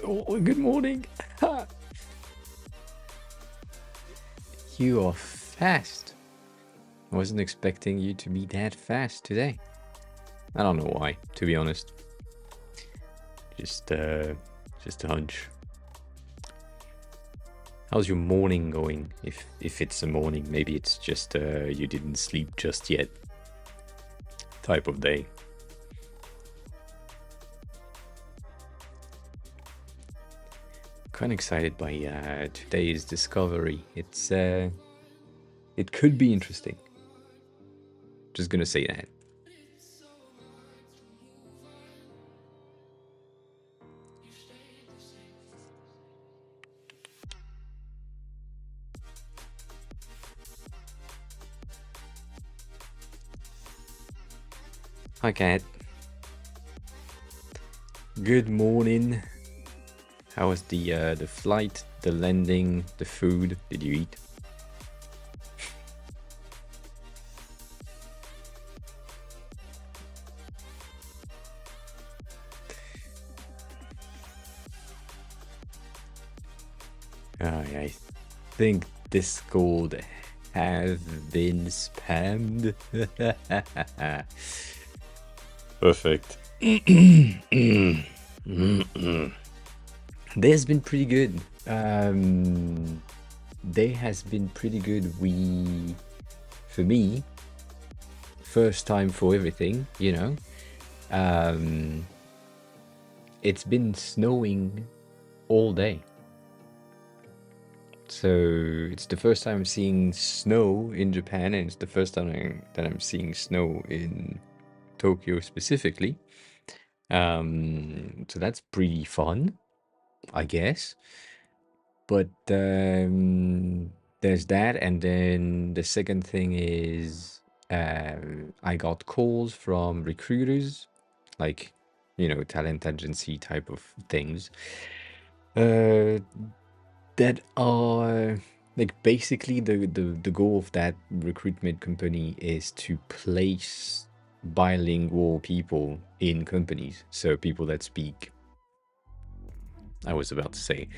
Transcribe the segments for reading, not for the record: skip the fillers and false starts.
Oh, good morning. You are fast. I wasn't expecting you to be that fast today. I don't know why, to be honest. Just a hunch. How's your morning going? If it's a morning, maybe it's just you didn't sleep just yet type of day. Kind of excited by today's discovery. It could be interesting. Just gonna say that. Hi, Kat. Good morning. How was the flight, the landing, the food? Did you eat? I think Discord has been spammed. Perfect. There's been pretty good. They has been pretty good. For me, first time for everything, you know. It's been snowing all day. So it's the first time I'm seeing snow in Japan, and it's the first time that I'm seeing snow in Tokyo specifically. So that's pretty fun, I guess. But there's that, and then the second thing is I got calls from recruiters, like, you know, talent agency type of things, that are like basically the goal of that recruitment company is to place bilingual people in companies. So people that speak, I was about to say,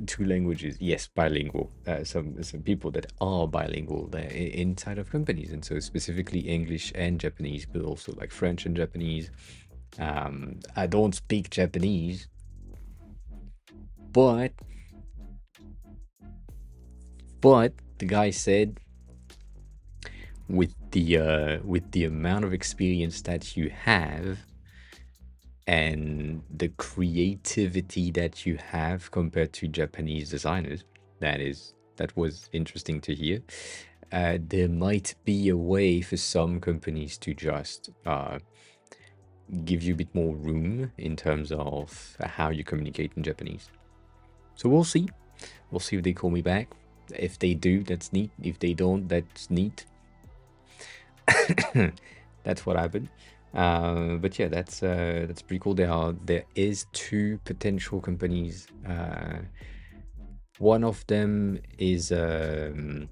two languages. Yes, bilingual. Some people that are bilingual inside of companies, and so specifically English and Japanese, but also like French and Japanese. I don't speak Japanese, but the guy said, with the amount of experience that you have and the creativity that you have compared to Japanese designers, that was interesting to hear. There might be a way for some companies to just give you a bit more room in terms of how you communicate in Japanese. So we'll see. We'll see if they call me back. If they do, that's neat. If they don't, that's neat. That's what happened. But yeah, that's pretty cool. There is two potential companies. One of them is an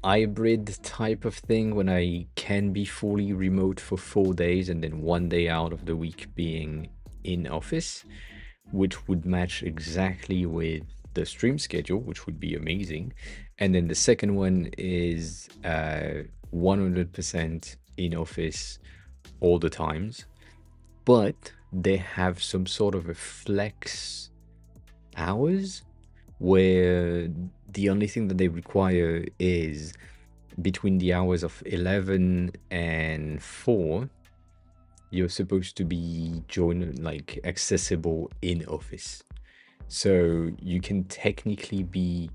hybrid type of thing, when I can be fully remote for 4 days and then 1 day out of the week being in office, which would match exactly with the stream schedule, which would be amazing. And then the second one is 100% in office all the times, but they have some sort of a flex hours where the only thing that they require is between the hours of 11 and 4, you're supposed to be like accessible in office. So you can technically be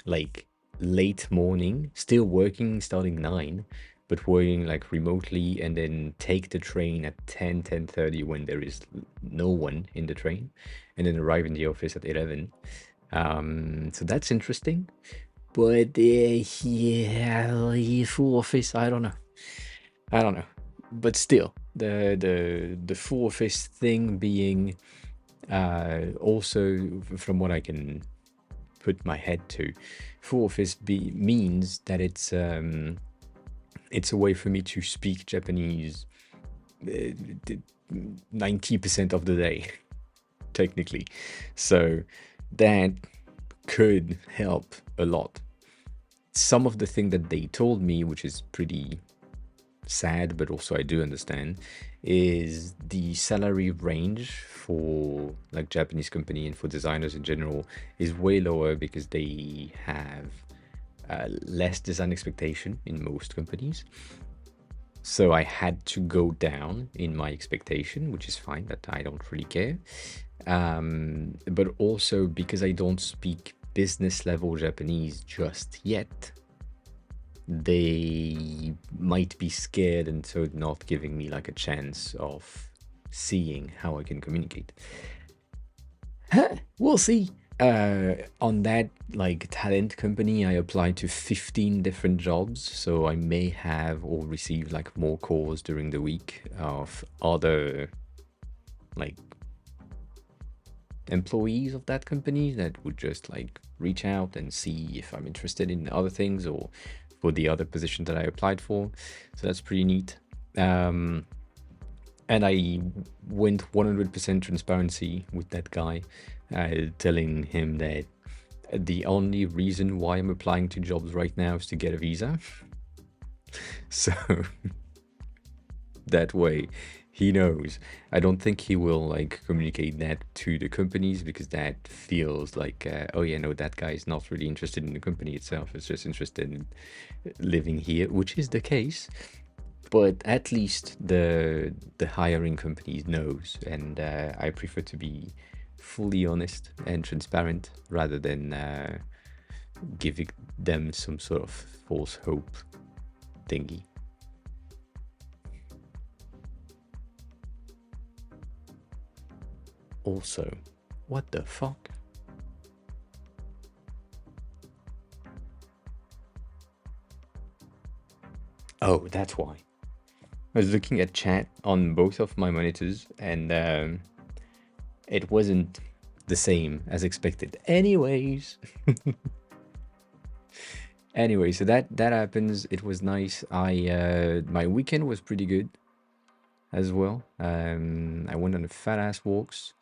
like late morning, still working starting 9, but working like remotely, and then take the train at 10:30 when there is no one in the train, and then arrive in the office at 11. So that's interesting. But yeah, full office, I don't know. But still, the full office thing being also, from what I can put my head to, full office means that it's a way for me to speak Japanese 90% of the day, technically. So that could help a lot. Some of the thing that they told me, which is pretty sad, but also I do understand, is the salary range for like Japanese company and for designers in general is way lower because they have less design expectation in most companies. So I had to go down in my expectation, which is fine, that I don't really care. But also because I don't speak business level Japanese just yet, they might be scared and so not giving me like a chance of seeing how I can communicate. We'll see. On that like talent company, I applied to 15 different jobs, so I may have or receive like more calls during the week of other like employees of that company that would just like reach out and see if I'm interested in other things or for the other position that I applied for. So that's pretty neat. And I went 100% transparency with that guy, telling him that the only reason why I'm applying to jobs right now is to get a visa. So that way he knows. I don't think he will like communicate that to the companies because that feels like, oh yeah, no, that guy is not really interested in the company itself. It's just interested in living here, which is the case. But at least the hiring companies knows, and I prefer to be fully honest and transparent rather than giving them some sort of false hope thingy. Also, what the fuck? Oh, that's why. I was looking at chat on both of my monitors and it wasn't the same as expected. Anyways. Anyway, so that happens. It was nice. My weekend was pretty good as well. I went on a fat ass walks.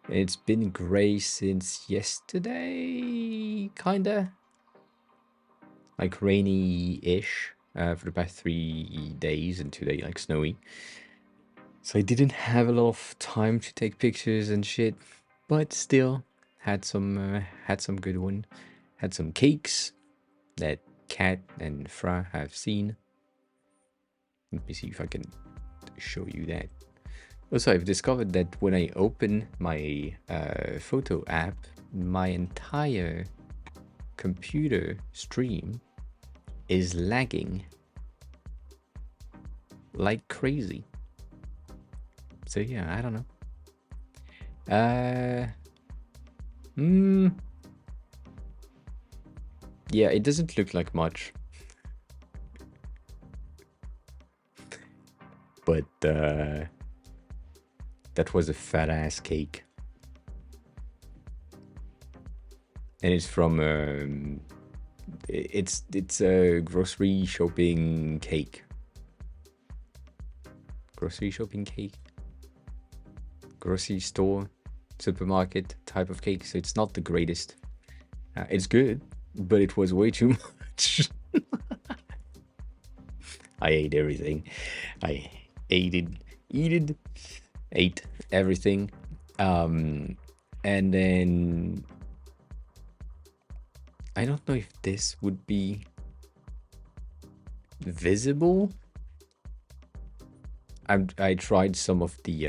It's been gray since yesterday, kinda. Like rainy-ish for the past 3 days and today like snowy. So I didn't have a lot of time to take pictures and shit, but still had some good one. Had some cakes that Kat and Fra have seen. Let me see if I can show you that. Also, I've discovered that when I open my photo app, my entire computer stream is lagging like crazy. So yeah, I don't know. Yeah, it doesn't look like much. But that was a fat ass cake. And it's from it's a grocery shopping cake. Grocery shopping cake. Grocery store, supermarket type of cake. So it's not the greatest. It's good, but it was way too much. I ate everything. I ate everything. And then I don't know if this would be visible. I tried some of the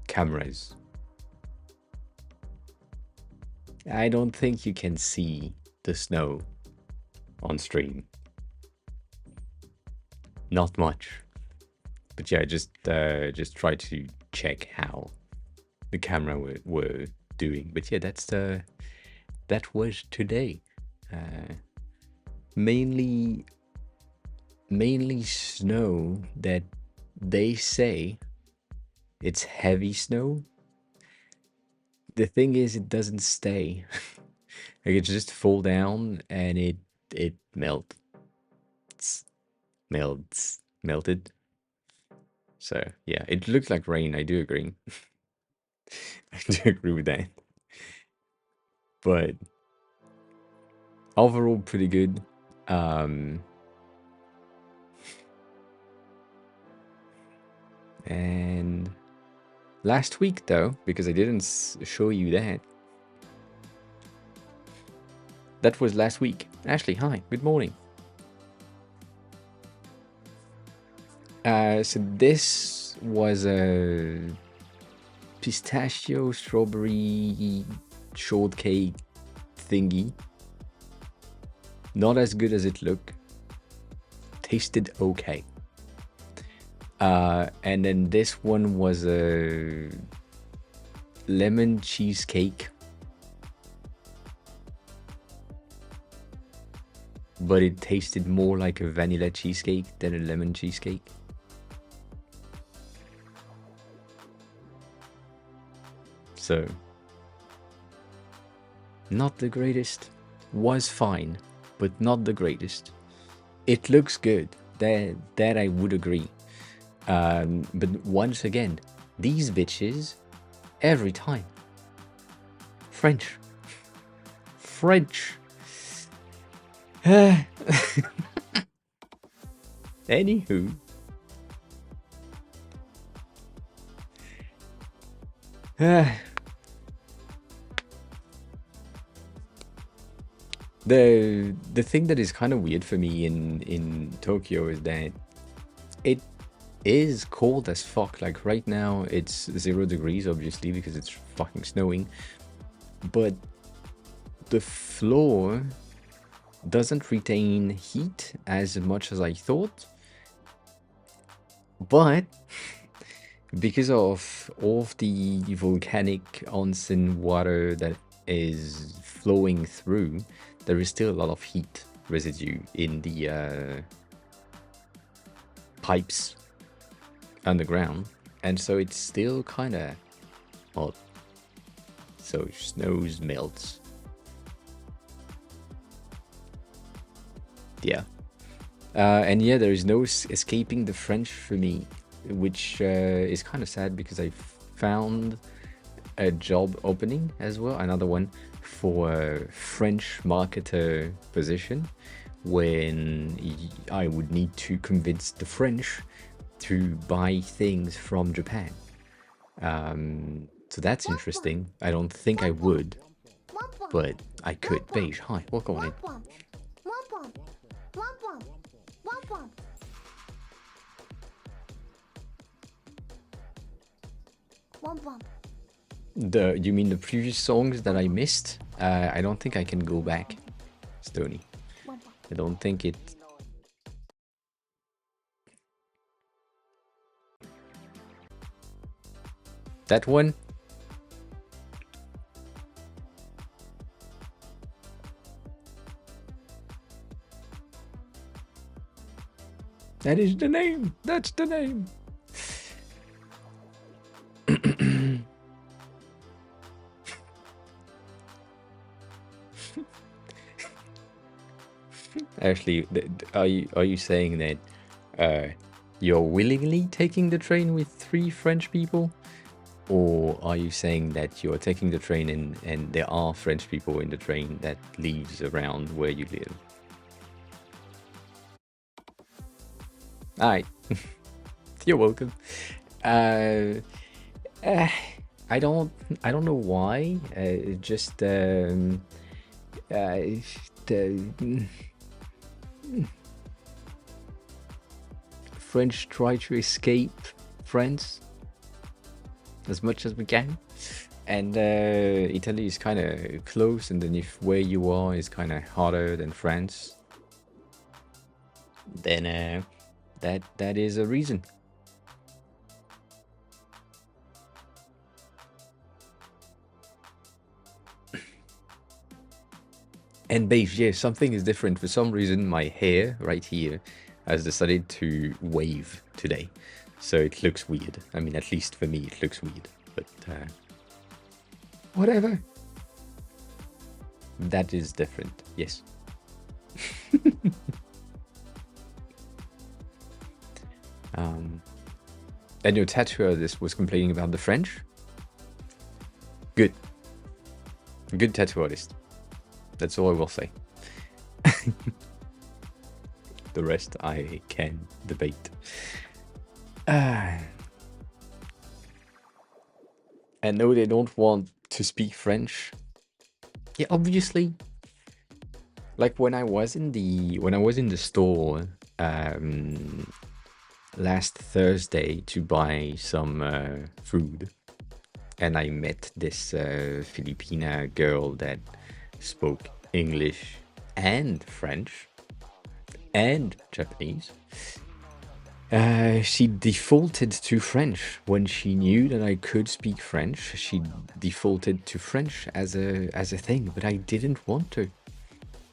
cameras. I don't think you can see the snow on stream. Not much. But yeah, just try to check how the camera were doing. But yeah, that was today. Mainly snow that they say it's heavy snow. The thing is, it doesn't stay. Like it just fall down and it melts. melted. So yeah, it looks like rain. I do agree. I do agree with that. But overall, pretty good. And last week, though, because I didn't show you that. That was last week. Ashley, hi. Good morning. So this was a pistachio strawberry shortcake thingy. Not as good as it looked. Tasted okay. And then this one was a lemon cheesecake. But it tasted more like a vanilla cheesecake than a lemon cheesecake. So, not the greatest. Was fine, but not the greatest. It looks good. That I would agree. But once again, these bitches, every time. French. French. Anywho. The thing that is kind of weird for me in Tokyo is that it is cold as fuck. Like right now it's 0 degrees, obviously, because it's fucking snowing. But the floor doesn't retain heat as much as I thought. But because of all of the volcanic onsen water that is flowing through, there is still a lot of heat residue in the pipes underground, and so it's still kind of hot. So snows melts. Yeah. And yeah, there is no escaping the French for me, which is kind of sad because I found a job opening as well, another one for a French marketer position, when I would need to convince the French to buy things from Japan. So that's interesting. I don't think I would, but I could. Beige, hi, welcome on in. You mean the previous songs that I missed? I don't think I can go back, Stony. I don't think it... That one? That is the name! That's the name! Actually, are you saying that you're willingly taking the train with 3 French people? Or are you saying that you're taking the train and there are French people in the train that leaves around where you live? Alright. You're welcome. I don't know why. Just the French try to escape France as much as we can, and Italy is kind of close, and then if where you are is kind of harder than France, then that is a reason. And beige, yeah, something is different. For some reason, my hair right here has decided to wave today. So it looks weird. I mean, at least for me, it looks weird. But whatever. That is different, yes. And your tattoo artist was complaining about the French? Good. Good tattoo artist. That's all I will say. The rest I can debate. And no, they don't want to speak French. Yeah, obviously. Like when I was in the store last Thursday to buy some food, and I met this Filipina girl that spoke English and French and Japanese. She defaulted to French when she knew that I could speak French. She defaulted to French as a thing, but I didn't want to.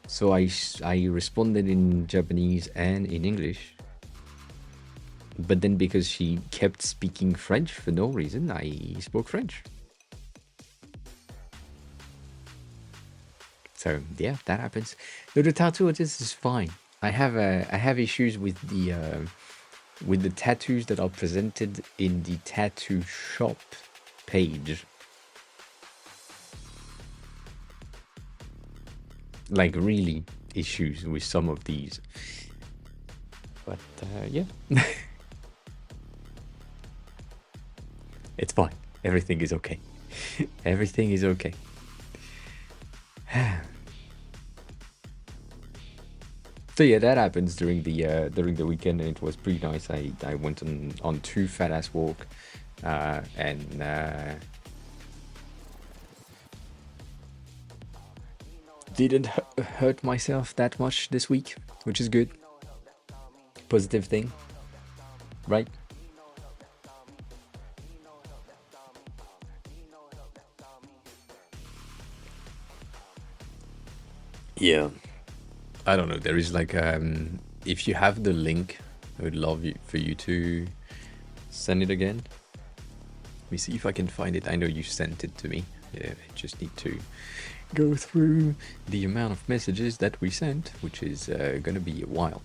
So I responded in Japanese and in English. But then because she kept speaking French for no reason, I spoke French. So yeah, that happens. No, the tattoo artist is fine. I have issues with the tattoos that are presented in the tattoo shop page. Like really issues with some of these. But yeah. It's fine. Everything is okay. Everything is okay. So yeah, that happens during the weekend, and it was pretty nice. I went on 2 fat ass walk, and didn't hurt myself that much this week, which is good. Positive thing, right? Yeah. I don't know. There is like if you have the link, I would love for you to send it again. Let me see if I can find it. I know you sent it to me. Yeah, I just need to go through the amount of messages that we sent, which is gonna be a while.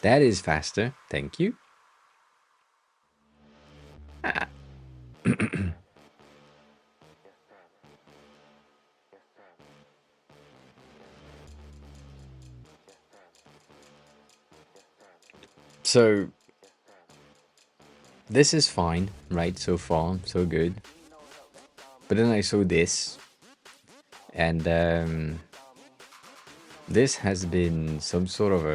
That is faster. Thank you. So this is fine, right? So far, so good. But then I saw this, and this has been some sort of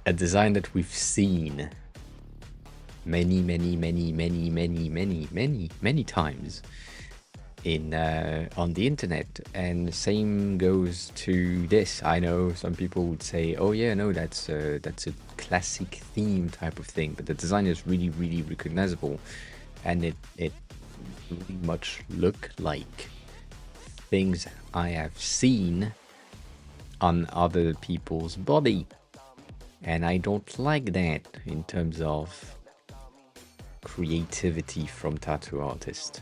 a design that we've seen many times in on the internet, and same goes to this. I know some people would say, oh yeah, no, that's a classic theme type of thing, but the design is really recognizable, and it really much look like things I have seen on other people's body, and I don't like that in terms of creativity from tattoo artists.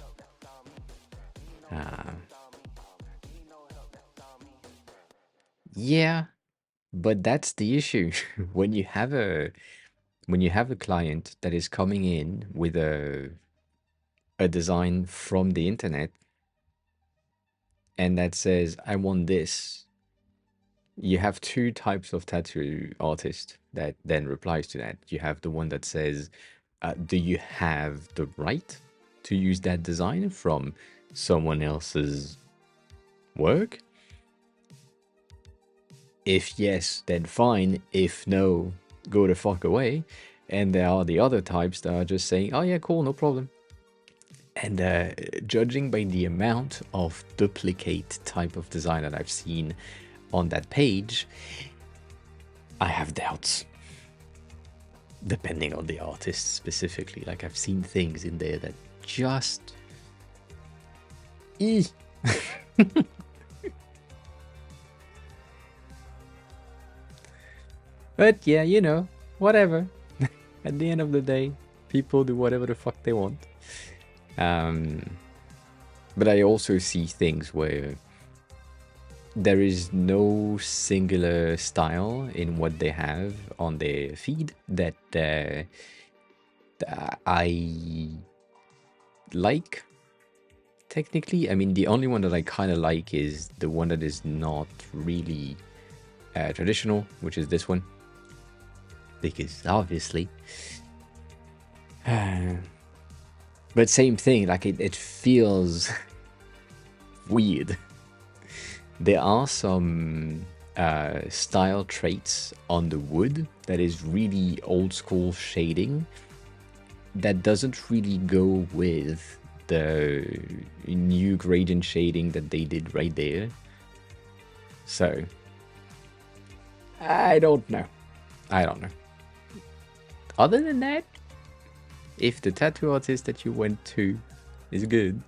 Yeah, but that's the issue. when you have a client that is coming in with a design from the internet and that says, I want this, you have 2 types of tattoo artist that then replies to that. You have the one that says, do you have the right to use that design from someone else's work? If yes, then fine. If no, go the fuck away. And there are the other types that are just saying, oh yeah, cool, no problem. And judging by the amount of duplicate type of design that I've seen on that page, I have doubts. Depending on the artist specifically. Like, I've seen things in there that just... But yeah, you know, whatever. At the end of the day, people do whatever the fuck they want. But I also see things where there is no singular style in what they have on their feed that I like. Technically, I mean, the only one that I kind of like is the one that is not really traditional, which is this one. Because obviously. But same thing, like it feels weird. There are some style traits on the wood that is really old school shading that doesn't really go with the new gradient shading that they did right there. So I don't know. Other than that, if the tattoo artist that you went to is good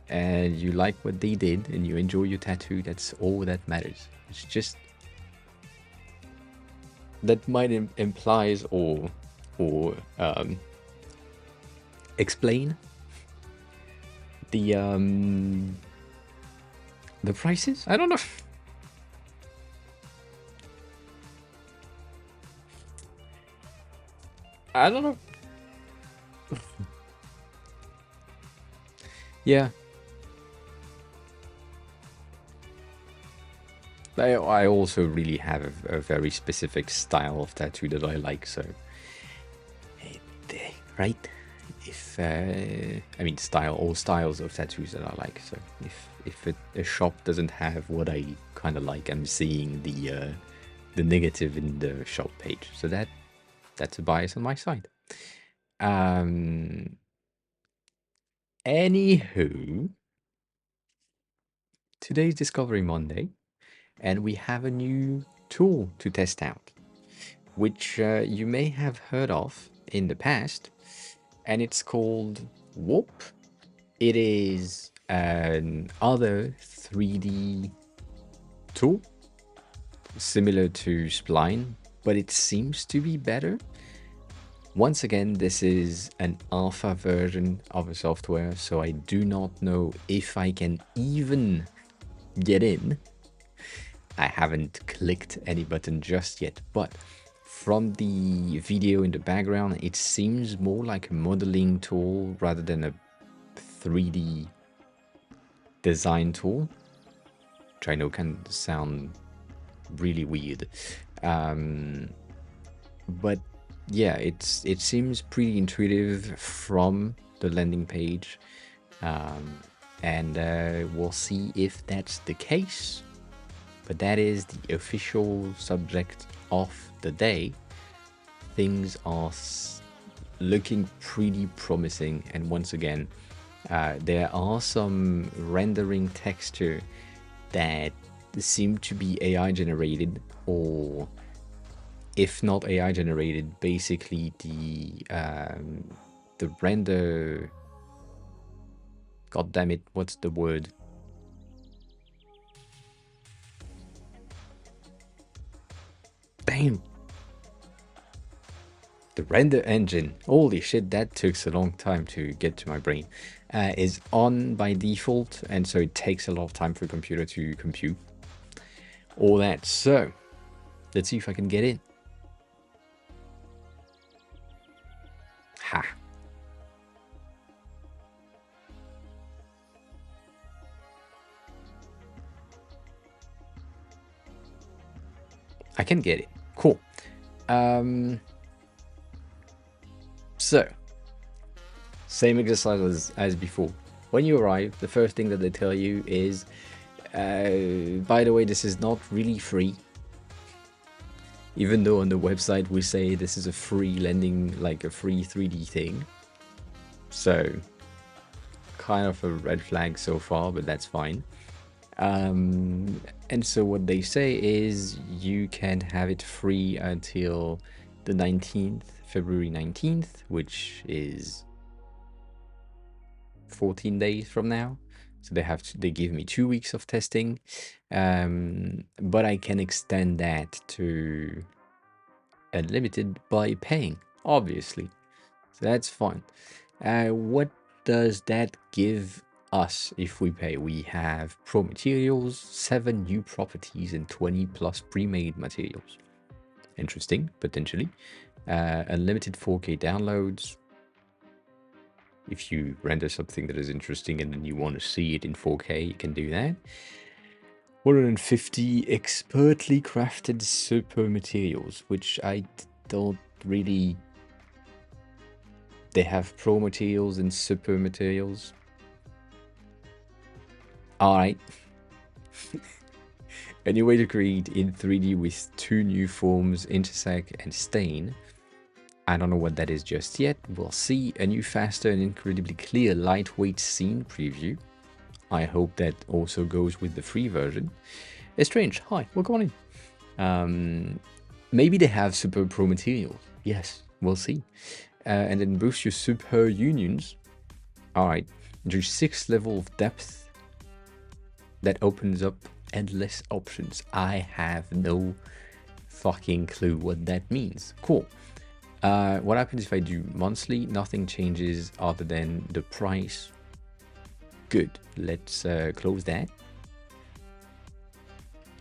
and you like what they did and you enjoy your tattoo, that's all that matters. It's just that might implies or explain the prices. I don't know. I don't know. Yeah. I also really have a very specific style of tattoo that I like, so right? If I mean style, all styles of tattoos that I like. So if a shop doesn't have what I kind of like, I'm seeing the negative in the shop page. So that's a bias on my side. Anywho, today's Discovery Monday, and we have a new tool to test out, which you may have heard of in the past, and it's called Womp. It is an other 3D tool similar to Spline, but it seems to be better. Once again, this is an alpha version of a software, so I do not know if I can even get in. I haven't clicked any button just yet, but from the video in the background, it seems more like a modeling tool rather than a 3D design tool, which I know can sound really weird. But yeah, it seems pretty intuitive from the landing page, and we'll see if that's the case. But that is the official subject of the day. Things are looking pretty promising, and once again, there are some rendering texture that seem to be AI generated, or if not AI generated, basically the render. God damn it! What's the word? Damn. The render engine, holy shit, that took a long time to get to my brain, is on by default, and so it takes a lot of time for a computer to compute all that. So let's see if I can get in. Ha. I can get it. Cool. So, same exercise as before. When you arrive, the first thing that they tell you is, by the way, this is not really free. Even though on the website we say this is a free lending, like a free 3D thing. So, kind of a red flag so far, but that's fine. And so what they say is you can have it free until the 19th, February 19th, which is 14 days from now. So they give me 2 weeks of testing, but I can extend that to unlimited by paying. obviously. So that's fine. What does that give us if we pay? We have pro materials, 7 new properties, and 20 plus pre-made materials. Interesting, potentially. Unlimited 4K downloads. If you render something that is interesting and then you want to see it in 4K, you can do that. 150 expertly crafted super materials, which I don't really... They have pro materials and super materials. Alright. A new way to create in 3D with 2 new forms, intersect and stain. I don't know what that is just yet. We'll see. A new, faster and incredibly clear lightweight scene preview. I hope that also goes with the free version. It's strange. Hi, welcome on in. Maybe they have super pro materials. Yes, we'll see. And then boost your super unions. Alright. There's 6 level of depth. That opens up endless options. I have no fucking clue what that means. Cool. What happens if I do monthly? Nothing changes other than the price. Good. Let's close that.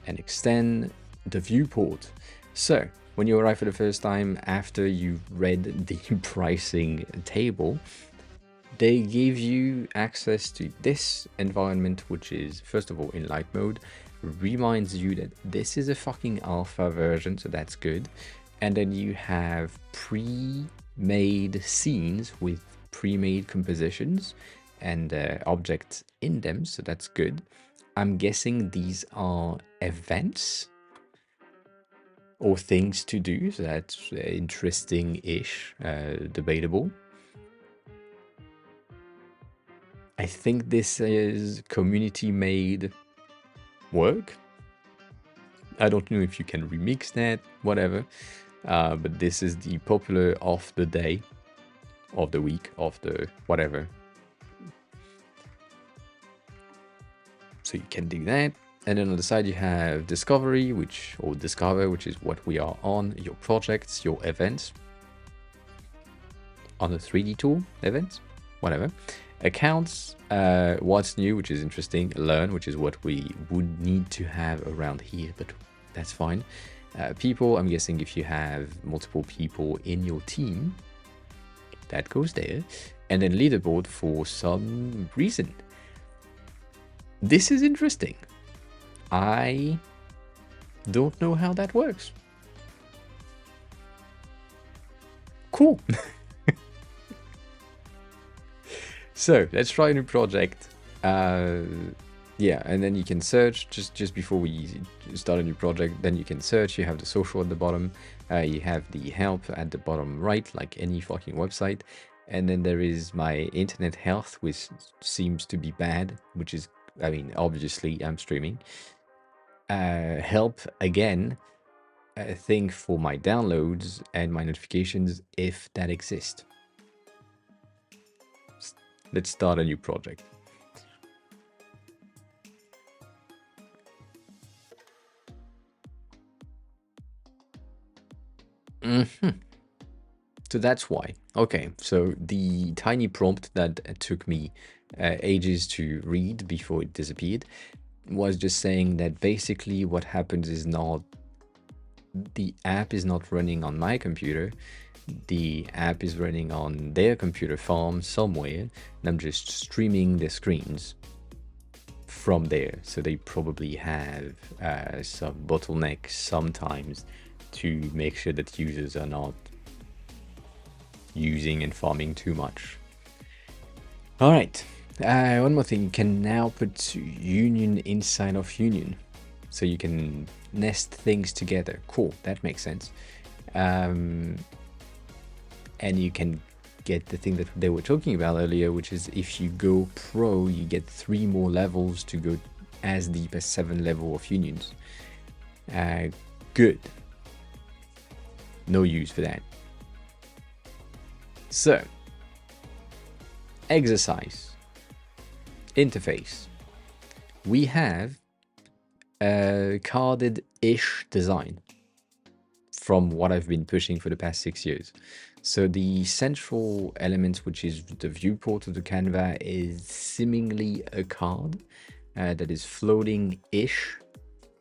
And extend the viewport. So, when you arrive for the first time after you've read the pricing table, they give you access to this environment, which is, first of all, in light mode, reminds you that this is a fucking alpha version, so that's good. And then you have pre-made scenes with pre-made compositions and objects in them, so that's good. I'm guessing these are events or things to do, so that's interesting-ish, debatable. I think this is community-made work. I don't know if you can remix that, whatever. But this is the popular of the day, of the week, of the whatever. So you can do that. And then on the side you have discovery, discover, which is what we are on, your projects, your events. On the 3D tool, events, whatever. Accounts, what's new, which is interesting. Learn, which is what we would need to have around here, but that's fine. People, I'm guessing if you have multiple people in your team, that goes there. And then leaderboard for some reason. This is interesting. I don't know how that works. Cool. So let's try a new project. Yeah, and then you can search just before we start a new project. Then you can search. You have the social at the bottom. You have the help at the bottom right, like any fucking website. And then there is my internet health, which seems to be bad, which is, I mean, obviously I'm streaming. Help again, a thing for my downloads and my notifications if that exists. Let's start a new project. So that's why. Okay, so the tiny prompt that took me ages to read before it disappeared was just saying that basically what happens is the app is not running on my computer. The app is running on their computer farm somewhere, and I'm just streaming the screens from there. So they probably have some bottlenecks sometimes to make sure that users are not using and farming too much. All right, one more thing. You can now put union inside of union, so you can nest things together. Cool, that makes sense. And you can get the thing that they were talking about earlier, which is if you go pro, you get 3 more levels to go as deep as 7 level of unions. Good. No use for that. So, exercise. Interface. We have a carded-ish design from what I've been pushing for the past 6 years. So the central element, which is the viewport of the Canva, is seemingly a card that is floating-ish,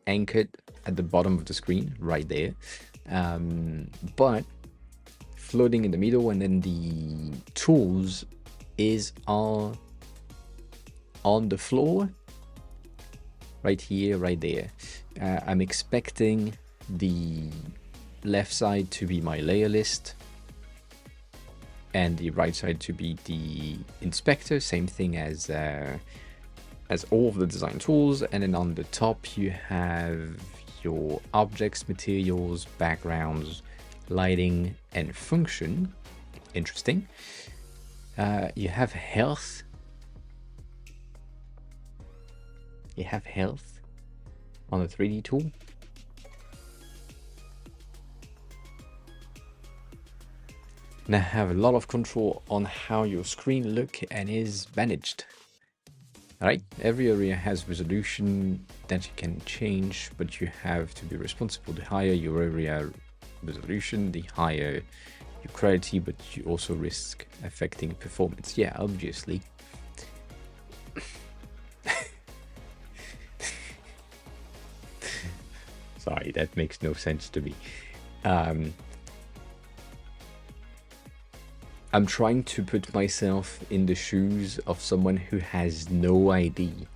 anchored at the bottom of the screen, right there. But floating in the middle, and then the tools are on the floor, right here, right there. I'm expecting the left side to be my layer list and the right side to be the inspector, same thing as all of the design tools. And then on the top you have your objects, materials, backgrounds, lighting, and function. Interesting. You have health. You have health on the 3D tool. Now have a lot of control on how your screen look and is managed. Alright, every area has resolution that you can change, but you have to be responsible. The higher your area resolution, the higher your clarity, but you also risk affecting performance. Yeah, obviously. Sorry, that makes no sense to me. I'm trying to put myself in the shoes of someone who has no idea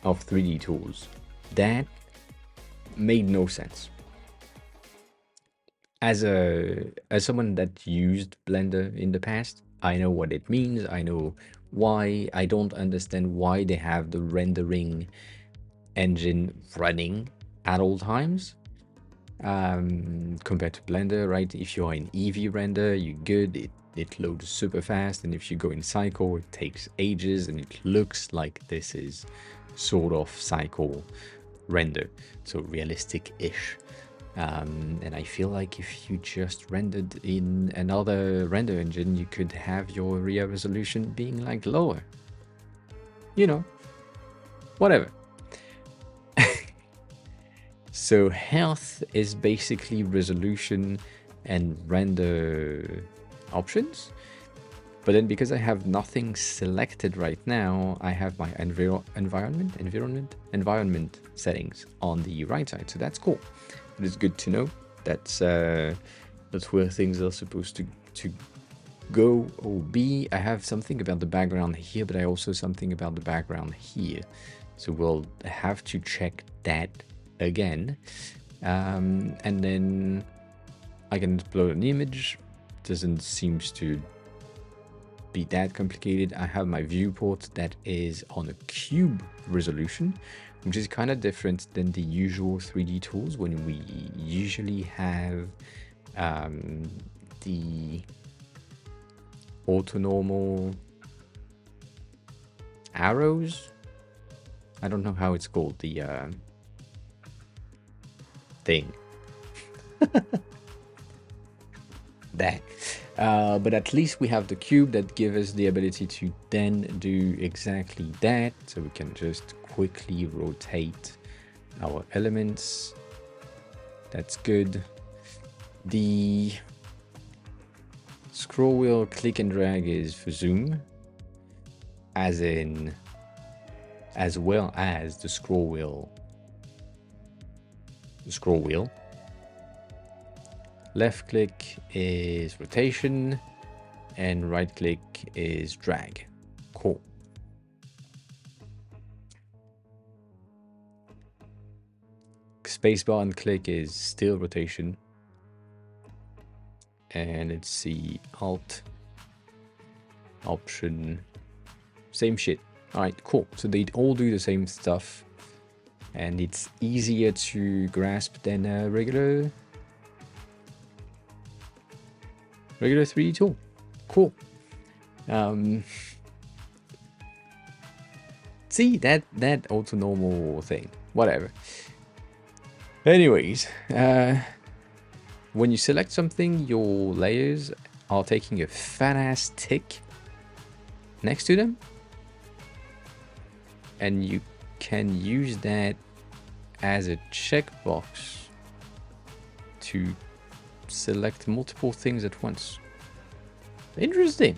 of 3D tools. That made no sense. As someone that used Blender in the past, I know what it means. I know why. I don't understand why they have the rendering engine running at all times. Compared to Blender, right? If you're in Eevee render, you're good. It loads super fast, and if you go in cycle, it takes ages, and it looks like this is sort of cycle render, so realistic-ish. And I feel like if you just rendered in another render engine, you could have your area resolution being like lower. You know, whatever. So health is basically resolution and render options. But then because I have nothing selected right now, I have my environment settings on the right side. So that's cool. It is good to know. That's where things are supposed to go or be. I have something about the background here, but I also something about the background here. So we'll have to check that again. And then I can upload an image. Doesn't seem to be that complicated. I have my viewport that is on a cube resolution, which is kind of different than the usual 3D tools when we usually have the orthonormal arrows. I don't know how it's called, the thing. That. But at least we have the cube that gives us the ability to then do exactly that. So we can just quickly rotate our elements. That's good. The scroll wheel click and drag is for zoom, as well as the scroll wheel. Left click is rotation and right click is drag. Cool. Spacebar and click is still rotation. And let's see, Alt, Option, same shit. All right, cool. So they all do the same stuff, and it's easier to grasp than a regular 3D tool. Cool. See, that auto-normal thing, whatever. Anyways, when you select something, your layers are taking a fat ass tick next to them, and you can use that as a checkbox to select multiple things at once. Interesting.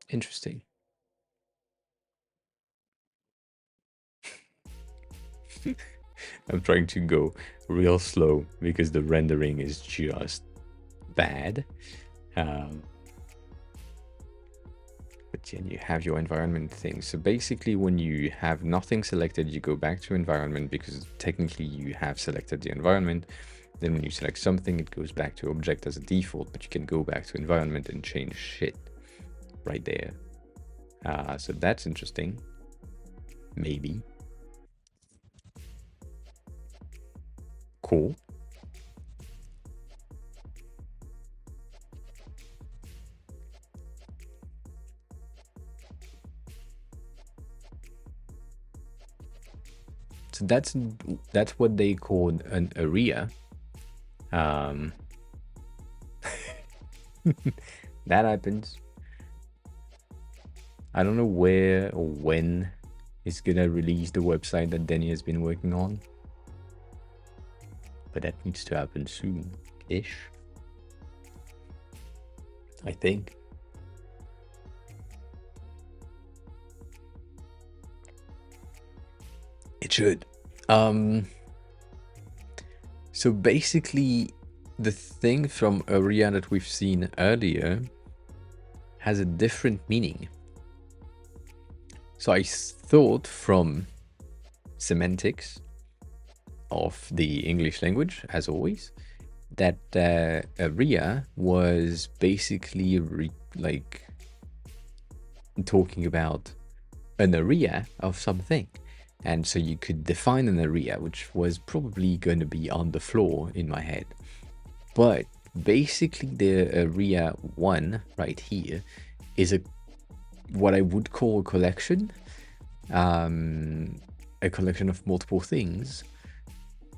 Interesting. I'm trying to go real slow because the rendering is just bad. Um, but then you have your environment thing. So basically, when you have nothing selected, you go back to environment because technically you have selected the environment. Then when you select something, it goes back to object as a default, but you can go back to environment and change shit right there. So that's interesting. Maybe. Cool. So that's what they call an area. Um, that happens. I don't know where or when it's gonna release the website that Denny has been working on, but that needs to happen soon-ish, I think. It should. So basically, the thing from area that we've seen earlier has a different meaning. So I thought from semantics of the English language, as always, that area was basically like talking about an area of something. And so you could define an area, which was probably going to be on the floor in my head. But basically the area 1 right here is what I would call a collection of multiple things,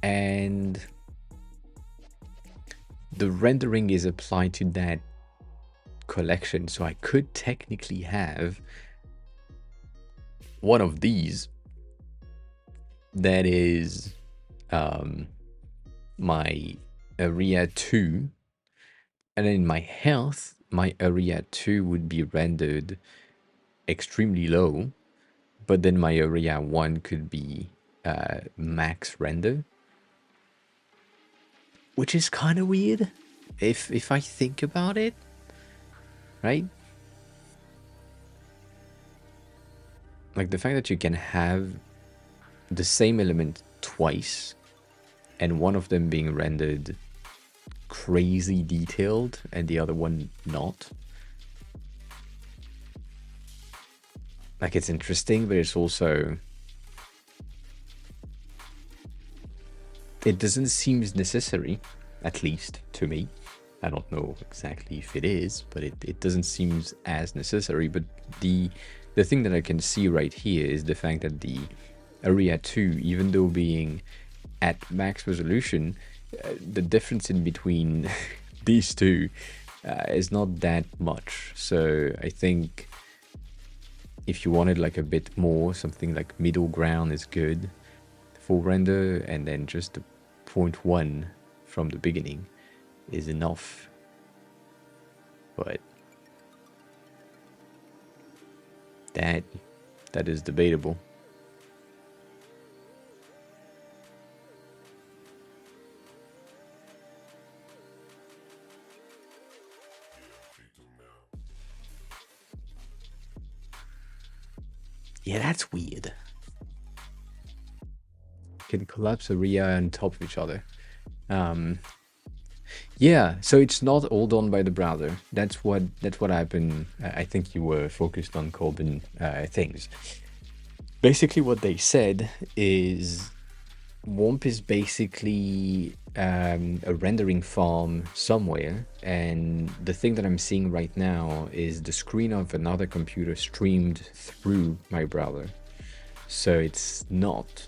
and the rendering is applied to that collection. So I could technically have one of these that is my area 2, and then in my health, my area 2 would be rendered extremely low, but then my area 1 could be max render, which is kind of weird if I think about it, right? Like the fact that you can have the same element twice and one of them being rendered crazy detailed and the other one not. Like, it's interesting, but it's also, it doesn't seem necessary, at least to me. I don't know exactly if it is, but it doesn't seem as necessary. But the thing that I can see right here is the fact that the area 2, even though being at max resolution, the difference in between these two is not that much. So I think if you wanted like a bit more, something like middle ground is good for render, and then just the 0.1 from the beginning is enough. But that is debatable. Yeah, that's weird. Can collapse area on top of each other. Yeah, so it's not all done by the browser. That's what happened. I think you were focused on Colbin things. Basically, what they said is Womp is basically a rendering farm somewhere, and the thing that I'm seeing right now is the screen of another computer streamed through my browser. So it's not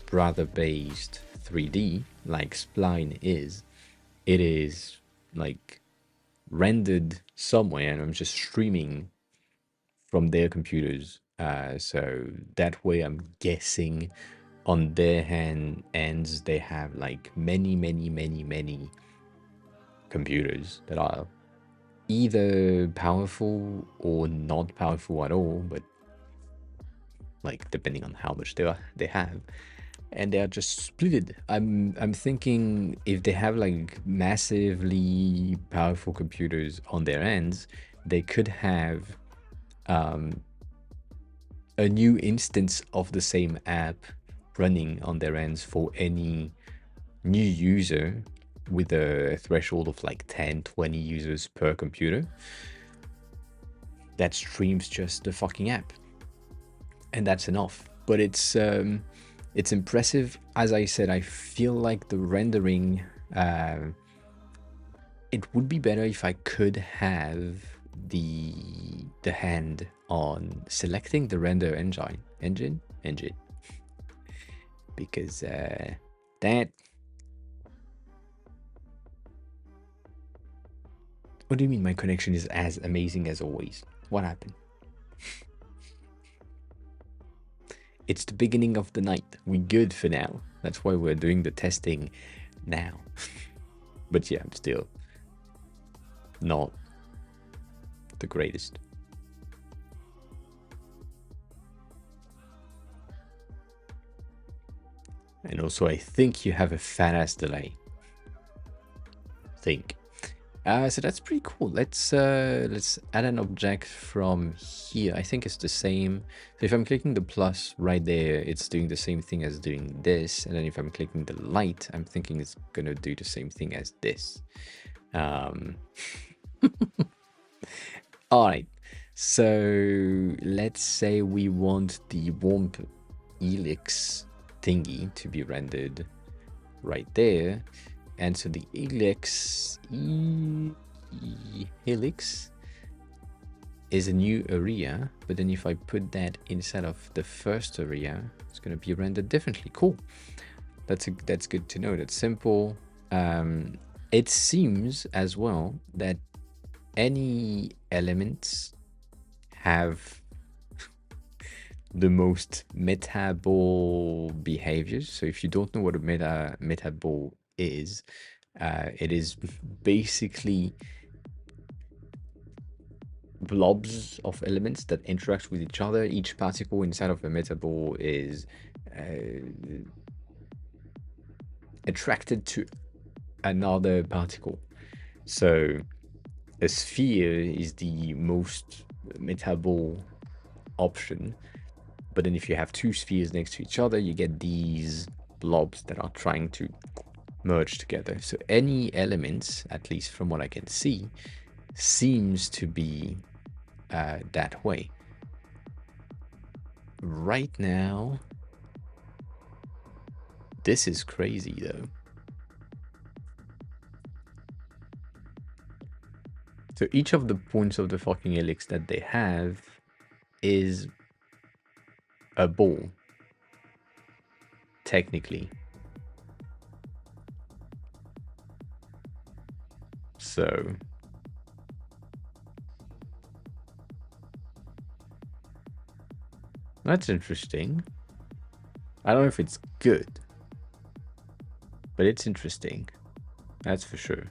browser-based 3D like Spline is. It is like rendered somewhere, and I'm just streaming from their computers. So that way, I'm guessing on their ends, they have like many computers that are either powerful or not powerful at all, but like depending on how much they have, and they are just splitted. I'm thinking if they have like massively powerful computers on their ends, they could have a new instance of the same app running on their ends for any new user with a threshold of like 10-20 users per computer that streams just the fucking app, and that's enough. But it's impressive. As I said, I feel like the rendering, it would be better if I could have the hand on selecting the render engine, because that. What do you mean my connection is as amazing as always? What happened? It's the beginning of the night. We're good for now. That's why we're doing the testing now. But yeah, I'm still not the greatest. And also, I think you have a fat ass delay. Think. So that's pretty cool. Let's add an object from here. I think it's the same. So if I'm clicking the plus right there, it's doing the same thing as doing this. And then if I'm clicking the light, I'm thinking it's gonna do the same thing as this. All right. So let's say we want the Womp helix thingy to be rendered right there. And so the helix is a new area, but then if I put that inside of the first area, it's going to be rendered differently. Cool. That's good to know. That's simple. It seems as well that any elements have the most metaball behaviors. So if you don't know what a metaball is, it is basically blobs of elements that interact with each other. Each particle inside of a metaball is attracted to another particle. So a sphere is the most metaball option, but then if you have two spheres next to each other, you get these blobs that are trying to merge together. So any elements, at least from what I can see, seems to be that way. Right now, this is crazy though. So each of the points of the fucking helix that they have is a ball, technically. So that's interesting. I don't know if it's good, but it's interesting. That's for sure.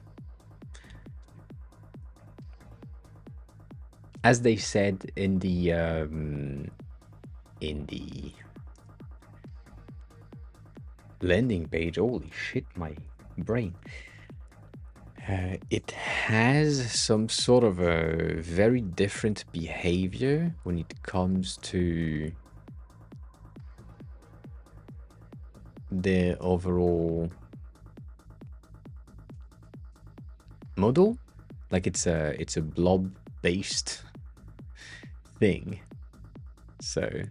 As they said in the landing page, holy shit, my brain. It has some sort of a very different behavior when it comes to the overall model. Like it's a blob based thing. So,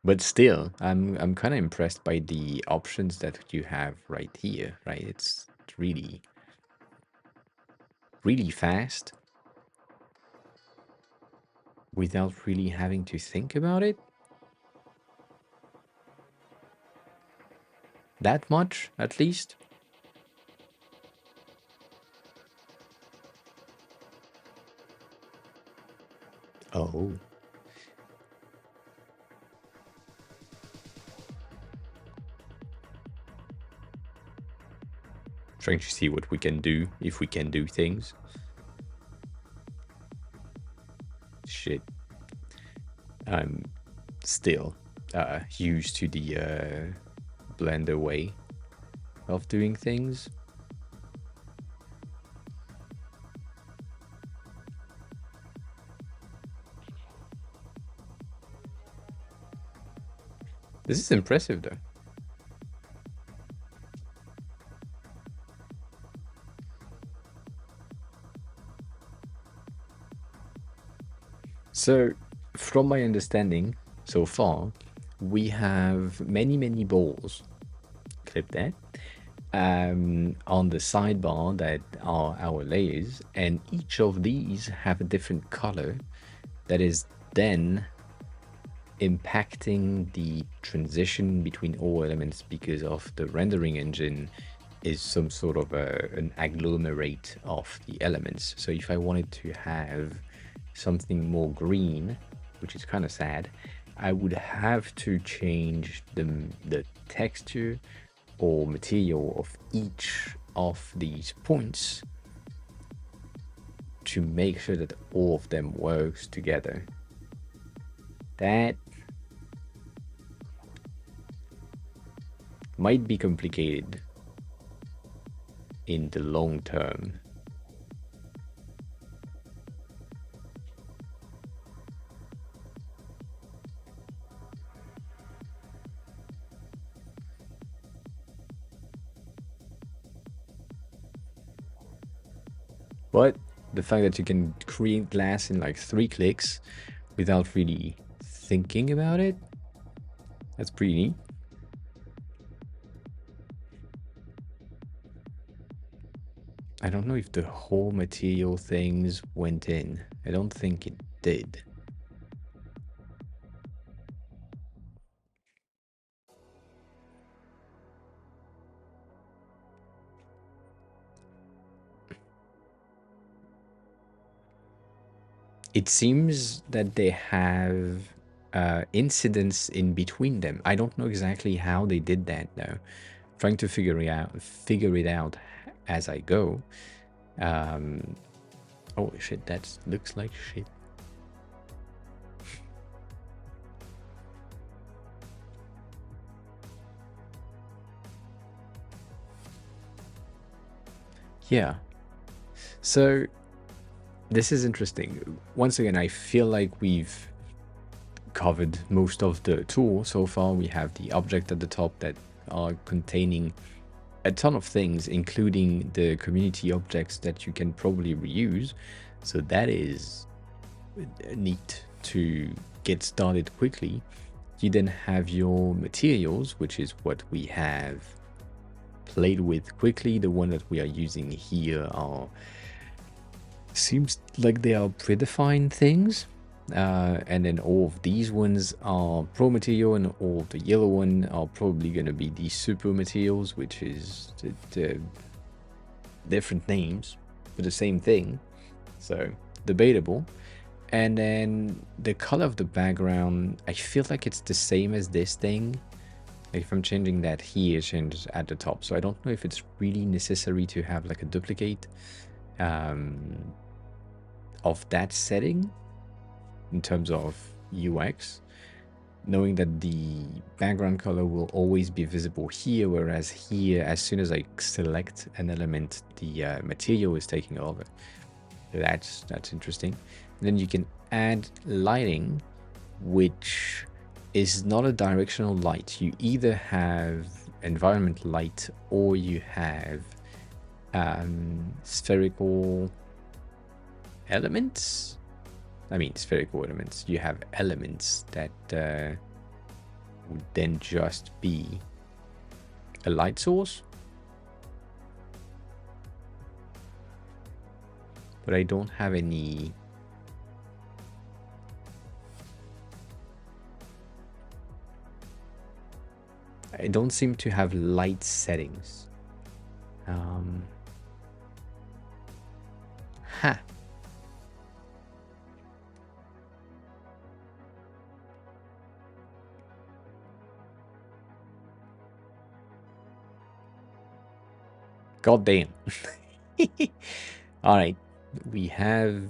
but still, I'm kind of impressed by the options that you have right here, right? It's really fast without really having to think about it that much, at least. Oh. trying to see what we can do, if we can do things. Shit. I'm still used to the Blender way of doing things. This is impressive though. So, from my understanding so far, we have many balls. Clip that. On the sidebar that are our layers, and each of these have a different color that is then impacting the transition between all elements, because of the rendering engine is some sort of an agglomerate of the elements. So if I wanted to have something more green, which is kind of sad, I would have to change the texture or material of each of these points to make sure that all of them works together. That might be complicated in the long term. But the fact that you can create glass in like 3 clicks without really thinking about it, that's pretty neat. I don't know if the whole material things went in. I don't think it did. It seems that they have incidents in between them. I don't know exactly how they did that though. Trying to figure it out as I go. Oh shit, that looks like shit. Yeah. So this is interesting. Once again, I feel like we've covered most of the tool so far. We have the object at the top that are containing a ton of things, including the community objects that you can probably reuse. So that is neat to get started quickly. You then have your materials, which is what we have played with quickly. The one that we are using here are, seems like they are predefined things. And then all of these ones are pro material, and all of the yellow one are probably going to be the super materials, which is the different names for the same thing. So debatable. And then the color of the background, I feel like it's the same as this thing. Like if I'm changing that here, it changes at the top. So I don't know if it's really necessary to have like a duplicate of that setting in terms of UX, knowing that the background color will always be visible here, whereas here, as soon as I select an element, the material is taking over. That's interesting. And then you can add lighting, which is not a directional light. You either have environment light or you have spherical elements. I mean, spherical elements. You have elements that would then just be a light source. But I don't have any. I don't seem to have light settings. Ha. God damn. All right, we have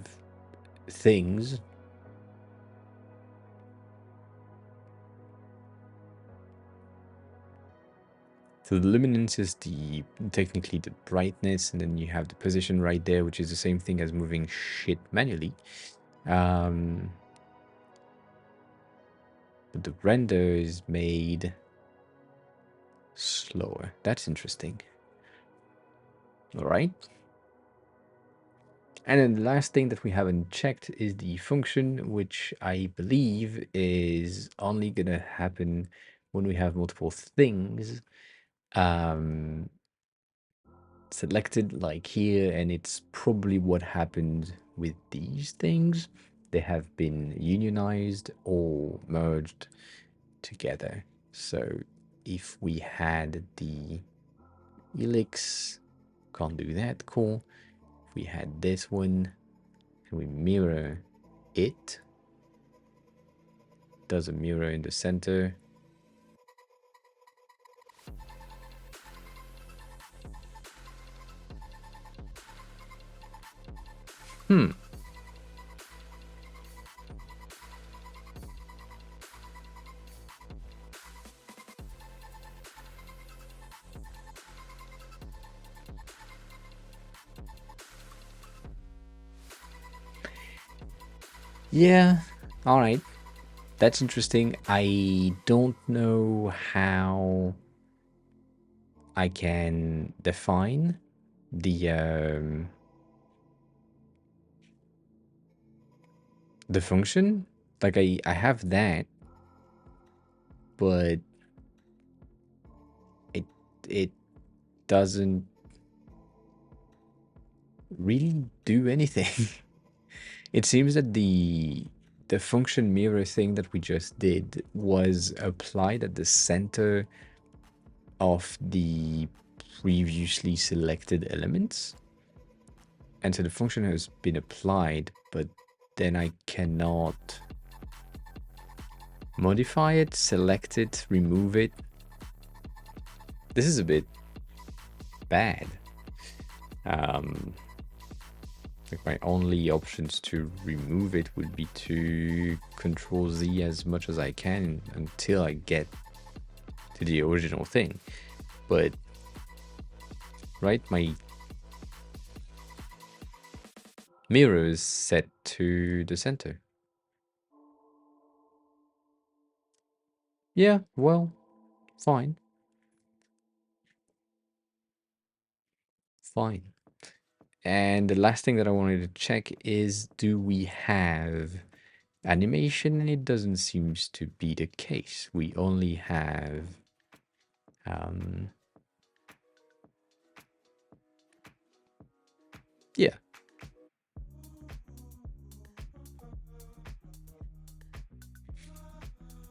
things. So the luminance is technically the brightness, and then you have the position right there, which is the same thing as moving shit manually. But the render is made slower. That's interesting. All right. And then the last thing that we haven't checked is the function, which I believe is only going to happen when we have multiple things selected, like here, and it's probably what happened with these things. They have been unionized or merged together. So if we had the helix, can't do that, cool. If we had this one, and we mirror it, does a mirror in the center. Yeah, all right. That's interesting. I don't know how I can define the function. Like I have that, but it doesn't really do anything. It seems that the function mirror thing that we just did was applied at the center of the previously selected elements. And so the function has been applied, but then I cannot modify it, select it, remove it. This is a bit bad. Like my only options to remove it would be to Control Z as much as I can until I get to the original thing. But right, my mirror is set to the center. Yeah, well, fine. Fine. And the last thing that I wanted to check is, do we have animation? And it doesn't seem to be the case. We only have yeah.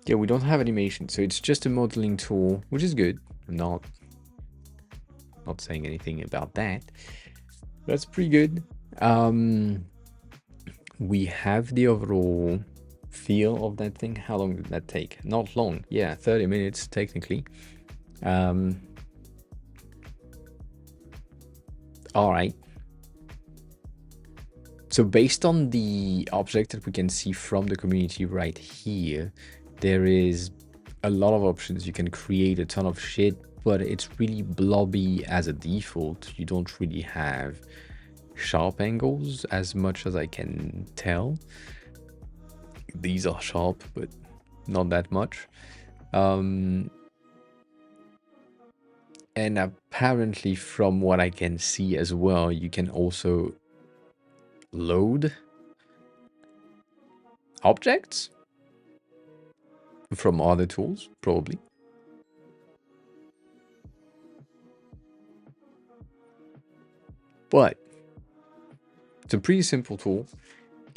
Yeah, we don't have animation, so it's just a modeling tool, which is good. I'm not saying anything about that. That's pretty good. We have the overall feel of that thing. How long did that take? Not long. Yeah, 30 minutes technically. All right. So based on the object that we can see from the community right here, there is a lot of options. You can create a ton of shit, but it's really blobby as a default. You don't really have sharp angles as much as I can tell. These are sharp, but not that much. And apparently from what I can see as well, you can also load objects from other tools, probably. But it's a pretty simple tool.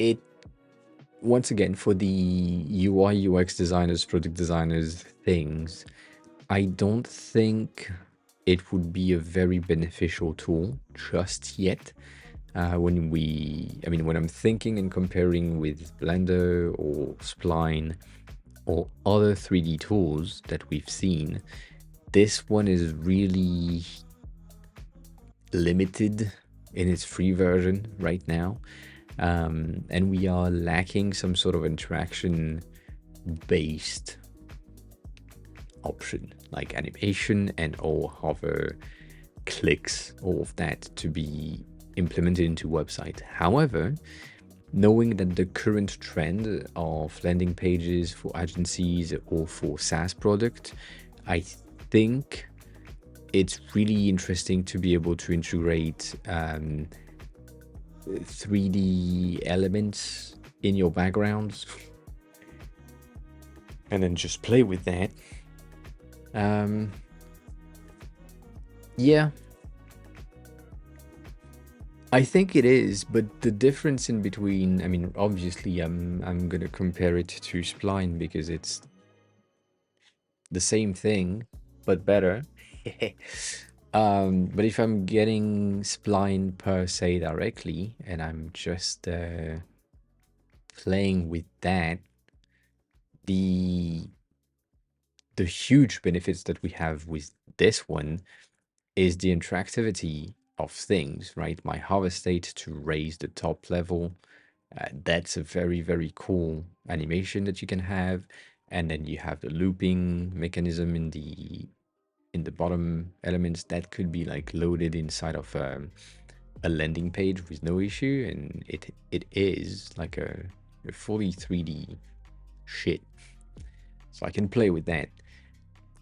It, once again, for the UI, UX designers, product designers things, I don't think it would be a very beneficial tool just yet. When I'm thinking and comparing with Blender or Spline or other 3D tools that we've seen, this one is really limited in its free version right now. And we are lacking some sort of interaction based option like animation and or hover clicks, all of that to be implemented into website. However, knowing that the current trend of landing pages for agencies or for SaaS product, I think it's really interesting to be able to integrate 3D elements in your backgrounds and then just play with that. Yeah, I think it is, but the difference in between, I mean, obviously I'm gonna compare it to Spline because it's the same thing, but better. But if I'm getting Spline per se directly and I'm just playing with that, the huge benefits that we have with this one is the interactivity of things, right? My hover state to raise the top level. That's a very, very cool animation that you can have. And then you have the looping mechanism in the bottom elements that could be like loaded inside of a landing page with no issue. And it is like a fully 3D shit. So I can play with that.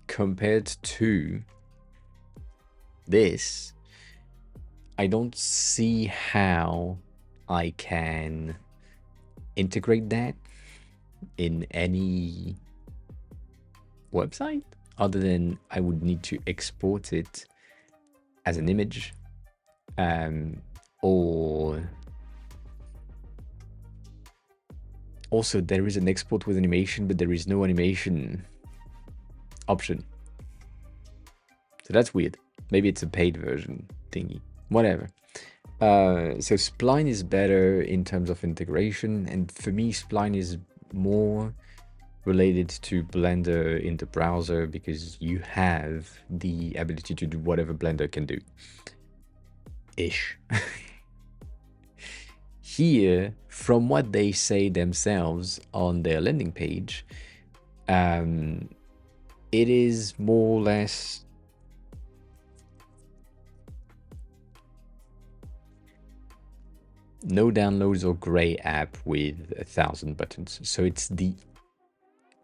Compared to this, I don't see how I can integrate that in any website other than I would need to export it as an image, or also there is an export with animation, but there is no animation option. So that's weird. Maybe it's a paid version thingy, whatever. So Spline is better in terms of integration, and for me Spline is more related to Blender in the browser because you have the ability to do whatever Blender can do ish. Here, from what they say themselves on their landing page, it is more or less no downloads or gray app with 1,000 buttons. So it's the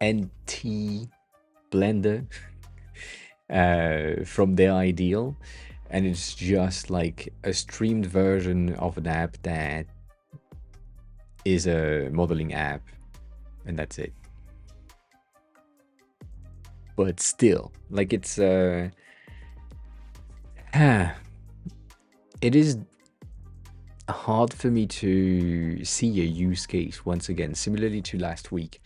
NT Blender from their ideal, and it's just like a streamed version of an app that is a modeling app, and that's it. But still, like it's it is hard for me to see a use case once again, similarly to last week.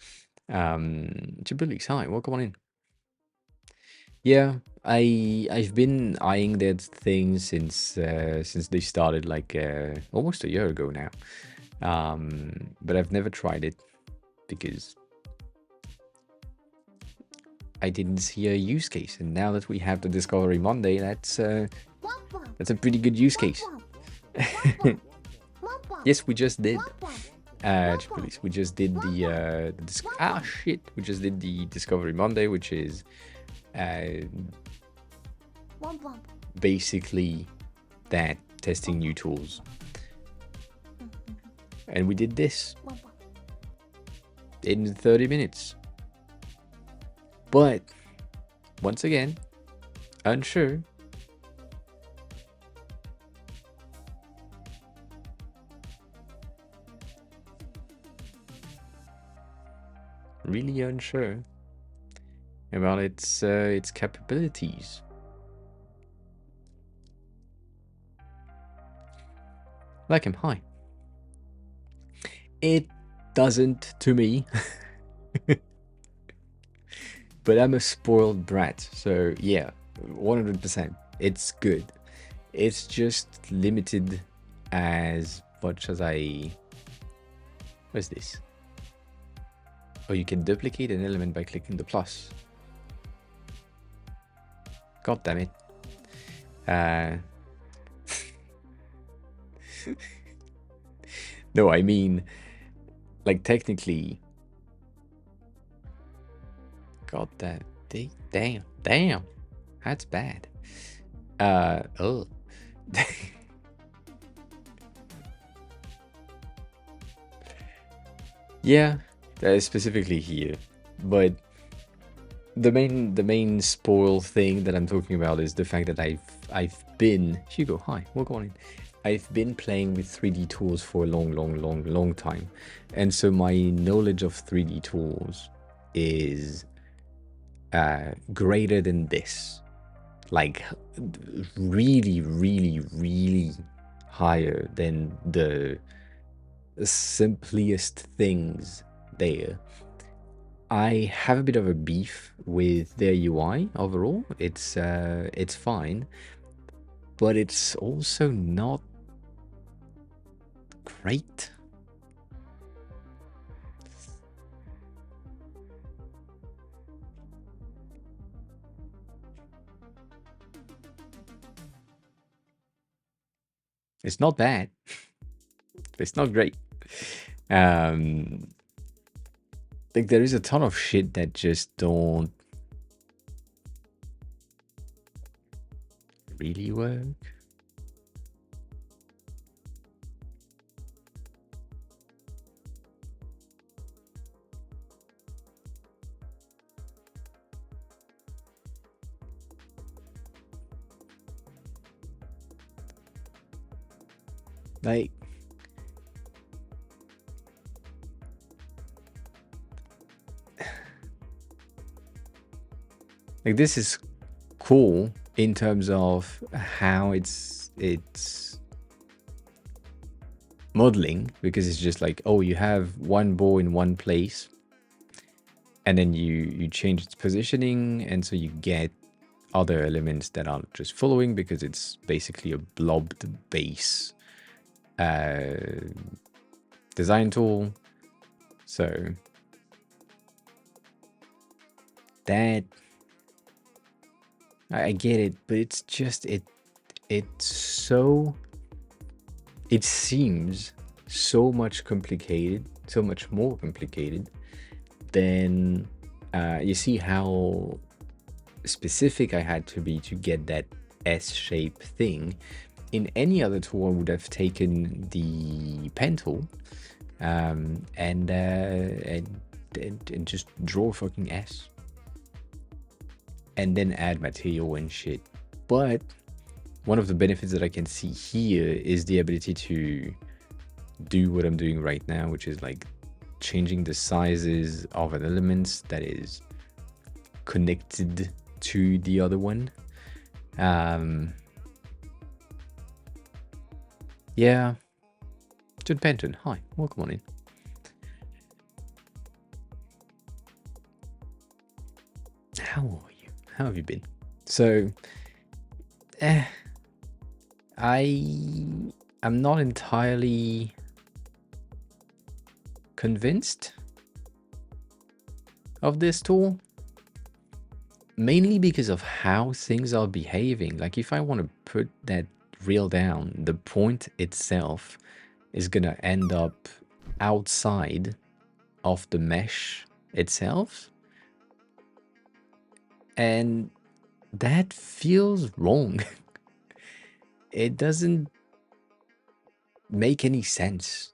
Chibulis, hi, welcome on in. Yeah, I've been eyeing that thing since they started like almost a year ago now. But I've never tried it because I didn't see a use case. And now that we have the Discovery Monday, that's a pretty good use case. Yes, we just did. Police, we just did the we just did the Discovery Monday, which is basically that, testing new tools. And we did this in 30 minutes. But once again, unsure. Really unsure about its capabilities. Like him, hi. It doesn't to me. But I'm a spoiled brat, so yeah, 100%. It's good. It's just limited as much as I... What's this? Oh, you can duplicate an element by clicking the plus. God damn it. No, I mean, like technically, God, damn, that's bad. Oh. Yeah, specifically here, but the main spoil thing that I'm talking about is the fact that I've been Hugo. Hi, welcome on in. I've been playing with 3D tools for a long time, and so my knowledge of 3D tools is greater than this, like really higher than the simplest things there. I have a bit of a beef with their UI overall. It's fine, but it's also not great. It's not bad. It's not great. Like there is a ton of shit that just don't really work. Like this is cool in terms of how it's modeling, because it's just like, oh, you have one ball in one place and then you change its positioning, and so you get other elements that are just following, because it's basically a blobbed base design tool. So that I get it, but it's just it seems so much more complicated than you see how specific I had to be to get that S-shape thing. In any other tool, I would have taken the pen tool and just draw a fucking S and then add material and shit. But one of the benefits that I can see here is the ability to do what I'm doing right now, which is like changing the sizes of an element that is connected to the other one. Yeah. Judd Penton, hi, welcome on in. How are you? How have you been? So, I'm not entirely convinced of this tool, mainly because of how things are behaving. Like if I want to put that reel down, the point itself is gonna end up outside of the mesh itself, and that feels wrong. It doesn't make any sense.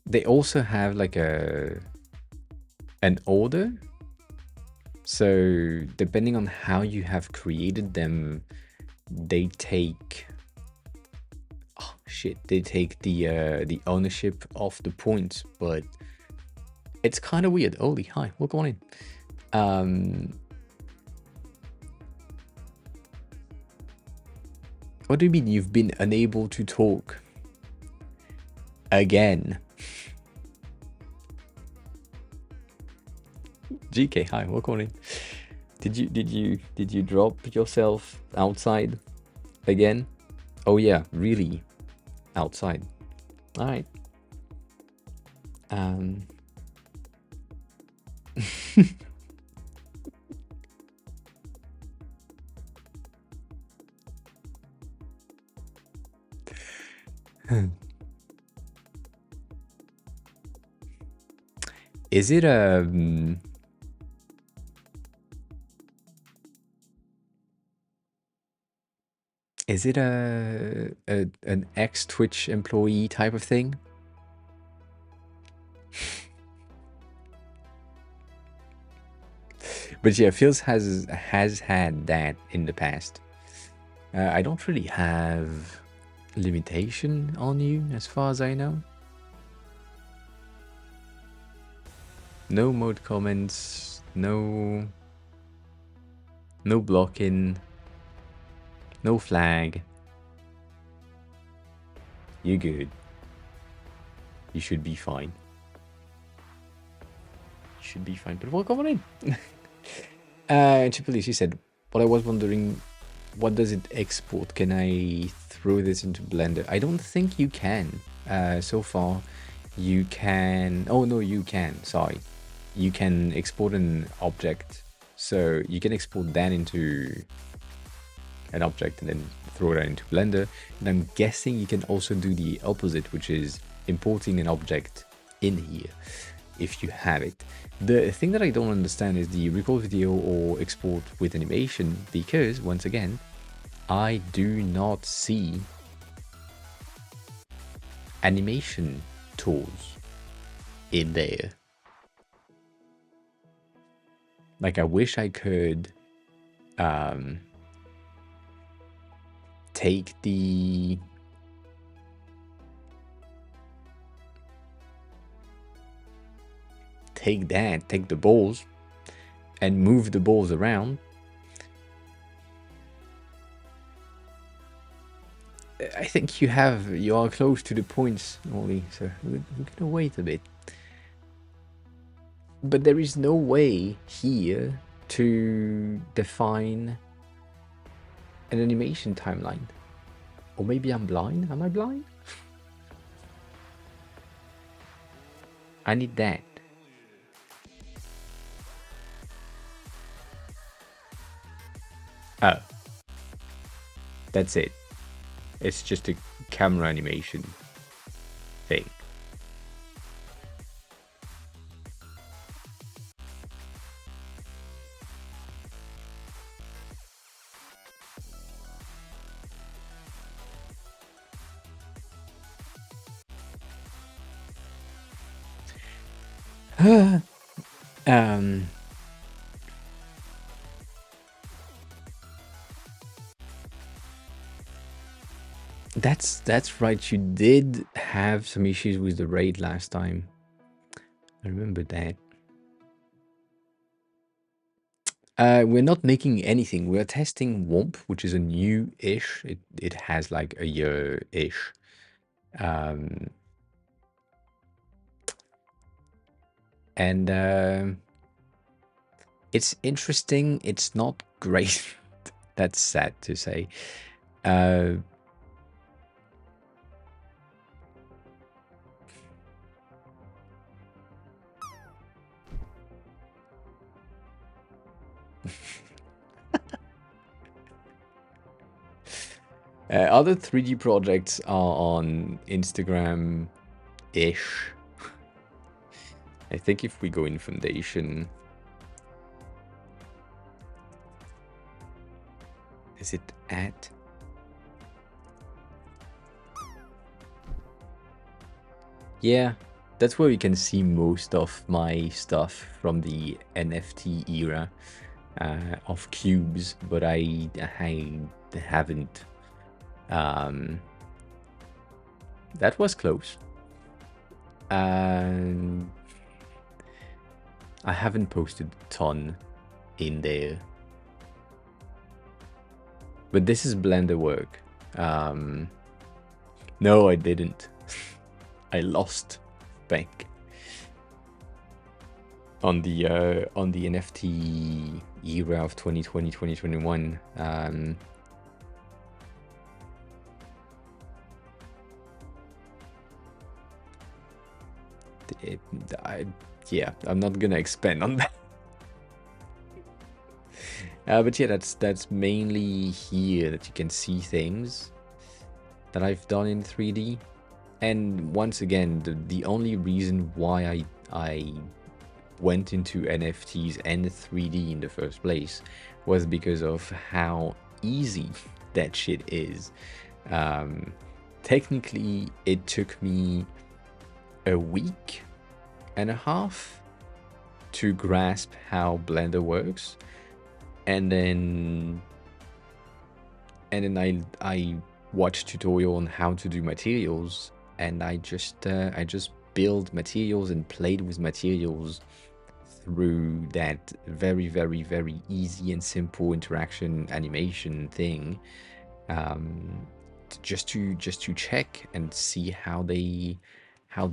They also have like an order. So depending on how you have created them, they take they take the ownership of the points, but it's kind of weird. Holy hi, welcome on in. What do you mean you've been unable to talk again? GK, hi, welcome on in. Did you drop yourself outside again? Oh yeah, really outside. All right. Is it an ex Twitch employee type of thing? But yeah, Phils has had that in the past. I don't really have limitation on you as far as I know. No mode comments, no blocking, no flag. You're good. You should be fine. You should be fine. But welcome on in. Triple E, she said, what I was wondering, what does it export? Can I throw this into Blender? I don't think you can. So far, you can... Oh, no, you can. Sorry. You can export an object. So you can export that into an object and then throw that into Blender. And I'm guessing you can also do the opposite, which is importing an object in here if you have it. The thing that I don't understand is the record video or export with animation, because once again, I do not see animation tools in there. Like, I wish I could take the take the balls and move the balls around. I think you are close to the points, Ollie, so we're gonna wait a bit. But there is no way here to define an animation timeline. Or maybe I'm blind? Am I blind? I need that. Oh. That's it. It's just a camera animation thing. That's right. You did have some issues with the raid last time. I remember that. We're not making anything. We're testing Womp, which is a new-ish. It has like a year-ish. And it's interesting. It's not great. That's sad to say. Other 3D projects are on Instagram-ish. I think if we go in Foundation... Is it at? Yeah, that's where you can see most of my stuff from the NFT era of cubes, but I haven't. That was close. And I haven't posted a ton in there. But this is Blender work. No, I didn't. I lost bank on the NFT era of 2020, 2021. Yeah, I'm not gonna expand on that. But yeah, that's mainly here that you can see things that I've done in 3D. And once again, the only reason why I went into NFTs and 3D in the first place was because of how easy that shit is. Technically, it took me a week and a half to grasp how Blender works, and then I watched tutorial on how to do materials, and I just build materials and played with materials through that very, very, very easy and simple interaction animation thing, just to check and see how they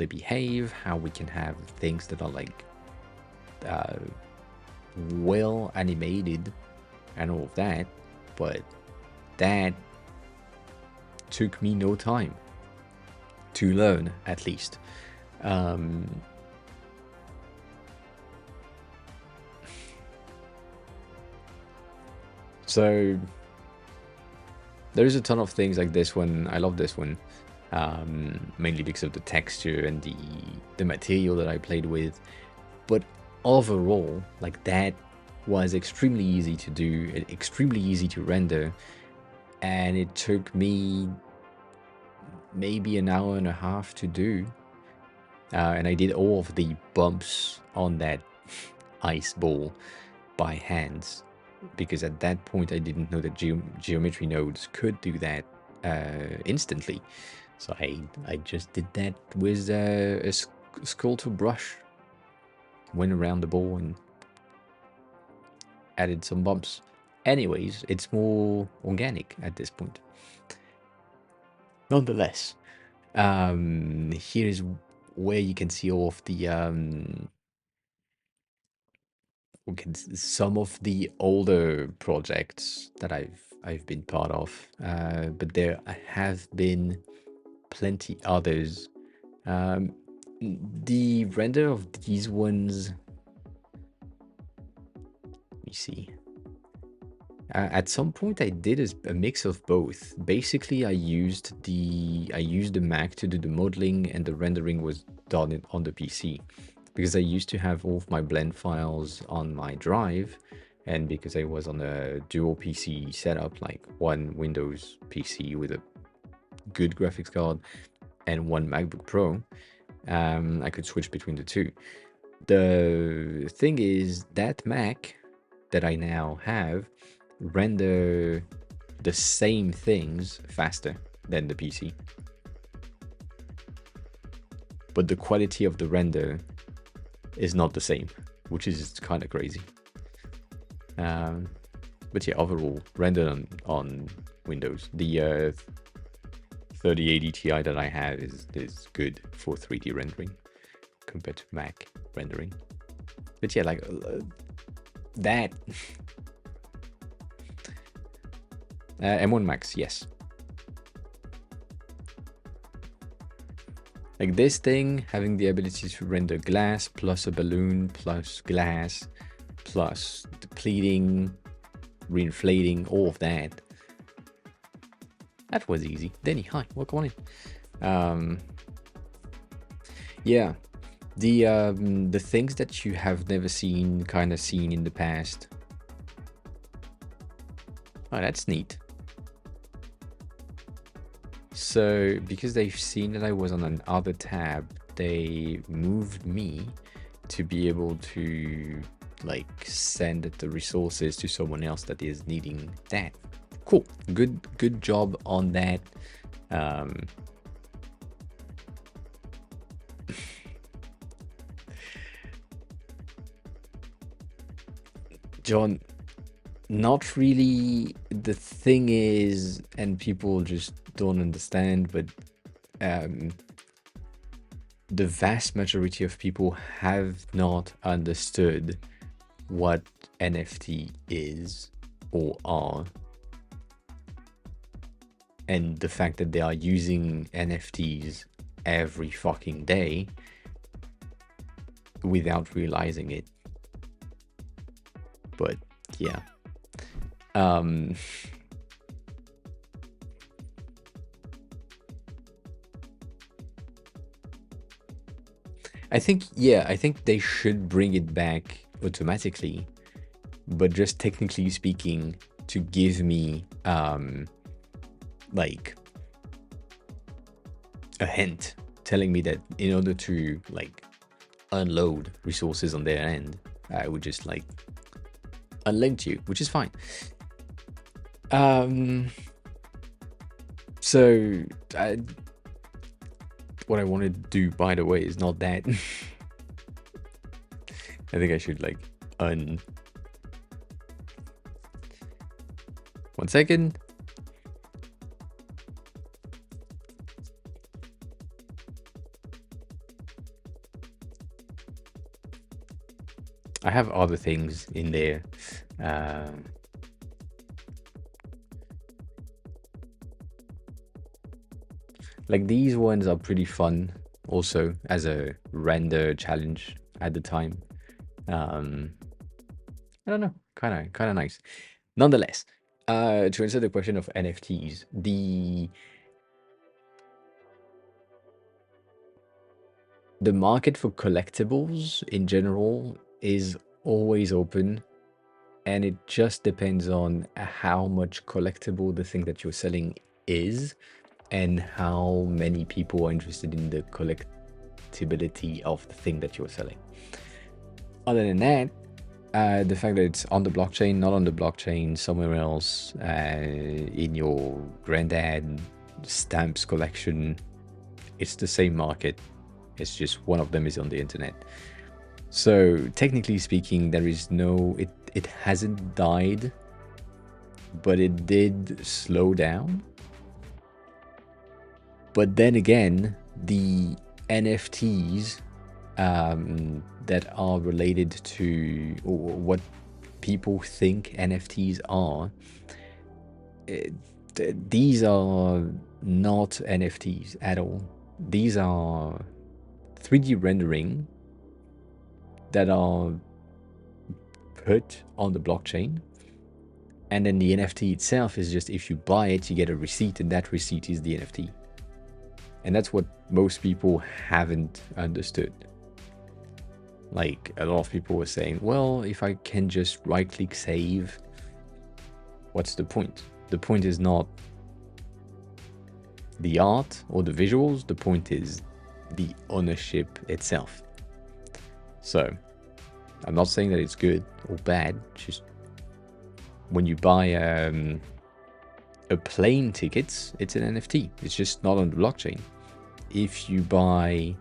behave, how we can have things that are like well animated and all of that. But that took me no time to learn, at least. So there's a ton of things like this one. I love this one, mainly because of the texture and the material that I played with. But overall, like, that was extremely easy to do, extremely easy to render, and it took me maybe an hour and a half to do. And I did all of the bumps on that ice ball by hands, because at that point I didn't know that geometry nodes could do that instantly. So I just did that with a sculptor brush, went around the ball and added some bumps. Anyways, it's more organic at this point. Nonetheless, here's where you can see all of the some of the older projects that I've been part of, but there have been plenty others. The render of these ones, let me see. At some point I did a mix of both. Basically, I used the Mac to do the modeling, and the rendering was done on the PC, because I used to have all of my blend files on my drive, and because I was on a dual PC setup, like one Windows PC with a good graphics card and one MacBook Pro, I could switch between the two. The thing is that Mac that I now have render the same things faster than the PC, but the quality of the render is not the same, which is kind of crazy. But yeah, overall, rendered on Windows, the 3080 Ti that I have is good for 3D rendering compared to Mac rendering. But yeah, like that. M1 Max, yes. Like this thing, having the ability to render glass plus a balloon plus glass plus depleting, reinflating, all of that. That was easy. Denny, hi, welcome on in. Yeah, the things that you have never seen, kind of seen in the past. Oh, that's neat. So because they've seen that I was on another tab, they moved me to be able to like send the resources to someone else that is needing that. Cool. Good job on that. John, not really. The thing is, and people just don't understand, but the vast majority of people have not understood what NFT is or are, and the fact that they are using NFTs every fucking day without realizing it. But yeah. I think, yeah, I think they should bring it back automatically, but just technically speaking, to give me like a hint telling me that in order to like unload resources on their end, I would just like unlink you, which is fine. So what I want to do, by the way, is not that. I think I should like one second. I have other things in there. Like these ones are pretty fun also as a render challenge at the time. I don't know, kind of nice. Nonetheless, to answer the question of NFTs, the market for collectibles in general is always open, and it just depends on how much collectible the thing that you're selling is and how many people are interested in the collectibility of the thing that you're selling. Other than that, the fact that it's on the blockchain, not on the blockchain, somewhere else, in your granddad stamps collection, it's the same market. It's just one of them is on the internet. So technically speaking, there is no, it hasn't died, but it did slow down. But then again, the NFTs that are related to what people think NFTs are, these are not NFTs at all. These are 3D rendering that are put on the blockchain, and then the NFT itself is just, if you buy it, you get a receipt, and that receipt is the NFT. And that's what most people haven't understood. Like, a lot of people were saying, well, if I can just right-click save, what's the point? The point is not the art or the visuals. The point is the ownership itself. So, I'm not saying that it's good or bad. Just when you buy a plane ticket, it's an NFT. It's just not on the blockchain. If you buy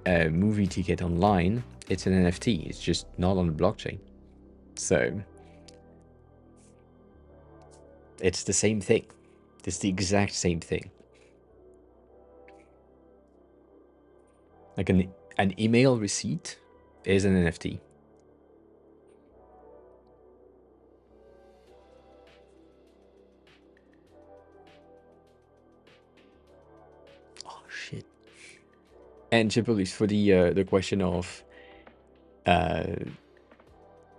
a movie ticket online, it's an NFT. It's just not on the blockchain. So it's the same thing. It's the exact same thing. Like an email receipt is an NFT. Oh shit. And Chipolis, for the question of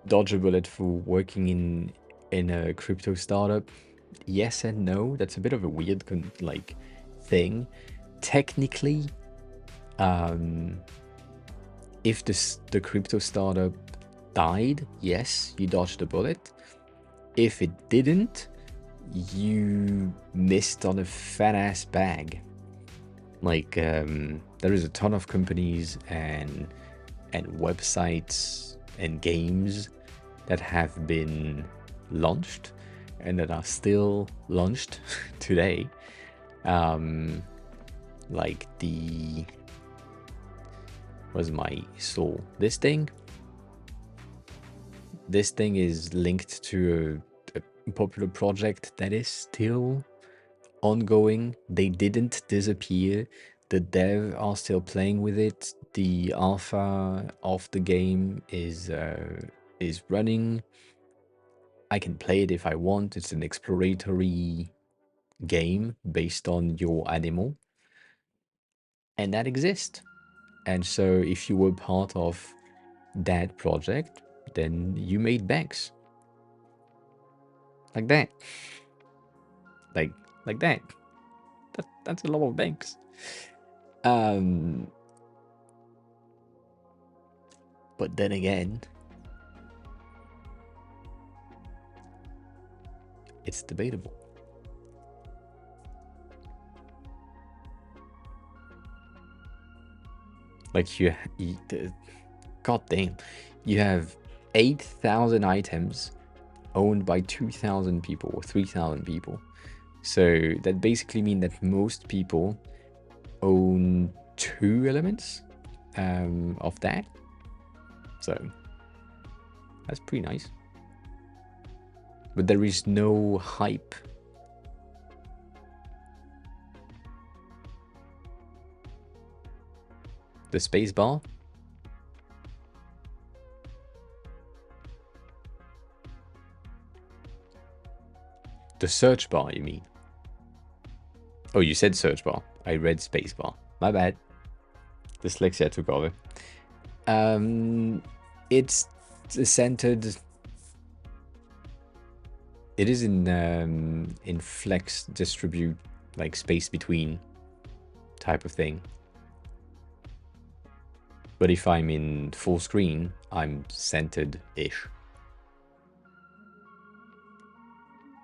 dodge a bullet for working in a crypto startup, yes and no. That's a bit of a weird like thing. Technically, if the crypto startup died, yes, you dodged a bullet. If it didn't, you missed on a fat ass bag. Like, there is a ton of companies and websites and games that have been launched and that are still launched today. Like was my soul. This thing is linked to a popular project that is still ongoing. They didn't disappear. The dev are still playing with it. The alpha of the game is running. I can play it if I want. It's an exploratory game based on your animal, and that exists. And so if you were part of that project, then you made banks. Like that. Like that. That's a lot of banks. But then again, it's debatable. Like god damn, you have 8,000 items owned by 2,000 people or 3,000 people. So that basically means that most people own 2 elements of that. So that's pretty nice. But there is no hype. The space bar? The search bar, you mean? Oh, you said search bar. I read space bar. My bad. Dyslexia took over. It's centered. It is in flex distribute, like space between type of thing. But if I'm in full screen, I'm centered-ish.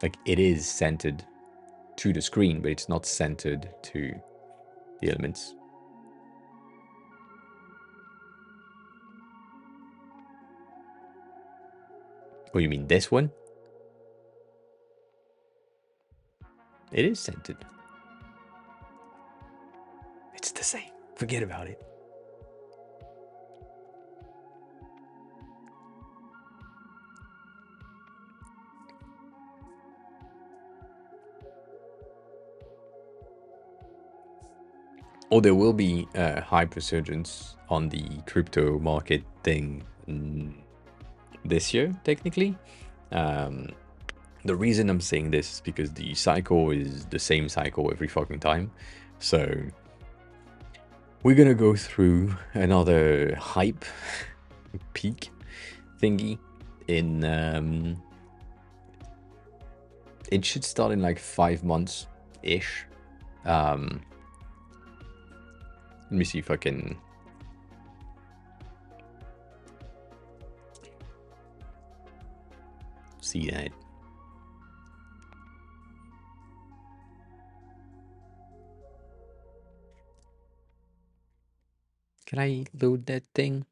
Like, it is centered to the screen, but it's not centered to the elements. Oh, you mean this one? It is centered. It's the same. Forget about it. Or there will be a high resurgence on the crypto market thing this year, technically. The reason I'm saying this is because the cycle is the same cycle every fucking time. So we're gonna go through another hype peak thingy in it should start in like 5 months ish. Let me see if I can see that. Can I load that thing?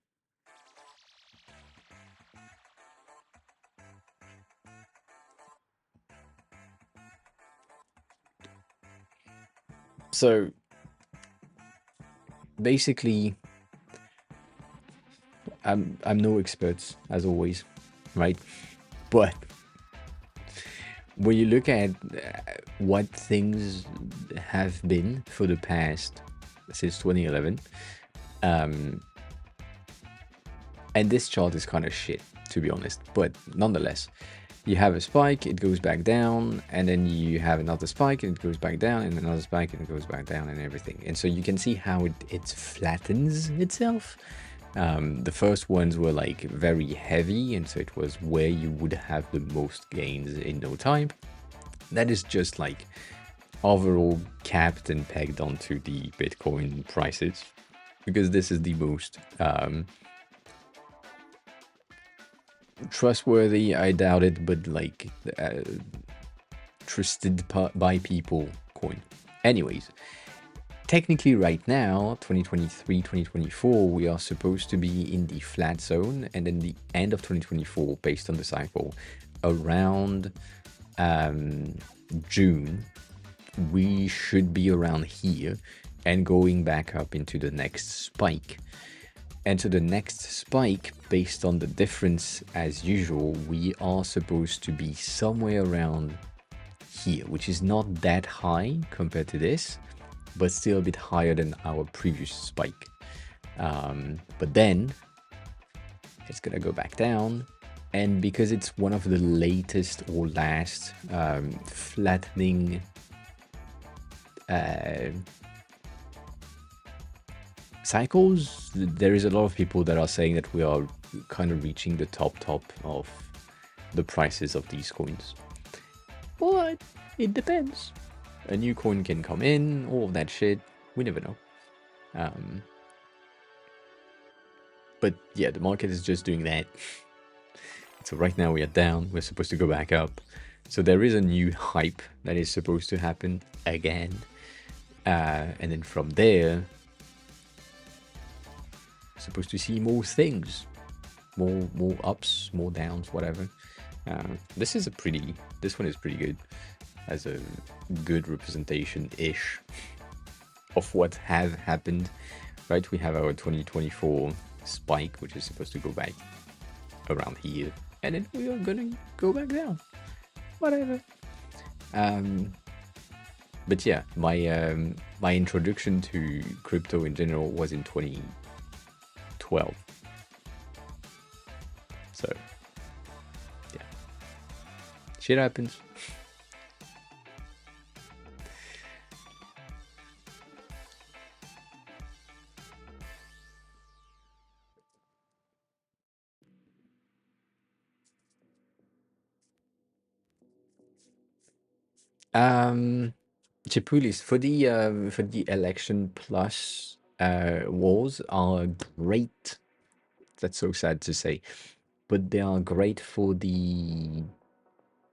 So basically, I'm no expert as always, right? But when you look at what things have been for the past since 2011, and this chart is kind of shit, to be honest, but nonetheless, you have a spike, it goes back down, and then you have another spike, and it goes back down, and another spike, and it goes back down, and everything. And so you can see how it flattens itself. The first ones were like very heavy, and so it was where you would have the most gains in no time. That is just like overall capped and pegged onto the Bitcoin prices, because this is the most trustworthy, I doubt it, but like trusted by people coin. Anyways, technically right now, 2023, 2024, we are supposed to be in the flat zone, and then the end of 2024, based on the cycle, around June, we should be around here and going back up into the next spike. And so the next spike, based on the difference as usual, we are supposed to be somewhere around here, which is not that high compared to this, but still a bit higher than our previous spike. But then it's gonna go back down, and because it's one of the latest or last flattening cycles, there is a lot of people that are saying that we are kind of reaching the top of the prices of these coins. But it depends. A new coin can come in, all of that shit. We never know. But yeah, the market is just doing that. So right now we are down. We're supposed to go back up. So there is a new hype that is supposed to happen again. And then from there, supposed to see more things, more ups, more downs, whatever. This one is pretty good, as a good representation ish of what have happened. Right, we have our 2024 spike, which is supposed to go back around here, and then we are gonna go back down. Whatever. But yeah, my introduction to crypto in general was in 2012. So yeah, shit happens. Chipulis for the election plus wars are great. That's so sad to say, but they are great for the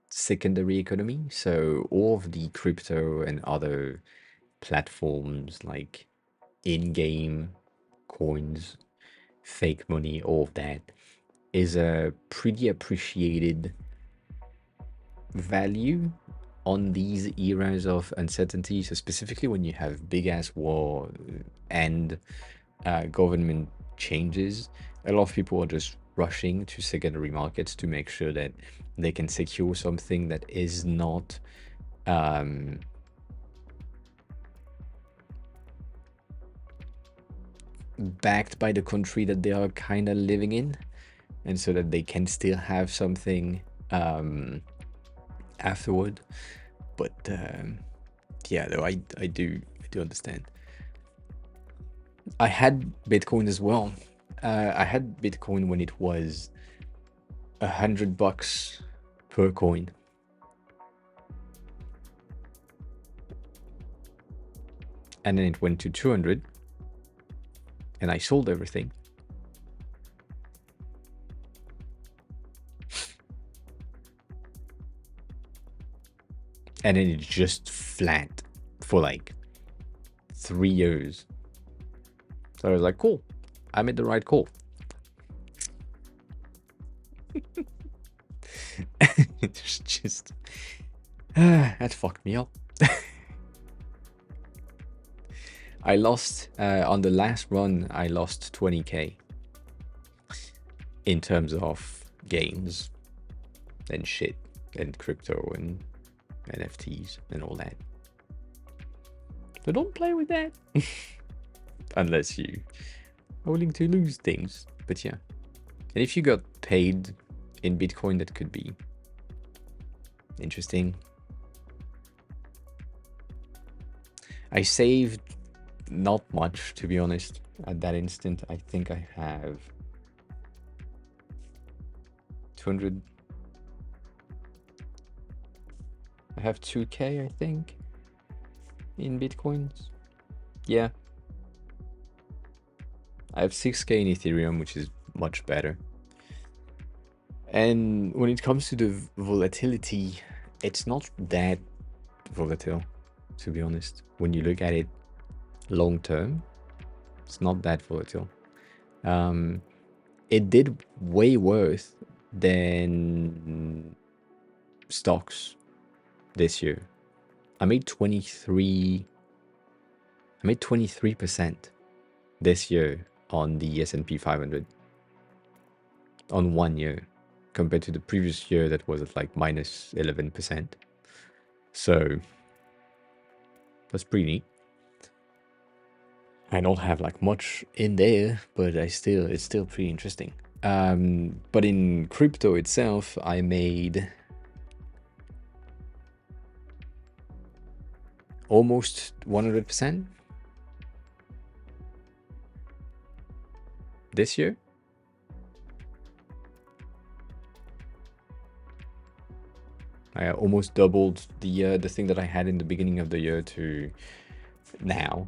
secondary economy. So all of the crypto and other platforms like in-game coins, fake money, all of that is a pretty appreciated value on these eras of uncertainty. So specifically when you have big ass war and government changes, a lot of people are just rushing to secondary markets to make sure that they can secure something that is not backed by the country that they are kind of living in, and so that they can still have something afterward. But yeah, though I do understand. I had Bitcoin as well. I had Bitcoin when it was $100 per coin. And then it went to 200, and I sold everything. And then it just flat for like 3 years. So I was like, cool, I made the right call. It's just that fucked me up. I lost on the last run. I lost 20k in terms of gains and shit and crypto and NFTs and all that. So don't play with that unless you are willing to lose things. But yeah, and if you got paid in Bitcoin, that could be interesting. I saved not much, to be honest, at that instant. I think I have 200. I have 2k, I think, in Bitcoins. Yeah. I have 6k in Ethereum, which is much better. And when it comes to the volatility, it's not that volatile, to be honest. When you look at it long term, it's not that volatile. It did way worse than stocks this year. I made 23% this year on the S&P 500 on 1 year, compared to the previous year that was at like minus 11%. So that's pretty neat. I don't have like much in there, but it's still pretty interesting. But in crypto itself, I made almost 100% this year. I almost doubled the thing that I had in the beginning of the year to now.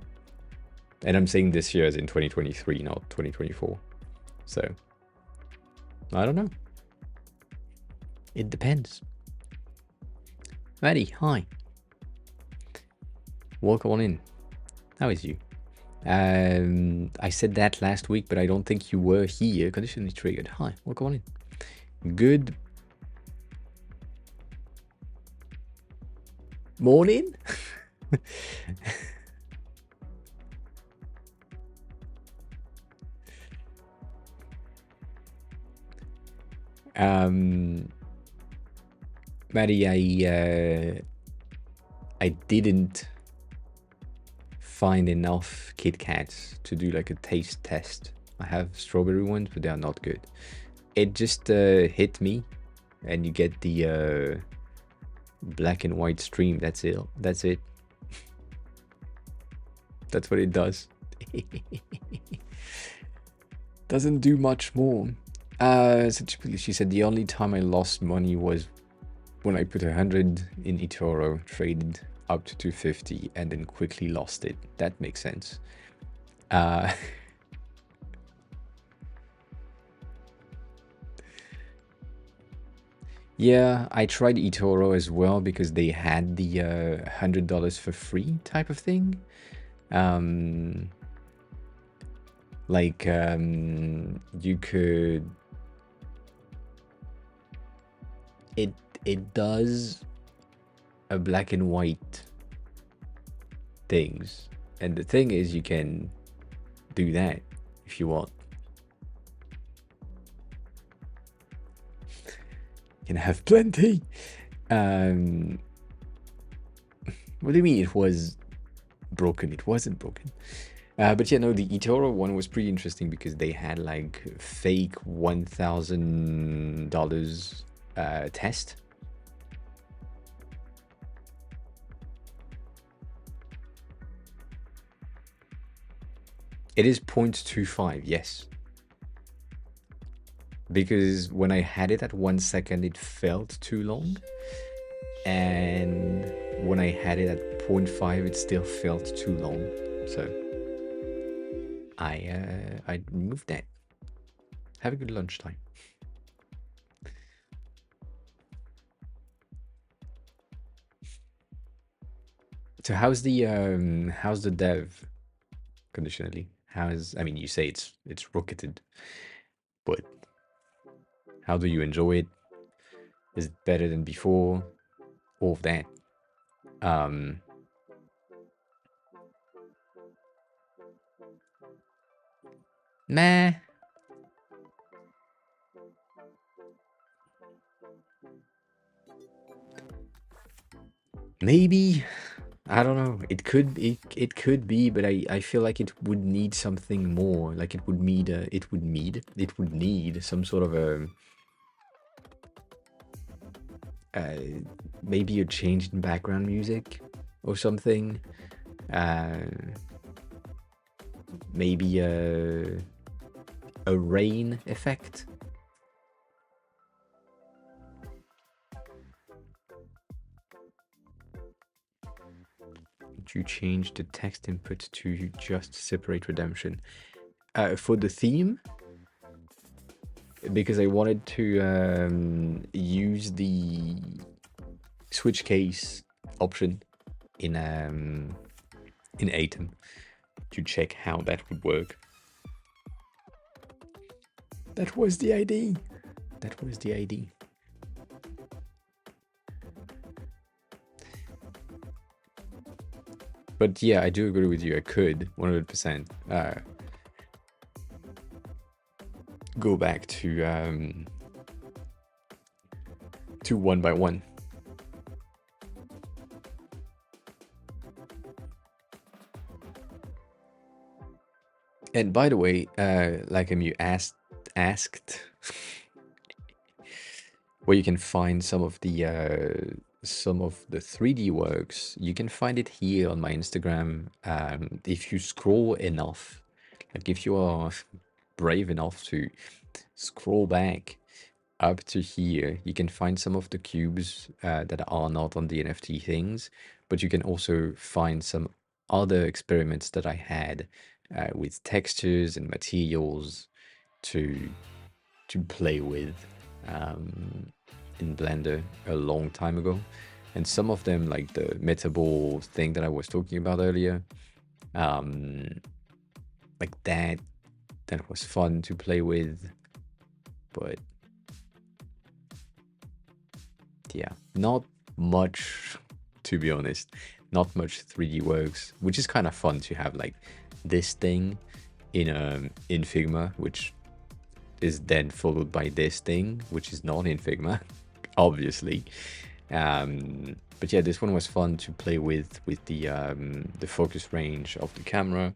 And I'm saying this year as in 2023, not 2024. So I don't know. It depends. Maddie, hi. Welcome on in. How is you? I said that last week, but I don't think you were here. Conditionally triggered. Hi, welcome on in. Good morning. Maddie, I didn't find enough Kit Kats to do like a taste test. I have strawberry ones, but they are not good. It just hit me, and you get the black and white stream. That's it. That's it. That's what it does. Doesn't do much more. So she said the only time I lost money was when I put 100 in eToro, traded up to 250, and then quickly lost it. That makes sense. Yeah, I tried eToro as well because they had the $100 for free type of thing. You could. It does a black and white things, and the thing is, you can do that if you want. You can have plenty. What do you mean it was broken? It wasn't broken. But yeah, no, the eToro one was pretty interesting because they had like fake $1,000 test. It is 0.25, yes. Because when I had it at 1 second, it felt too long. And when I had it at 0.5, it still felt too long. So I removed that. Have a good lunchtime. So how's the dev conditionally? I mean, you say it's rocketed, but how do you enjoy it? Is it better than before? All of that. Nah. Maybe. I don't know. It could be, but I feel like it would need something more. Like it would need some sort of maybe a change in background music or something. Maybe a rain effect. You change the text input to just separate redemption for the theme, because I wanted to use the switch case option in Atom to check how that would work. That was the idea. But yeah, I do agree with you. I could 100% go back to 1 by 1. And by the way, like you asked where you can find some of the 3D works. You can find it here on my Instagram. If you scroll enough, like if you are brave enough to scroll back up to here, you can find some of the cubes that are not on the NFT things, but you can also find some other experiments that I had with textures and materials to play with in Blender a long time ago, and some of them, like the metaball thing that I was talking about earlier, like that was fun to play with, but yeah, not much, to be honest. Not much 3D works, which is kind of fun to have like this thing in Figma, which is then followed by this thing, which is not in Figma, obviously. But yeah, this one was fun to play with the focus range of the camera.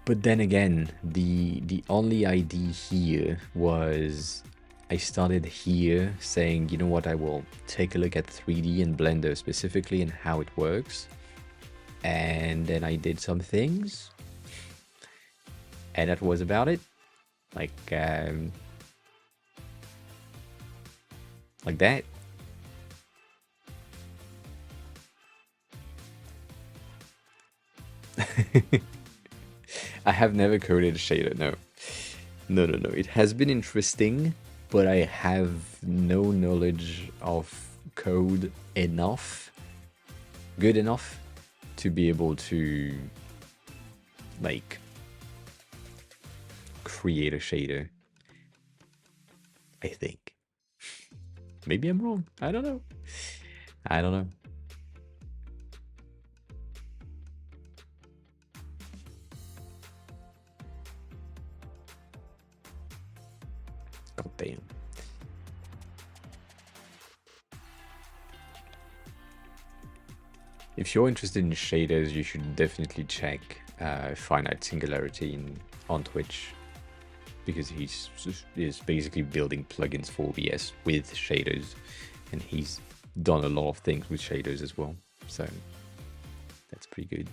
But then again, the only idea here was I started here saying, you know what, I will take a look at 3D and Blender specifically and how it works. And then I did some things, and that was about it. Like that. I have never coded a shader, no. No. It has been interesting, but I have no knowledge of code enough, good enough, to be able to, like, create a shader. I think. Maybe I'm wrong. I don't know. God damn. If you're interested in shaders, you should definitely check Finite Singularity on Twitch, because he's basically building plugins for OBS with shaders, and he's done a lot of things with shaders as well. So that's pretty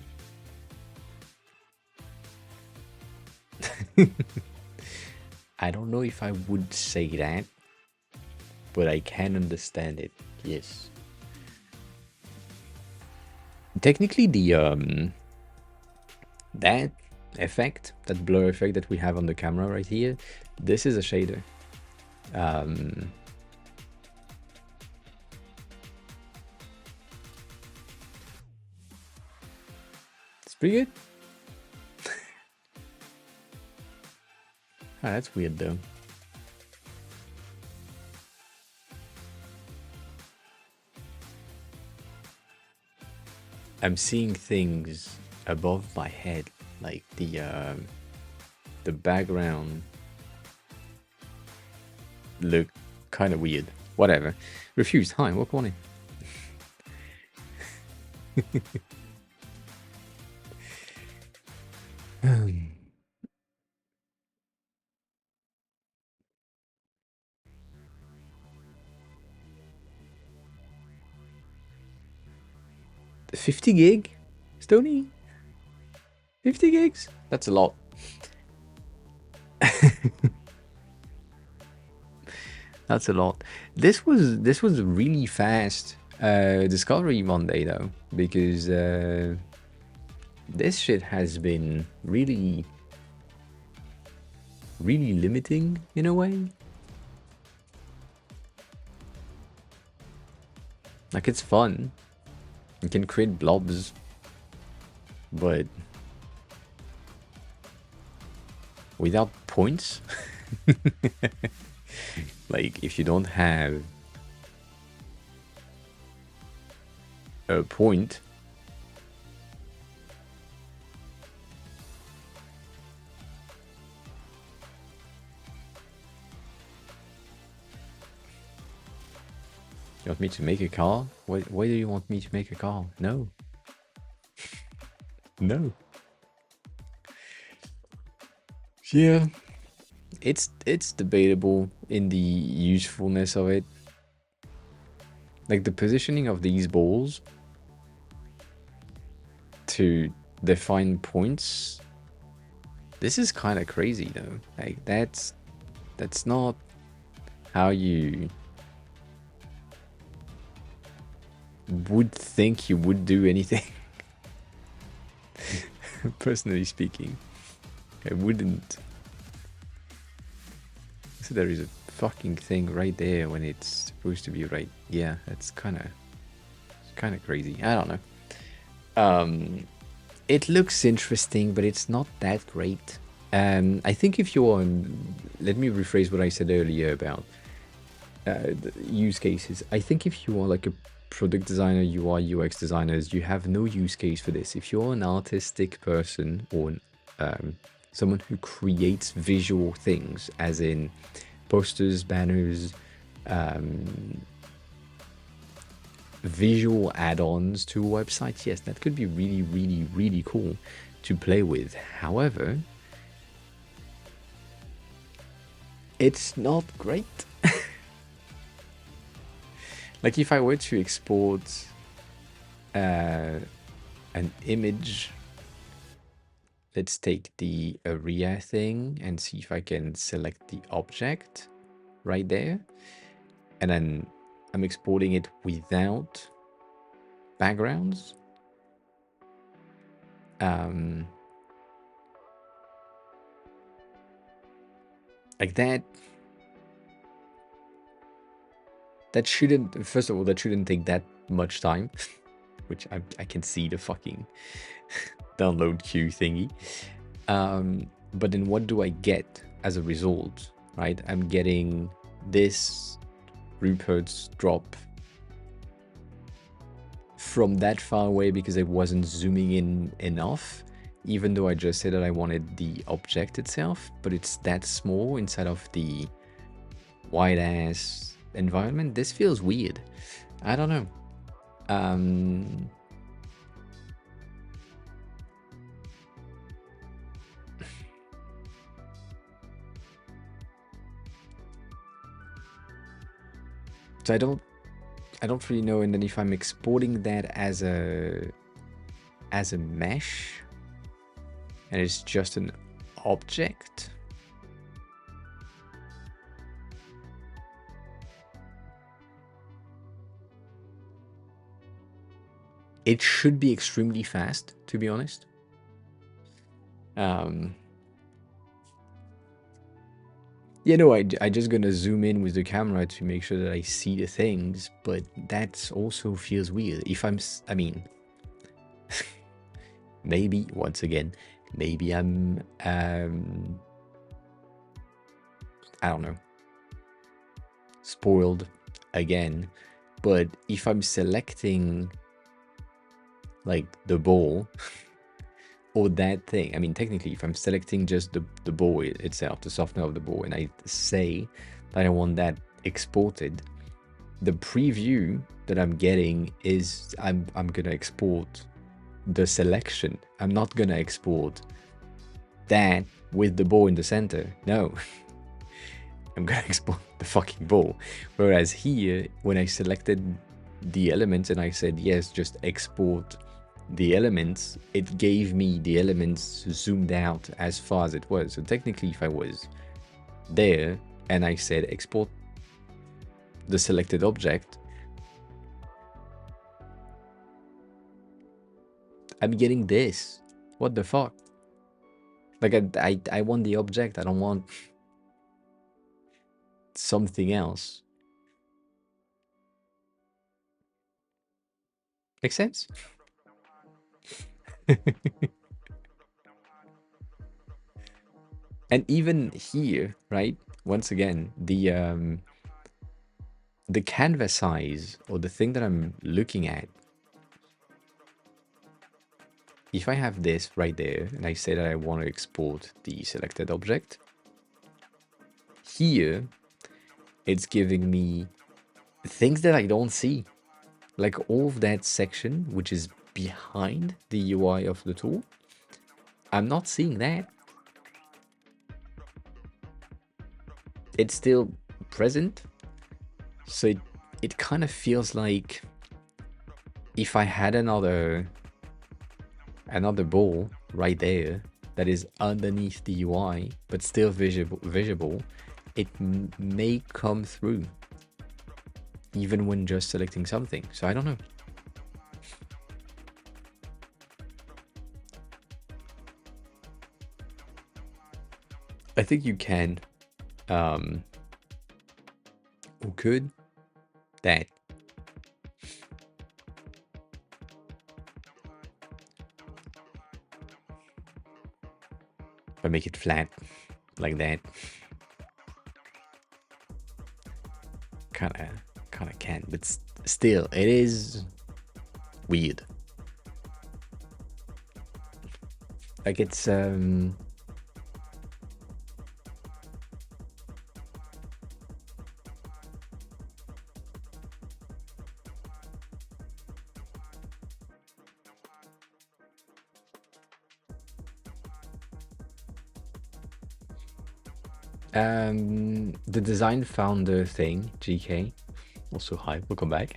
good. I don't know if I would say that, but I can understand it. Yes. Technically, the that effect, that blur effect that we have on the camera right here, this is a shader. It's pretty good. Ah, that's weird though. I'm seeing things above my head, like the background look kind of weird. Whatever. Refused. Hi, welcome on in. 50 gig? Stony? 50 gigs? That's a lot. That's a lot. This was really fast Discovery Monday though, because this shit has been really limiting in a way. Like, it's fun. You can create blobs, but without points. Like, if you don't have a point, you want me to make a car? Why do you want me to make a car? No. No. Yeah. It's debatable in the usefulness of it. Like, the positioning of these balls to define points. This is kind of crazy though. Like, that's not how you would think you would do anything. Personally speaking, I wouldn't So there is a fucking thing right there when it's supposed to be right. Yeah, that's kind of crazy. I don't know. It looks interesting, but it's not that great. I think if you're on, let me rephrase what I said earlier about the use cases. I think if you are like a product designer, UI, UX designers, you have no use case for this. If you're an artistic person or someone who creates visual things, as in posters, banners, visual add-ons to websites, yes, that could be really, really, really cool to play with. However, it's not great. Like if I were to export an image, let's take the area thing and see if I can select the object right there. And then I'm exporting it without backgrounds. Like that shouldn't, first of all, that shouldn't take that much time, which I can see the fucking download queue thingy. But then what do I get as a result, right? I'm getting this Rupert's drop from that far away because I wasn't zooming in enough, even though I just said that I wanted the object itself, but it's that small inside of the wide ass environment. This feels weird. I don't know. So I don't really know. And then if I'm exporting that as a mesh and it's just an object, it should be extremely fast, to be honest. Yeah, no, I just gonna zoom in with the camera to make sure that I see the things, but that also feels weird. If I mean, maybe, once again, maybe I'm, I don't know, spoiled again, but if I'm selecting, like, the ball, or that thing, I mean, technically, if I'm selecting just the ball itself, the software of the ball, and I say that I want that exported, the preview that I'm getting is I'm gonna export the selection. I'm not gonna export that with the ball in the center. No. I'm gonna export the fucking ball. Whereas here, when I selected the elements and I said, yes, just export the elements, it gave me the elements zoomed out as far as it was. So technically, if I was there and I said export the selected object, I'm getting this. What the fuck? Like, I want the object. I don't want something else. Makes sense? And even here, right? Once again, the canvas size, or the thing that I'm looking at, if I have this right there and I say that I want to export the selected object, here it's giving me things that I don't see. Like all of that section, which is behind the UI of the tool, I'm not seeing that. It's still present. So it kind of feels like if I had another ball right there that is underneath the UI, but still visible, it may come through even when just selecting something. So I don't know. I think you can or could, that. If I make it flat like that, kind of can, but still, it is weird. Like it's the design founder thing, GK. Also, hi, welcome back.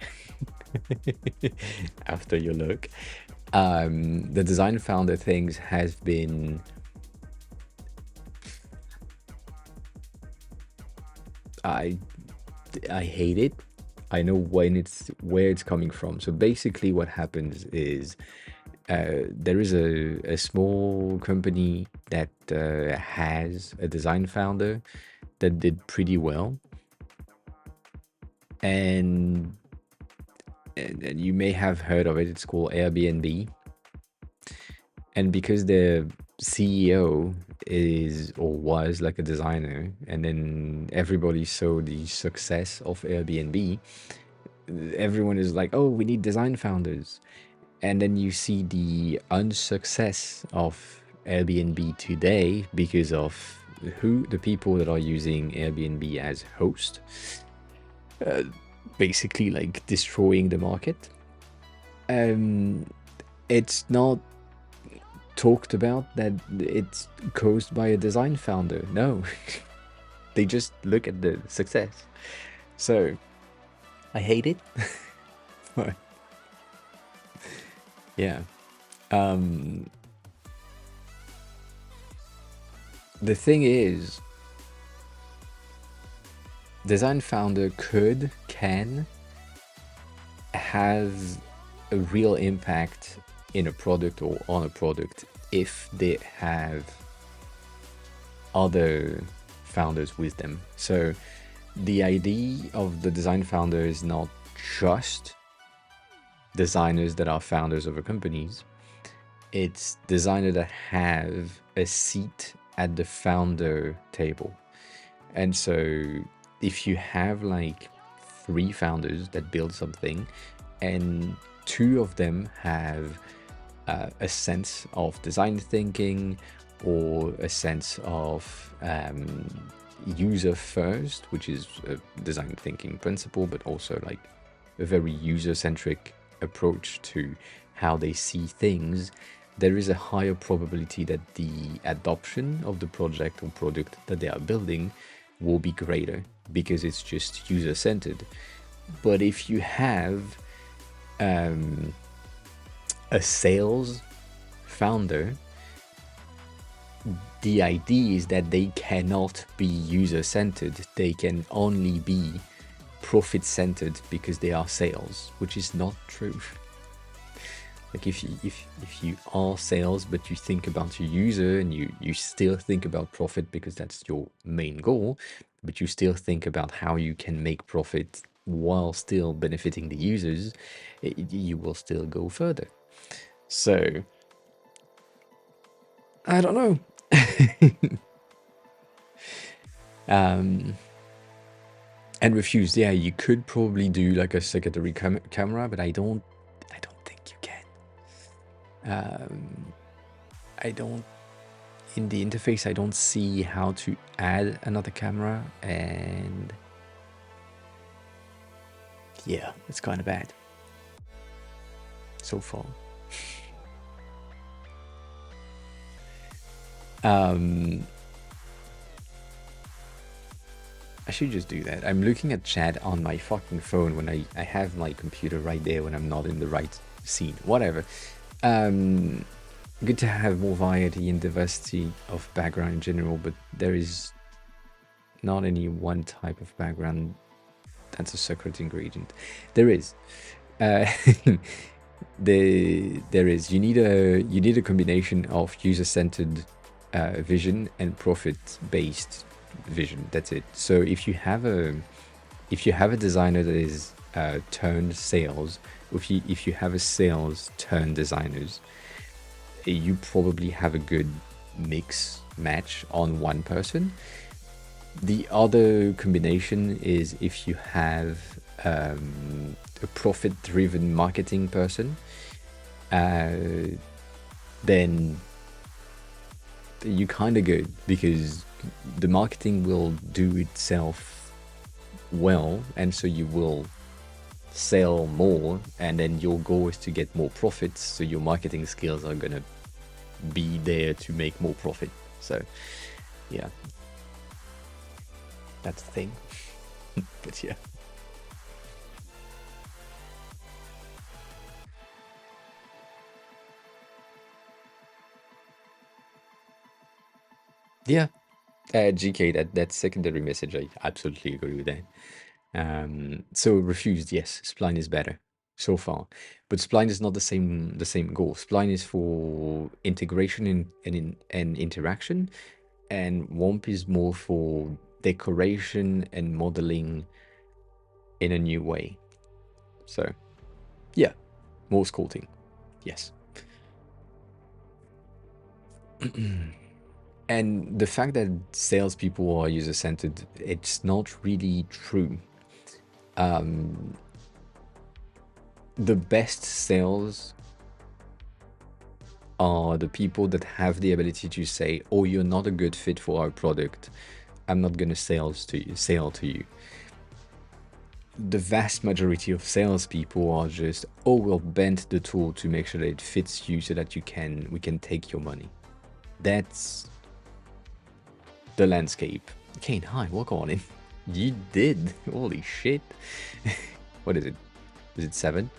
After your look, the design founder things has been I hate it. I know where it's coming from. So basically, what happens is there is a small company that has a design founder that did pretty well, and you may have heard of it. It's called Airbnb, and because the CEO is or was like a designer, and then everybody saw the success of Airbnb, everyone is like, oh, we need design founders. And then you see the unsuccess of Airbnb today because of the people that are using Airbnb as host, basically like destroying the market. It's not talked about that it's caused by a design founder. No, they just look at the success. So I hate it. Yeah. The thing is, design founder can have a real impact in a product or on a product if they have other founders with them. So the idea of the design founder is not just designers that are founders of companies. It's designers that have a seat at the founder table. And so if you have like 3 founders that build something and 2 of them have a sense of design thinking or a sense of user first, which is a design thinking principle, but also like a very user-centric approach to how they see things, there is a higher probability that the adoption of the project or product that they are building will be greater because it's just user-centered. But if you have a sales founder, the idea is that they cannot be user-centered. They can only be profit-centered because they are sales, which is not true. Like if you are sales but you think about your user and you still think about profit because that's your main goal, but you still think about how you can make profit while still benefiting the users, you will still go further. So I don't know. And refused, yeah, you could probably do like a secondary camera, but I don't think you can. I don't, in the interface, I don't see how to add another camera, and yeah, it's kind of bad so far. I should just do that. I'm looking at chat on my fucking phone when I have my computer right there when I'm not in the right scene. Whatever. Good to have more variety and diversity of background in general, but there is not any one type of background that's a secret ingredient. There is. There is. You need a combination of user-centered vision and profit-based vision. That's it. So if you have a if you have a designer that is turned sales, if you have a sales turned designers, you probably have a good mix match on one person. The other combination is if you have a profit-driven marketing person, then you kind of good, because the marketing will do itself well, and so you will sell more, and then your goal is to get more profits, so your marketing skills are gonna be there to make more profit. So yeah, that's the thing. But yeah. Yeah, GK, that secondary message, I absolutely agree with that. So refused, yes, spline is better so far, but spline is not the same goal. Spline is for integration and interaction, and Womp is more for decoration and modeling in a new way. So yeah, more sculpting, yes. And the fact that salespeople are user-centered, it's not really true. The best sales are the people that have the ability to say, "Oh, you're not a good fit for our product. I'm not gonna sell to you." The vast majority of salespeople are just, "Oh, we'll bend the tool to make sure that it fits you, so that we can take your money." That's the landscape. Kane, hi, welcome on in. You did. Holy shit. What is it? Is it 7?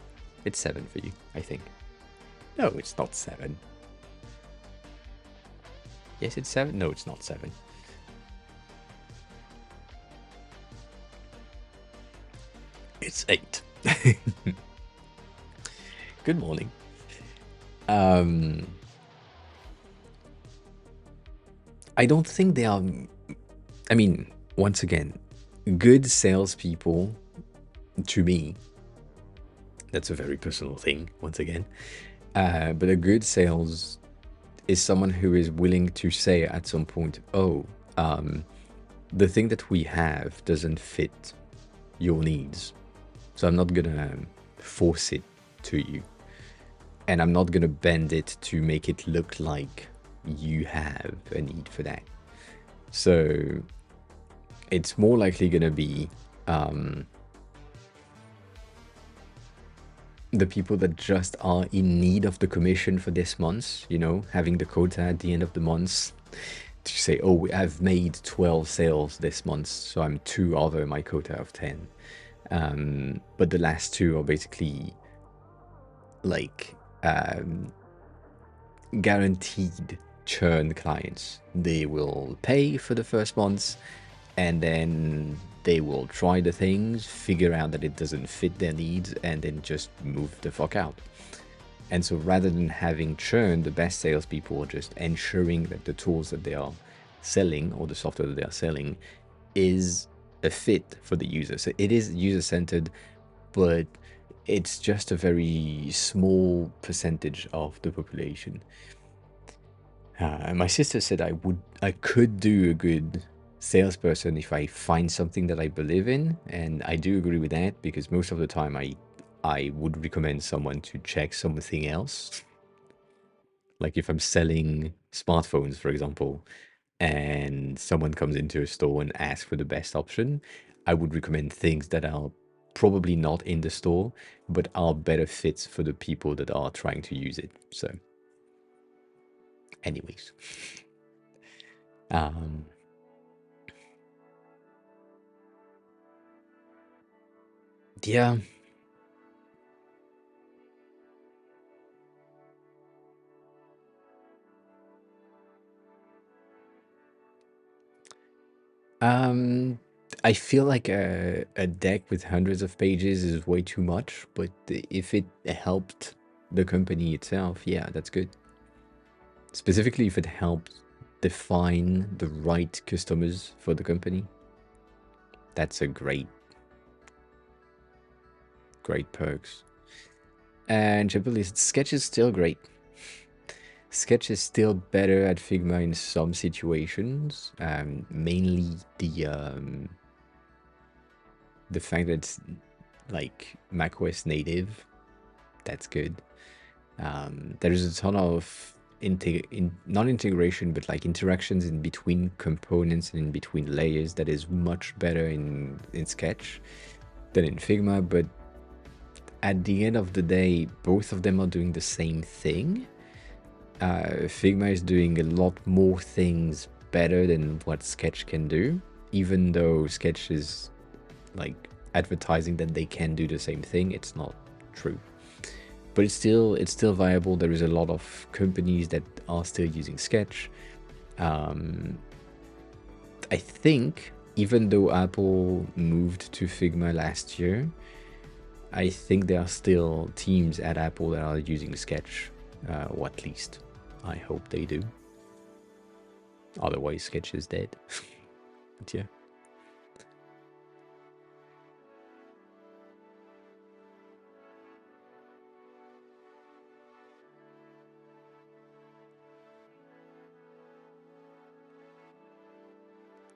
It's 7 for you, I think. No, it's not 7. Yes, it's 7. No, it's not 7. It's 8. Good morning. I don't think they are. I mean, once again, good salespeople, to me, that's a very personal thing, once again. But a good sales is someone who is willing to say at some point, "Oh, the thing that we have doesn't fit your needs, so I'm not gonna force it to you, and I'm not gonna bend it to make it look like you have a need for that." So it's more likely gonna be the people that just are in need of the commission for this month, having the quota at the end of the month to say, "Oh, I've made 12 sales this month, so I'm 2 over my quota of 10." But the last 2 are basically like guaranteed churn clients. They will pay for the first months, and then they will try the things, figure out that it doesn't fit their needs, and then just move the fuck out. And so rather than having churn, the best salespeople are just ensuring that the tools that they are selling, or the software that they are selling, is a fit for the user. So it is user-centered, but it's just a very small percentage of the population. My sister said I could do a good salesperson if I find something that I believe in, and I do agree with that, because most of the time I would recommend someone to check something else. Like if I'm selling smartphones, for example, and someone comes into a store and asks for the best option, I would recommend things that are probably not in the store, but are better fits for the people that are trying to use it. So anyways. Um, yeah. Um, I feel like a deck with hundreds of pages is way too much, but if it helped the company itself, yeah, that's good. Specifically, if it helped define the right customers for the company, that's a great great perks. And Triple is Sketch is still great. Sketch is still better at Figma in some situations. Mainly the fact that it's like macOS native. That's good. There's a ton of not integration, but like interactions in between components and in between layers that is much better in Sketch than in Figma. But at the end of the day, both of them are doing the same thing. Figma is doing a lot more things better than what Sketch can do, even though Sketch is like advertising that they can do the same thing. It's not true, but it's still viable. There is a lot of companies that are still using Sketch. I think even though Apple moved to Figma last year, I think there are still teams at Apple that are using Sketch, or at least I hope they do. Otherwise, Sketch is dead. But yeah.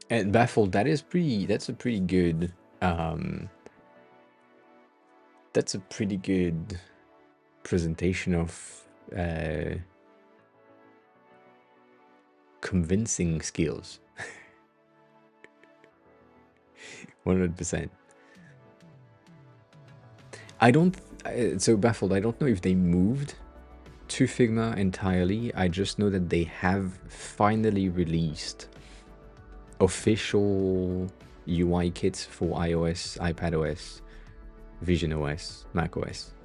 And Baffled, that's a pretty good presentation of convincing skills. 100%. So Baffled, I don't know if they moved to Figma entirely. I just know that they have finally released official UI kits for iOS, iPadOS, visionOS, macOS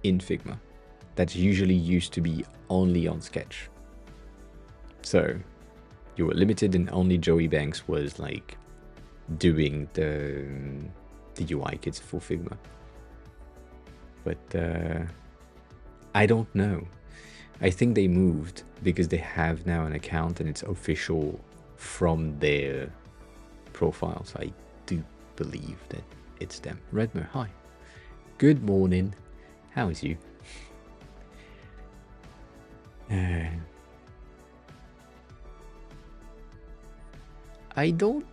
in Figma. That usually used to be only on Sketch. So you were limited, and only Joey Banks was like doing the UI kits for Figma. But I don't know. I think they moved because they have now an account and it's official from their profile. So I do believe that it's them. Redmer, hi. Good morning. How's you? I don't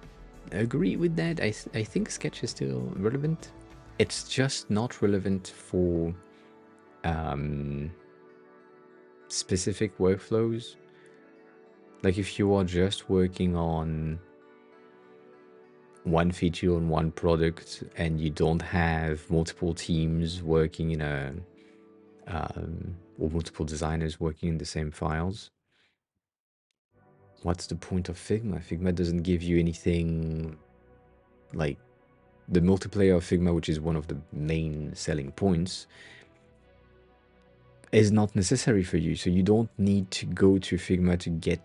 agree with that. I think Sketch is still relevant. It's just not relevant for specific workflows. Like if you are just working on one feature on one product and you don't have multiple teams working in or multiple designers working in the same files, what's the point of Figma? Figma doesn't give you anything. Like the multiplayer of Figma, which is one of the main selling points, is not necessary for you. So you don't need to go to Figma to get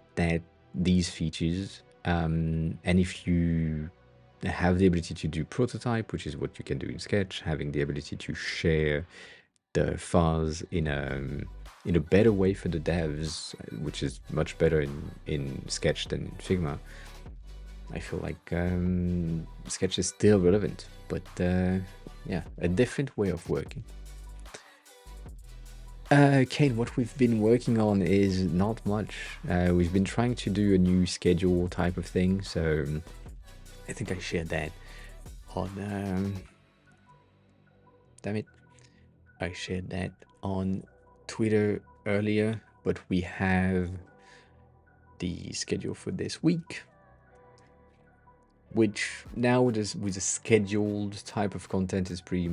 these features. And if you have the ability to do prototype, which is what you can do in Sketch, having the ability to share the files in a better way for the devs, which is much better in Sketch than in Figma, I feel like Sketch is still relevant, but yeah, a different way of working. Kane, what we've been working on is not much. We've been trying to do a new schedule type of thing, so I think I shared that on damn it, I shared that on Twitter earlier, but we have the schedule for this week, which now with a scheduled type of content is pretty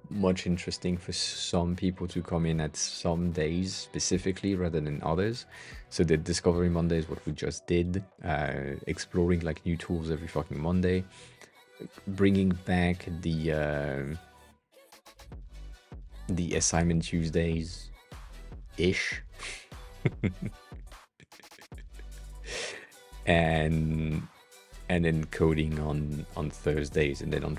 much interesting for some people to come in at some days specifically rather than others. So the Discovery Monday is what we just did, exploring like new tools every fucking Monday, bringing back the Assignment Tuesdays ish. and then coding on Thursdays, and then on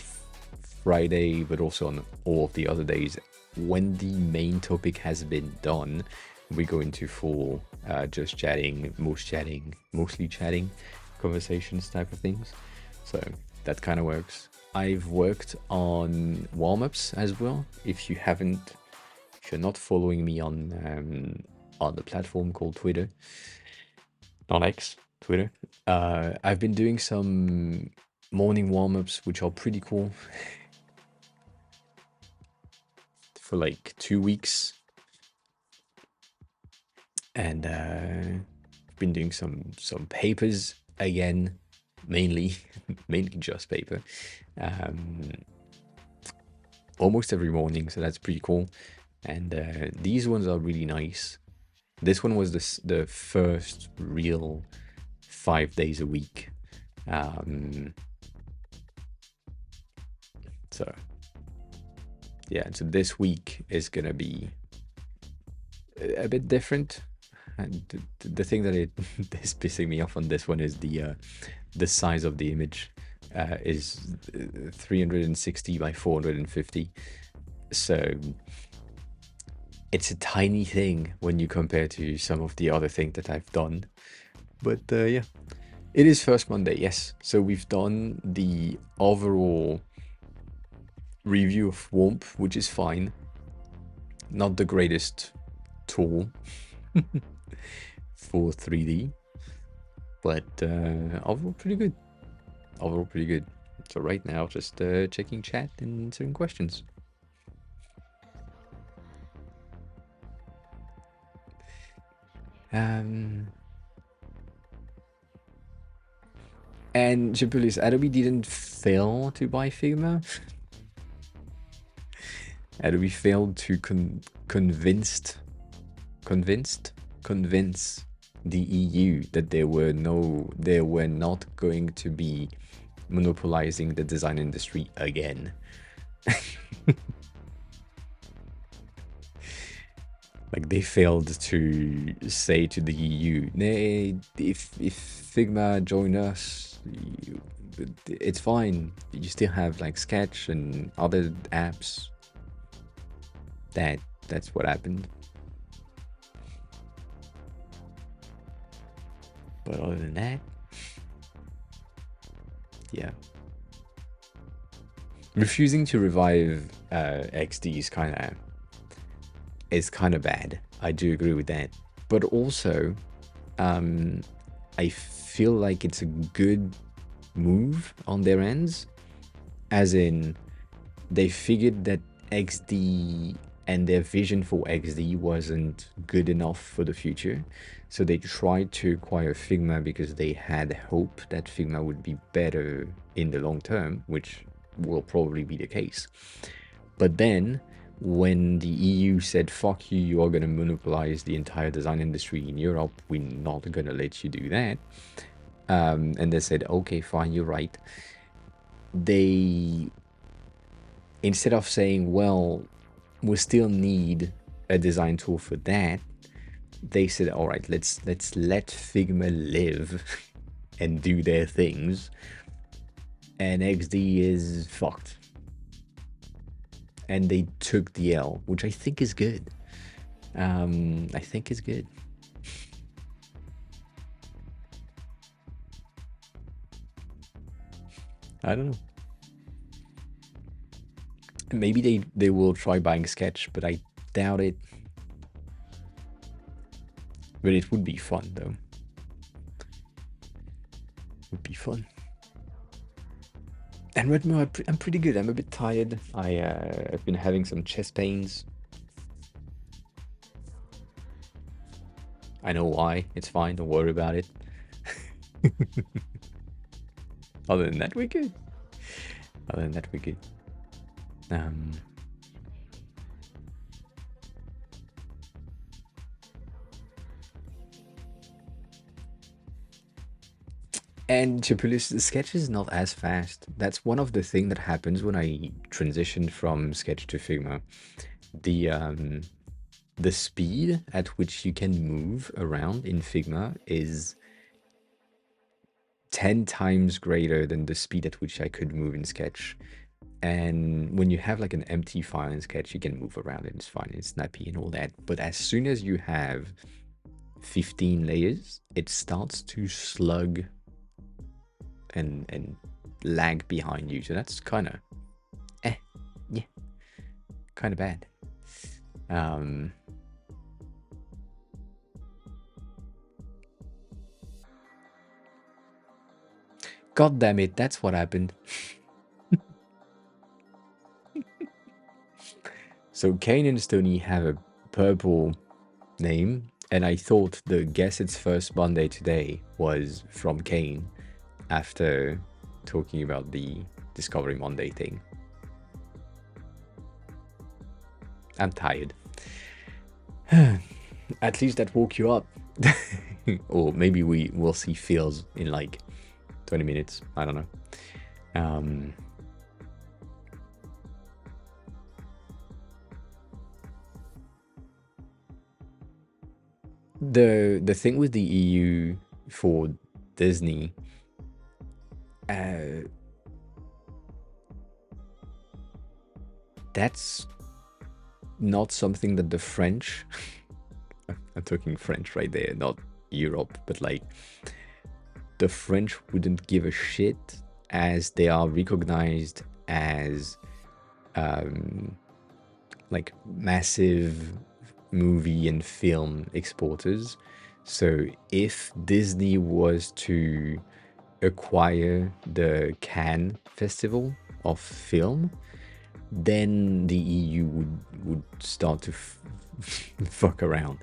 Friday, but also on all of the other days, when the main topic has been done, we go into full just chatting, mostly chatting conversations type of things. So that kind of works. I've worked on warm-ups as well. If you're not following me on the platform called Twitter, not X, Twitter, I've been doing some morning warm-ups, which are pretty cool, for like 2 weeks, and been doing some papers again, mainly mainly just paper, um, almost every morning. So that's pretty cool, and these ones are really nice. This one was the first real 5 days a week. So yeah, so this week is gonna be a bit different. And the thing that it is pissing me off on this one is the size of the image is 360 by 450. So it's a tiny thing when you compare to some of the other things that I've done. But yeah, it is first Monday, yes. So we've done the overall review of Womp, which is fine. Not the greatest tool for 3D, but overall pretty good. Overall pretty good. So right now, just checking chat and answering questions. And Japulis, Adobe didn't fail to buy Figma. Adobe failed to convince the EU that they were not going to be monopolizing the design industry again. Like, they failed to say to the EU, "Nay, if Figma join us, it's fine. You still have like Sketch and other apps." That's what happened. But other than that, yeah. Refusing to revive XD is kind of bad. I do agree with that. But also, I feel like it's a good move on their ends, as in they figured that XD and their vision for XD wasn't good enough for the future. So they tried to acquire Figma because they had hope that Figma would be better in the long term, which will probably be the case. But then when the EU said, "Fuck you, you are going to monopolize the entire design industry in Europe, we're not going to let you do that," and they said, "Okay, fine, you're right," they, instead of saying, "Well, we still need a design tool for that," they said, "All right, let's let Figma live and do their things, and XD is fucked." And they took the L, which I think is good. I think is good. I don't know. Maybe they will try buying Sketch, but I doubt it. But it would be fun, though. Would be fun. And Redmo, I'm pretty good. I'm a bit tired. I've been having some chest pains. I know why. It's fine. Don't worry about it. Other than that, we're good. Other than that, we're good. And Chipolis, the Sketch is not as fast. That's one of the things that happens when I transitioned from Sketch to Figma. The speed at which you can move around in Figma is 10 times greater than the speed at which I could move in Sketch. And when you have like an empty file in Sketch, you can move around and it's fine, it's snappy and all that. But as soon as you have 15 layers, it starts to slug and lag behind you. So that's kind of, yeah, kind of bad. God damn it, that's what happened. So Kane and Stoney have a purple name, and I thought the Guess It's First Monday Today was from Kane after talking about the Discovery Monday thing. I'm tired. At least that woke you up. Or maybe we will see Fields in like 20 minutes. I don't know. The thing with the EU for Disney, that's not something that the French, I'm talking French right there, not Europe, but like the French wouldn't give a shit, as they are recognized as like massive movie and film exporters. So if Disney was to acquire the Cannes Festival of Film, then the EU would start to fuck around.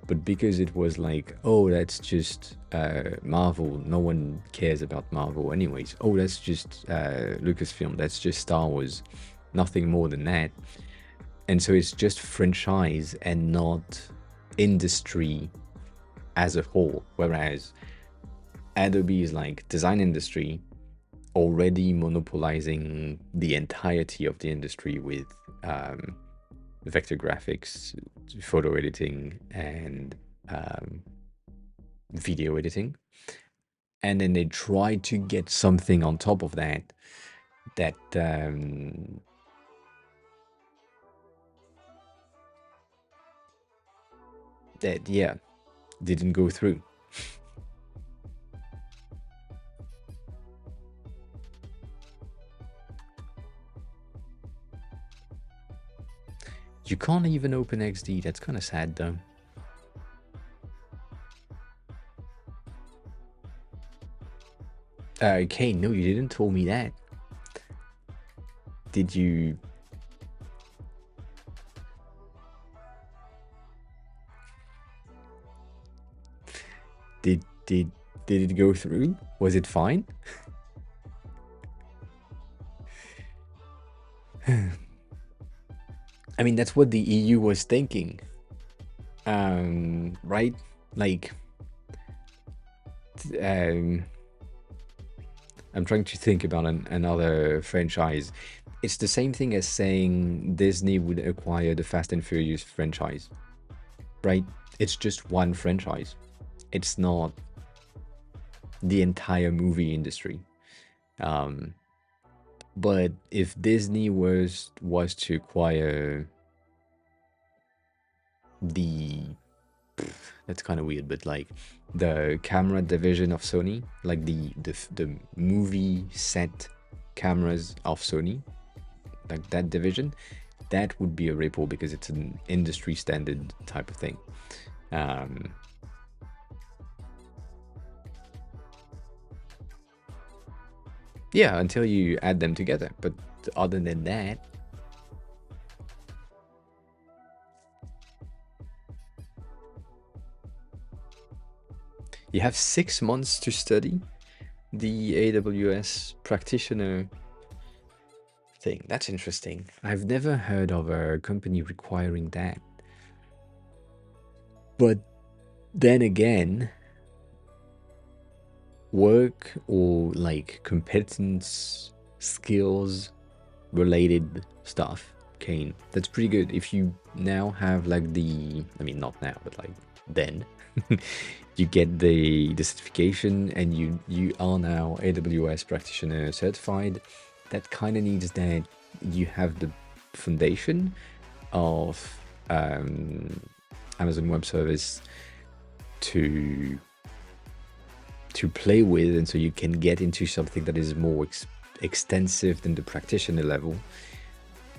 But because it was like, oh, that's just Marvel, no one cares about Marvel anyways. Oh, that's just Lucasfilm, that's just Star Wars, nothing more than that. And so it's just franchise and not industry as a whole. Whereas Adobe is like design industry, already monopolizing the entirety of the industry with vector graphics, photo editing, and video editing. And then they try to get something on top of that that yeah, didn't go through. You can't even open XD. That's kind of sad though. Okay, no, you didn't tell me that. Did you? Did it go through? Was it fine? I mean, that's what the EU was thinking, right? Like, I'm trying to think about another franchise. It's the same thing as saying Disney would acquire the Fast and Furious franchise, right? It's just one franchise. It's not the entire movie industry. But if Disney was to acquire that's kind of weird, but like the camera division of Sony, like the movie set cameras of Sony, like that division, that would be a ripple because it's an industry standard type of thing. Yeah, until you add them together. But other than that, you have 6 months to study the AWS practitioner thing. That's interesting. I've never heard of a company requiring that. But then again, work or like competence, skills related stuff, Kane, that's pretty good. If you now have like I mean, not now, but like then you get the certification and you are now AWS practitioner certified. That kind of needs that you have the foundation of Amazon Web Service to play with, and so you can get into something that is more extensive than the practitioner level.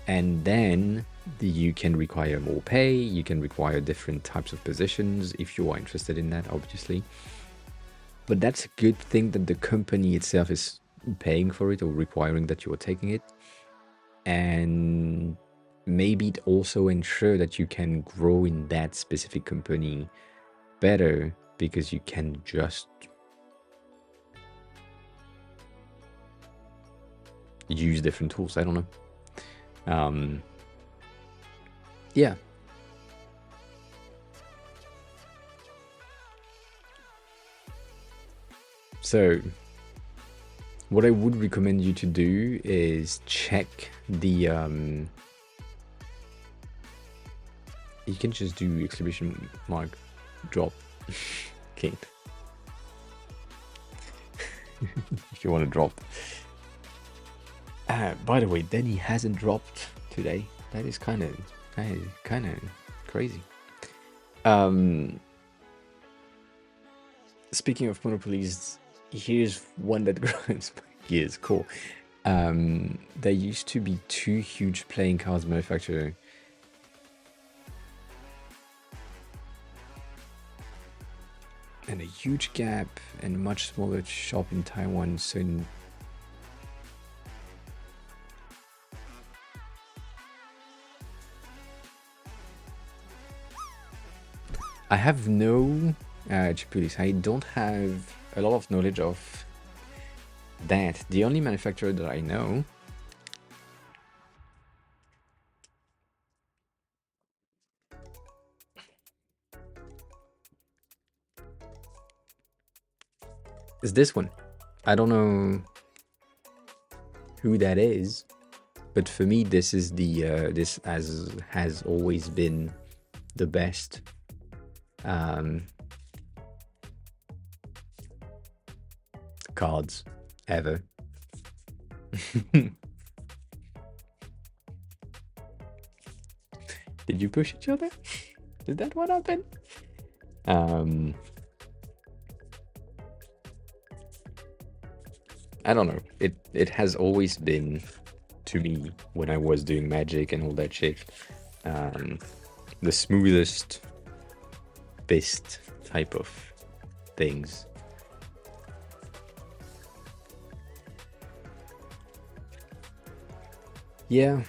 And then you can require more pay, you can require different types of positions if you are interested in that, obviously. But that's a good thing that the company itself is paying for it or requiring that you are taking it. And maybe it also ensure that you can grow in that specific company better because you can just use different tools. I don't know. Yeah. So what I would recommend you to do is check the you can just do exclamation mark drop okay if you want to drop. By the way, Denny hasn't dropped today. That is kind of crazy. Speaking of monopolies, here's one that grinds my gears. Cool. There used to be 2 huge playing cards manufacturers. And a huge gap and much smaller shop in Taiwan. So I have no Chipulis. I don't have a lot of knowledge of that. The only manufacturer that I know is this one. I don't know who that is, but for me, this is the this has always been the best. Cards ever. Did you push each other? Is that what happened? I don't know. It has always been, to me, when I was doing Magic and all that shit, the smoothest, best type of things. Yeah. Have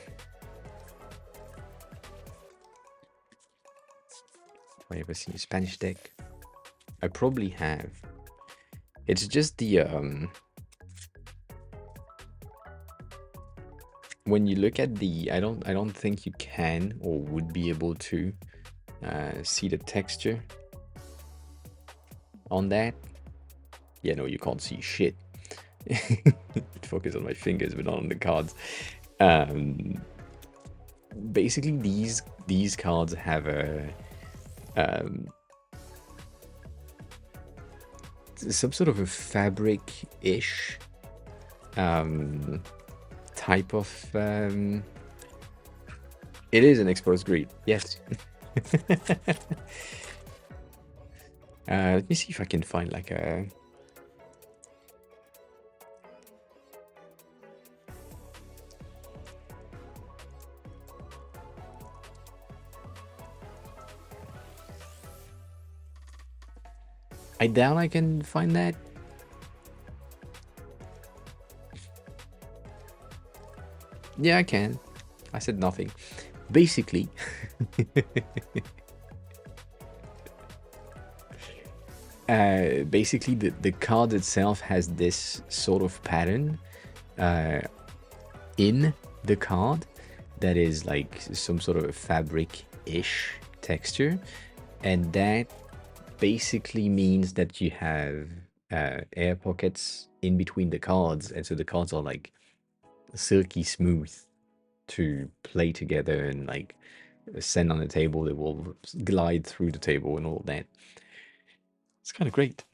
I ever seen a Spanish deck? I probably have. It's just the when you look at the, I don't think you can or would be able to see the texture on that. Yeah, no, you can't see shit. It focuses on my fingers, but not on the cards. Basically, these cards have a some sort of a fabric-ish type of it is an exposed grid, yes. Let me see if I can find like a I doubt I can find that. Yeah, I can. I said nothing. Basically, basically the card itself has this sort of pattern in the card that is like some sort of a fabric-ish texture, and that basically means that you have air pockets in between the cards, and so the cards are like silky smooth to play together and like send on the table. They will glide through the table and all that. It's kind of great.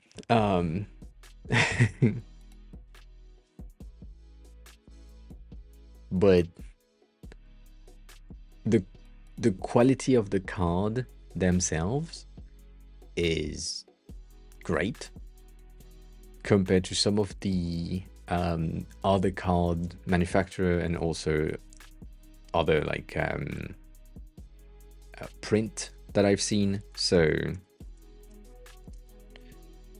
But the quality of the card themselves is great compared to some of the other card manufacturer and also other like print that I've seen. So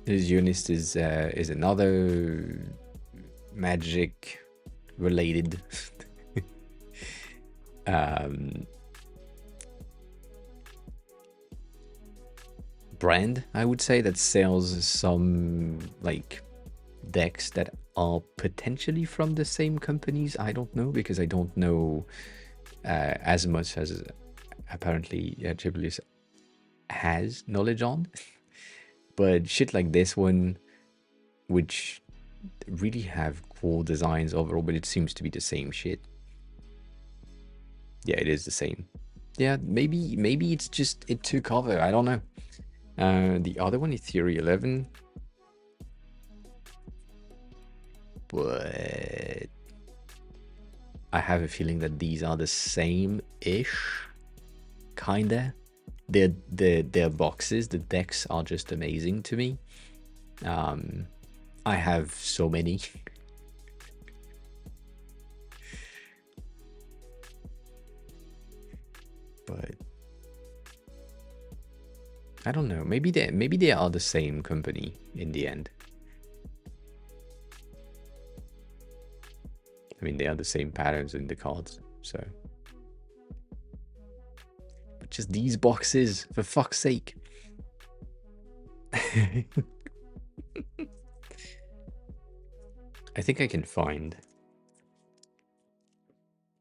this unit is another magic related brand, I would say, that sells some like decks that are potentially from the same companies. I don't know, because I don't know as much as apparently Chibulis has knowledge on. But shit like this one, which really have cool designs overall, but it seems to be the same shit. Yeah, it is the same. Yeah, maybe it's just it took over. I don't know. The other one is Theory 11, but I have a feeling that these are the same-ish, kinda. Their boxes, the decks are just amazing to me. I have so many. But I don't know. Maybe they are the same company in the end. I mean, they are the same patterns in the cards, so. But just these boxes, for fuck's sake. I think I can find,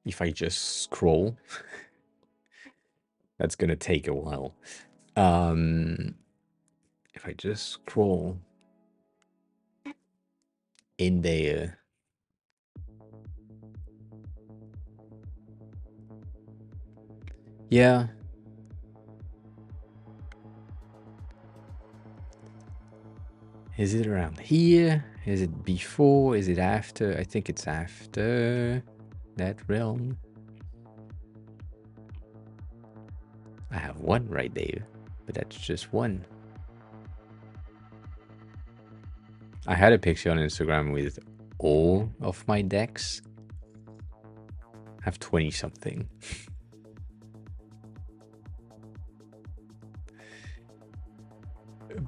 if I just scroll. That's gonna take a while. If I just scroll in there. Yeah. Is it around here? Is it before? Is it after? I think it's after that realm. I have one right there, but that's just one. I had a picture on Instagram with all of my decks. I have 20 something.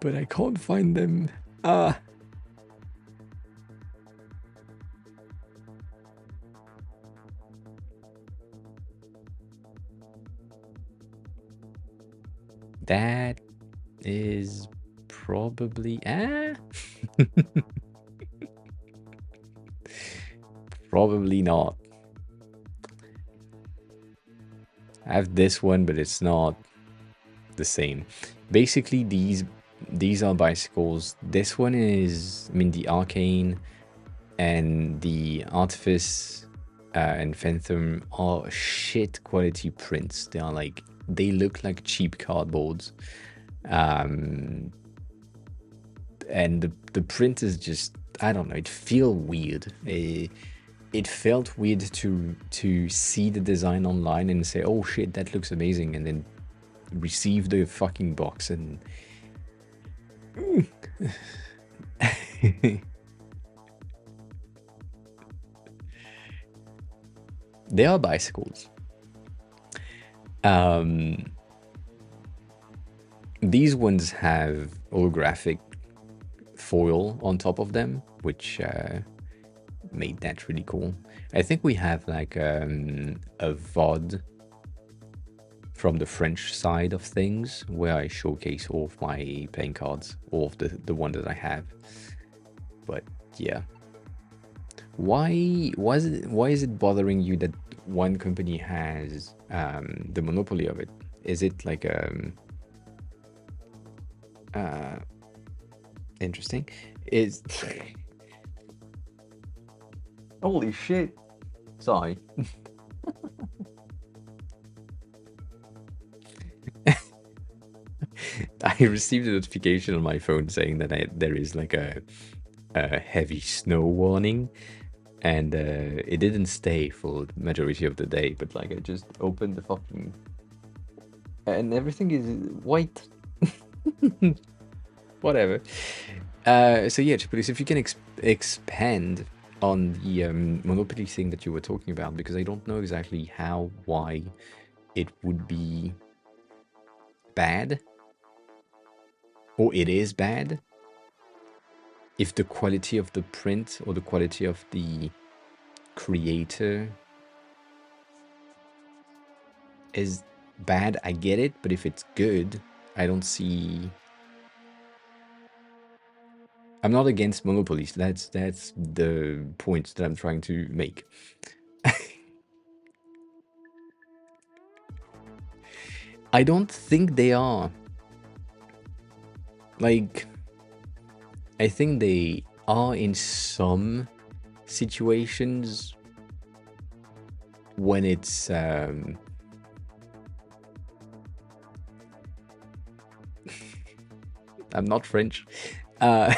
But I can't find them. Ah. That is probably probably not. I have this one, but it's not the same. Basically, these are bicycles. This one is, I mean, the Arcane and the Artifice and Phantom are shit quality prints. They are like, they look like cheap cardboards. And the print is just, I don't know, it feels weird. It felt weird to see the design online and say, oh shit, that looks amazing, and then receive the fucking box and they are bicycles. These ones have holographic foil on top of them, which made that really cool. I think we have like a VOD from the French side of things where I showcase all of my playing cards, all of the one that I have. But yeah, why is it bothering you that one company has the monopoly of it? Is it like interesting? Is holy shit! Sorry. I received a notification on my phone saying that there is like a heavy snow warning, and it didn't stay for the majority of the day, but like I just opened the fucking and everything is white. Whatever. So yeah, please, if you can expand on the monopoly thing that you were talking about, because I don't know exactly how, why it would be bad, or it is bad, if the quality of the print or the quality of the creator is bad. I get it, but if it's good, I don't see. I'm not against monopolies. That's the point that I'm trying to make. I don't think they are. Like, I think they are in some situations when it's I'm not French. I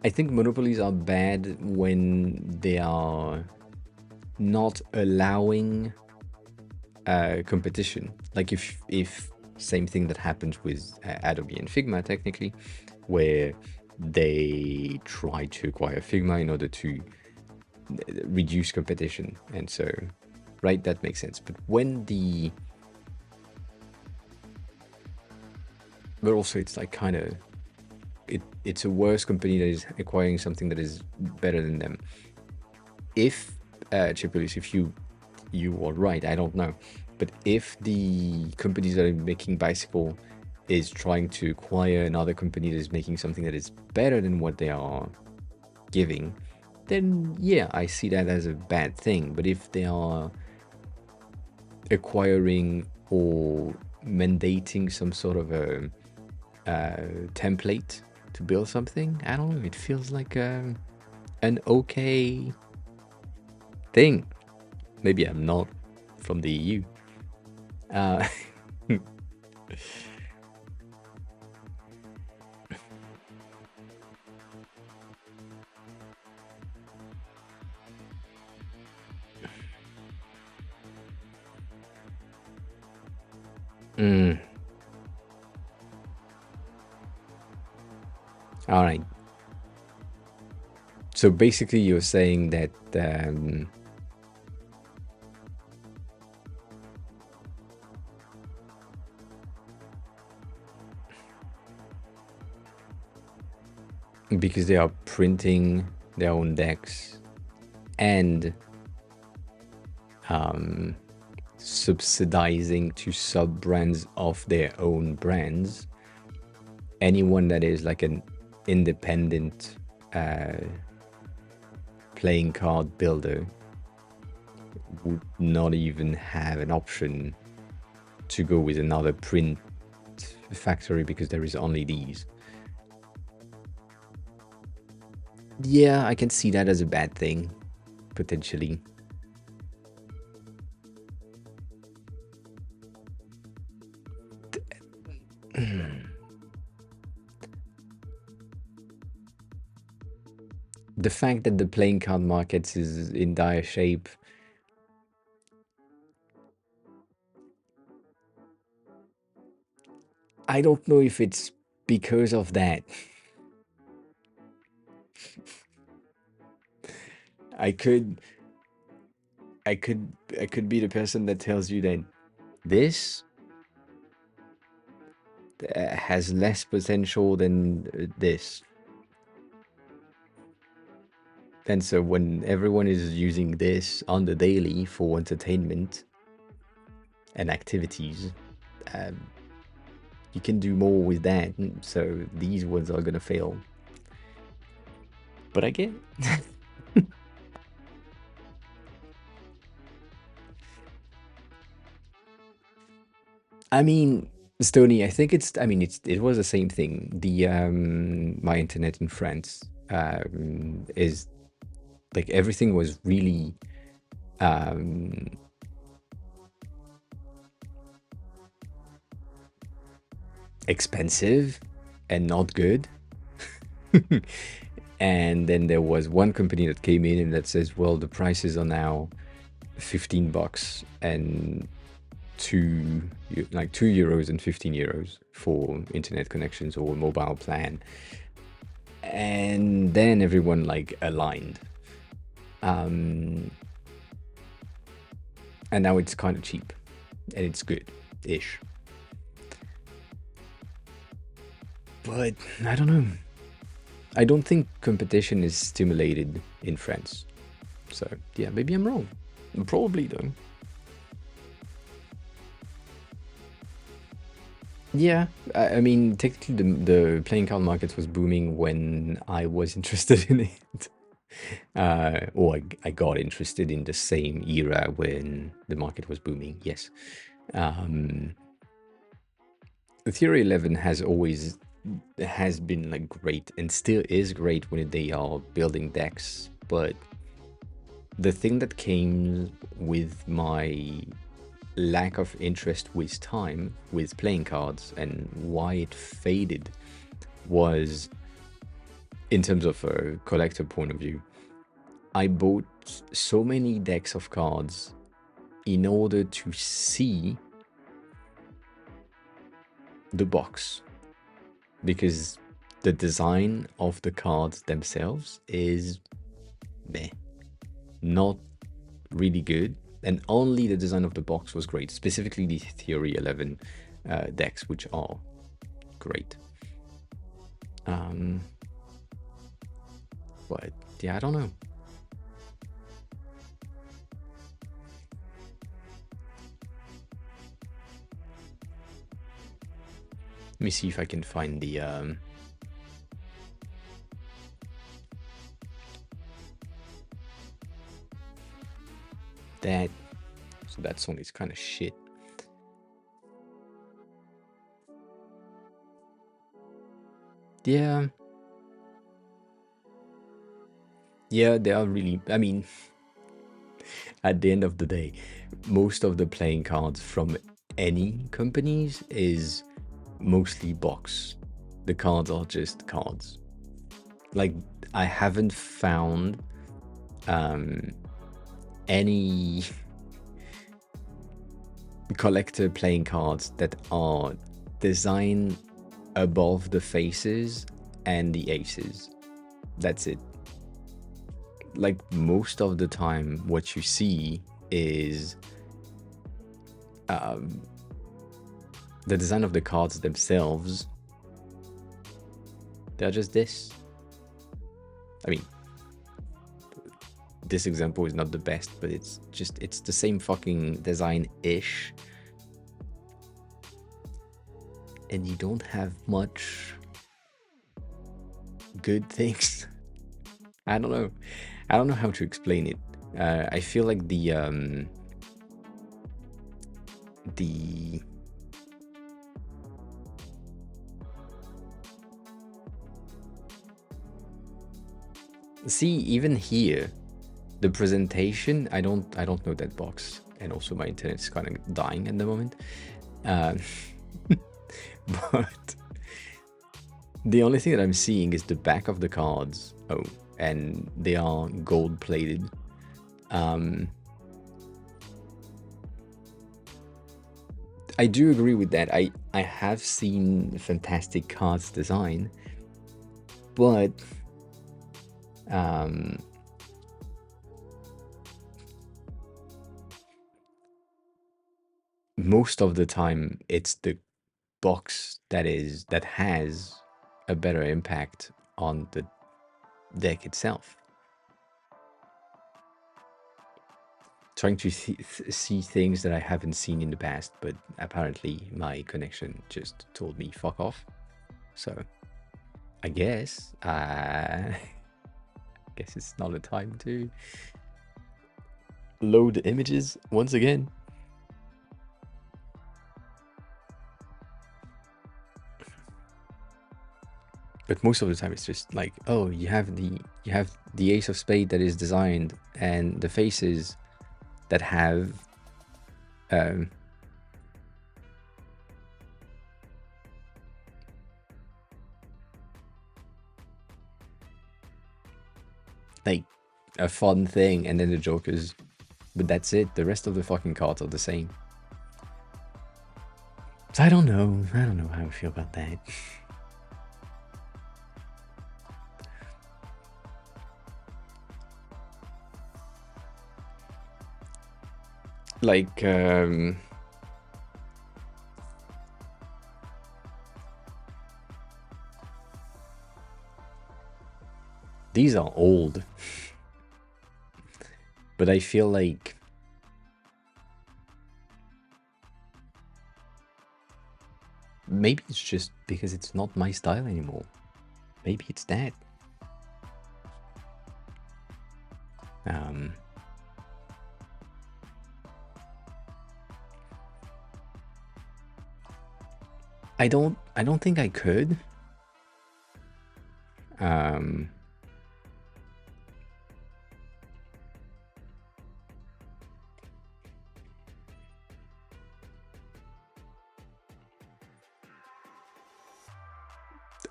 think monopolies are bad when they are not allowing competition. Like if same thing that happens with Adobe and Figma, technically, where they try to acquire Figma in order to reduce competition, and so, right, that makes sense. But when but also it's like kind of it's a worse company that is acquiring something that is better than them. If Chipolis, if you are right, I don't know, but if the companies that are making bicycle is trying to acquire another company that is making something that is better than what they are giving, then yeah, I see that as a bad thing. But if they are acquiring or mandating some sort of a template to build something, I don't know, it feels like an okay thing. Maybe I'm not from the EU. All right. So basically, you're saying that because they are printing their own decks and subsidizing to sub brands of their own brands, anyone that is like an independent playing card builder would not even have an option to go with another print factory because there is only these. Yeah, I can see that as a bad thing, potentially. The fact that the playing card market is in dire shape, I don't know if it's because of that. I could be the person that tells you that this has less potential than this. And so when everyone is using this on the daily for entertainment and activities, you can do more with that. So these ones are gonna fail. But I get it. I mean, Stony, I think it was the same thing. The my internet in France is like everything was really expensive and not good. And then there was one company that came in and that says, well, the prices are now $15 and €2 and €15 for internet connections or mobile plan. And then everyone like aligned And now it's kind of cheap, and it's good-ish. But I don't know. I don't think competition is stimulated in France. So yeah, maybe I'm wrong. Probably though. Yeah, I mean, technically the playing card market was booming when I was interested in it. Or I got interested in the same era when the market was booming, yes. Theory 11 has been like great and still is great when they are building decks, but the thing that came with my lack of interest with time with playing cards and why it faded was, in terms of a collector point of view, I bought so many decks of cards in order to see the box, because the design of the cards themselves is meh, not really good, and only the design of the box was great, specifically the Theory 11 decks, which are great. But yeah, I don't know. Let me see if I can find the that. So that song is kind of shit. Yeah. Yeah, they are really, I mean, at the end of the day, most of the playing cards from any companies is mostly box. The cards are just cards. Like, I haven't found any collector playing cards that are designed above the faces and the aces. That's it. Like, most of the time what you see is the design of the cards themselves. They're just this. I mean, this example is not the best, but it's the same fucking design-ish, and you don't have much good things. I don't know how to explain it. I feel like the see, even here, the presentation, I don't know that box, and also my internet's kind of dying at the moment. But the only thing that I'm seeing is the back of the cards. Oh, and they are gold plated. I do agree with that. I have seen fantastic cards design, but most of the time it's the box that has a better impact on the deck itself. Trying to see things that I haven't seen in the past, but apparently my connection just told me fuck off. So I guess it's not a time to load images once again. But most of the time it's just like, oh, you have the ace of spade that is designed, and the faces that have like a fun thing, and then the jokers, but that's it. The rest of the fucking cards are the same. So I don't know how I feel about that. Like, these are old, but I feel like maybe it's just because it's not my style anymore. Maybe it's that. I don't think I could.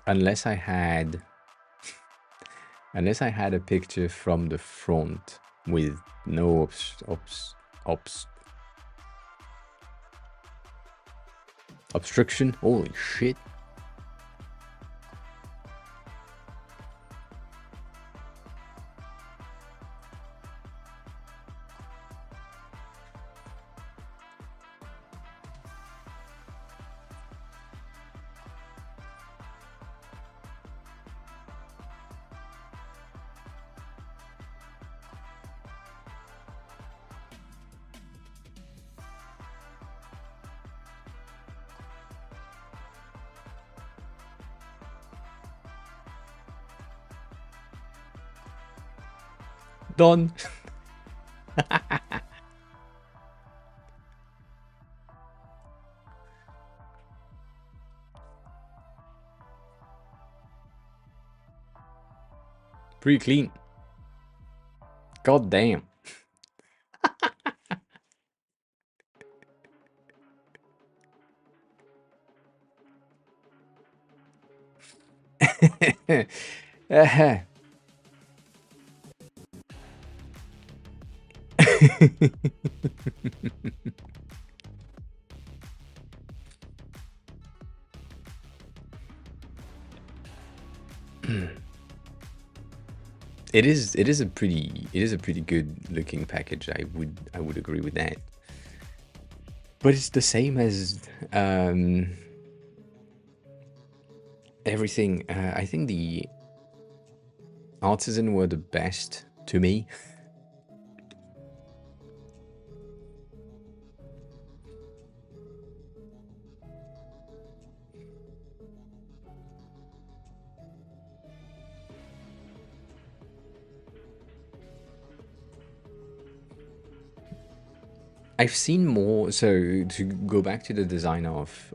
Unless I had a picture from the front with no obstruction. Holy shit. Done. Pretty clean. God damn. It is a pretty good looking package. I would agree with that. But it's the same as everything. I think the Artisan were the best to me. I've seen more. So to go back to the design of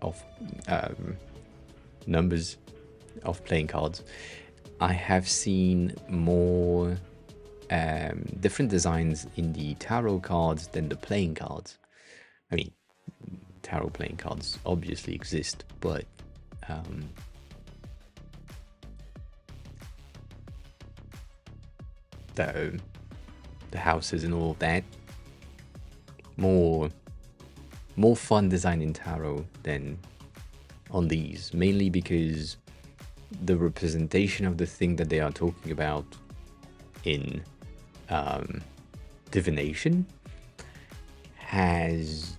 numbers of playing cards, I have seen more different designs in the tarot cards than the playing cards. I mean, tarot playing cards obviously exist, but the houses and all of that, more fun design in tarot than on these, mainly because the representation of the thing that they are talking about in divination has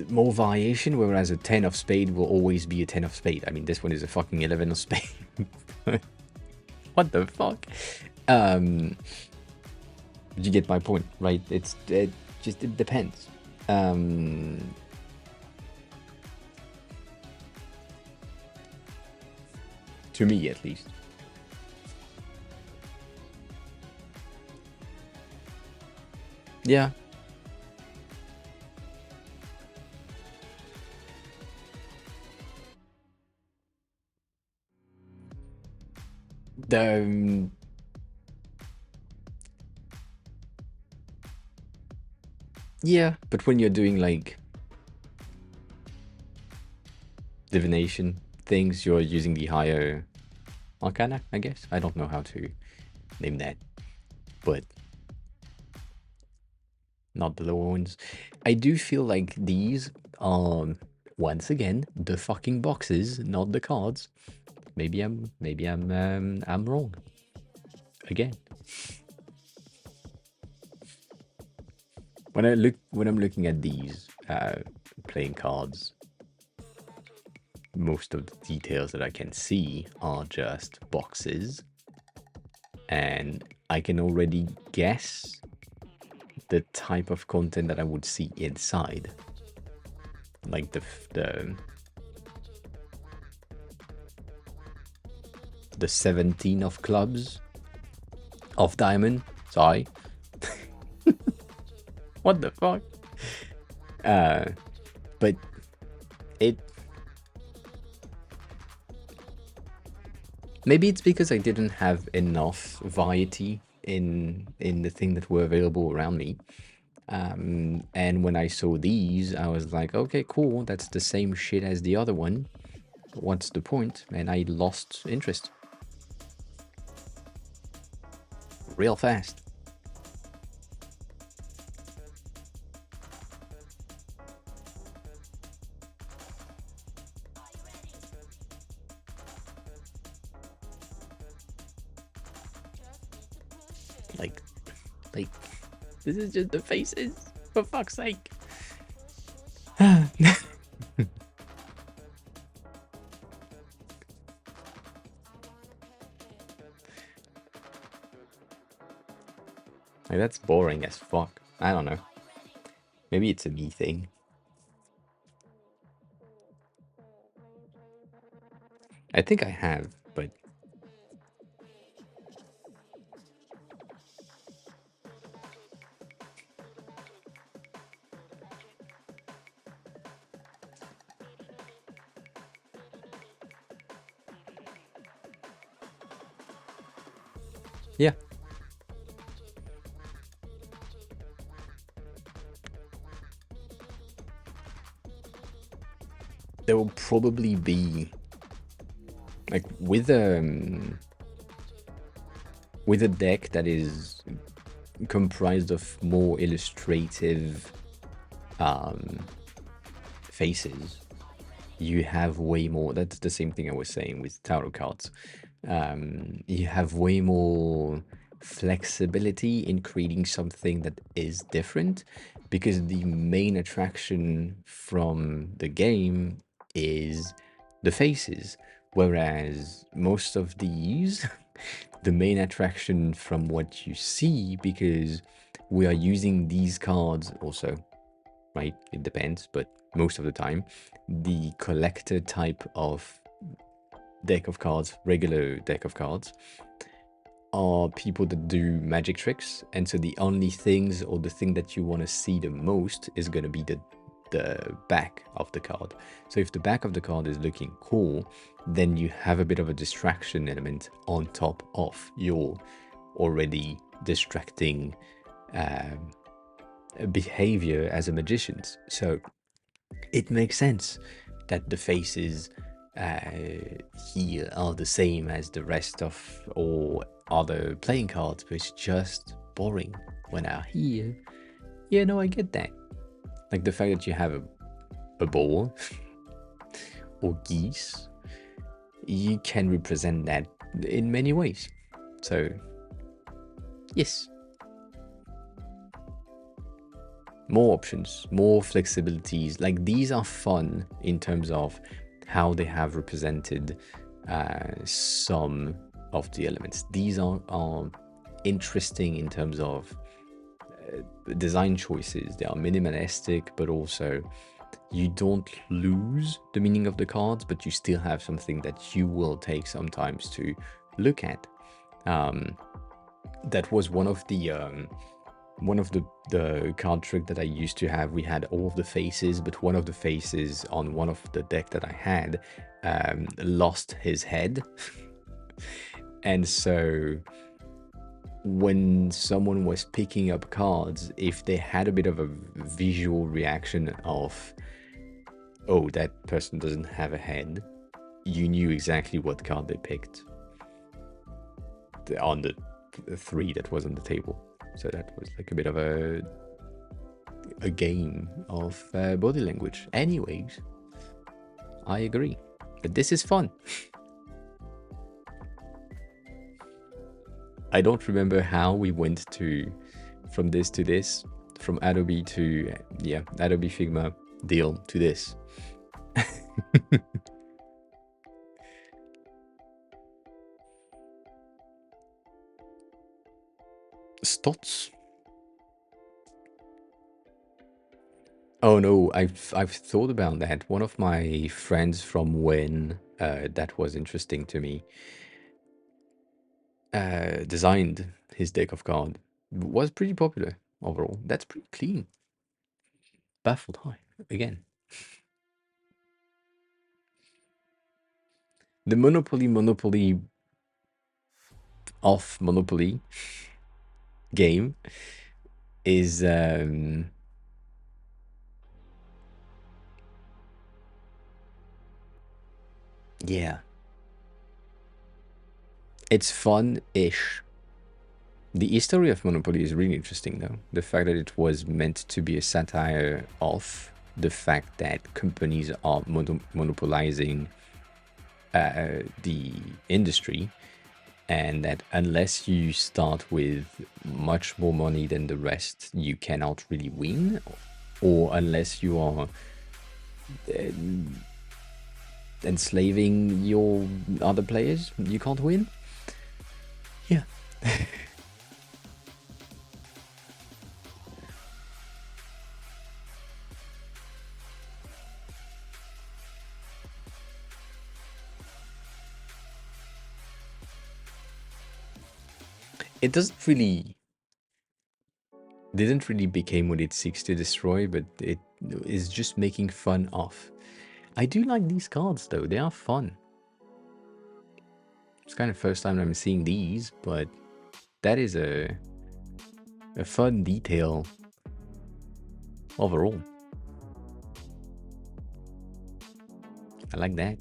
more variation, whereas a 10 of spade will always be a 10 of spade. I mean, this one is a fucking 11 of spade. What the fuck? You get my point, right? It depends. To me, at least. Yeah. Yeah, but when you're doing like divination things, you're using the higher arcana, I guess. I don't know how to name that, but not the lower ones. I do feel like these are, once again, the fucking boxes, not the cards. Maybe I'm wrong. Again. when I'm looking at these playing cards, most of the details that I can see are just boxes, and I can already guess the type of content that I would see inside, like the 17 of clubs of diamond. Sorry, what the fuck? But it maybe it's because I didn't have enough variety in the thing that were available around me. And when I saw these, I was like, okay, cool, that's the same shit as the other one. What's the point? And I lost interest real fast. Like, this is just the faces, for fuck's sake. Like, that's boring as fuck. I don't know. Maybe it's a me thing. I think I have, but yeah. There will probably be, like, with a deck that is comprised of more illustrative faces, you have way more. That's the same thing I was saying with tarot cards. You have way more flexibility in creating something that is different, because the main attraction from the game is the faces, whereas most of these the main attraction from what you see, because we are using these cards also, right? It depends, but most of the time, the collector type of deck of cards, regular deck of cards, are people that do magic tricks, and so the only things, or the thing that you want to see the most, is going to be the back of the card. So if the back of the card is looking cool, then you have a bit of a distraction element on top of your already distracting behavior as a magician. So it makes sense that the faces here are the same as the rest of all other playing cards, but it's just boring when I'm here. Yeah, no, I get that. Like the fact that you have a boar or geese, you can represent that in many ways. So, yes. More options, more flexibilities. Like, these are fun in terms of how they have represented some of the elements. These are interesting in terms of design choices. They are minimalistic, but also you don't lose the meaning of the cards, but you still have something that you will take sometimes to look at. That was one of the card trick that I used to have. We had all of the faces, but one of the faces on one of the deck that I had lost his head. And so when someone was picking up cards, if they had a bit of a visual reaction of, oh, that person doesn't have a head, you knew exactly what card they picked on the 3 that was on the table. So that was like a bit of a game of body language. Anyways, I agree. But this is fun. I don't remember how we went from this to this. from Adobe to, yeah, Adobe Figma deal to this. Stots? Oh no, I've thought about that. One of my friends from when that was interesting to me designed his deck of cards. Was pretty popular overall. That's pretty clean. Baffled high again. The Monopoly off Monopoly game is yeah, it's fun-ish. The history of Monopoly is really interesting, though. The fact that it was meant to be a satire of the fact that companies are monopolizing the industry, and that unless you start with much more money than the rest, you cannot really win, or unless you are enslaving your other players, you can't win. Yeah. It didn't really become what it seeks to destroy, but it is just making fun of. I do like these cards though, they are fun. It's kind of first time I'm seeing these, but that is a fun detail overall. I like that.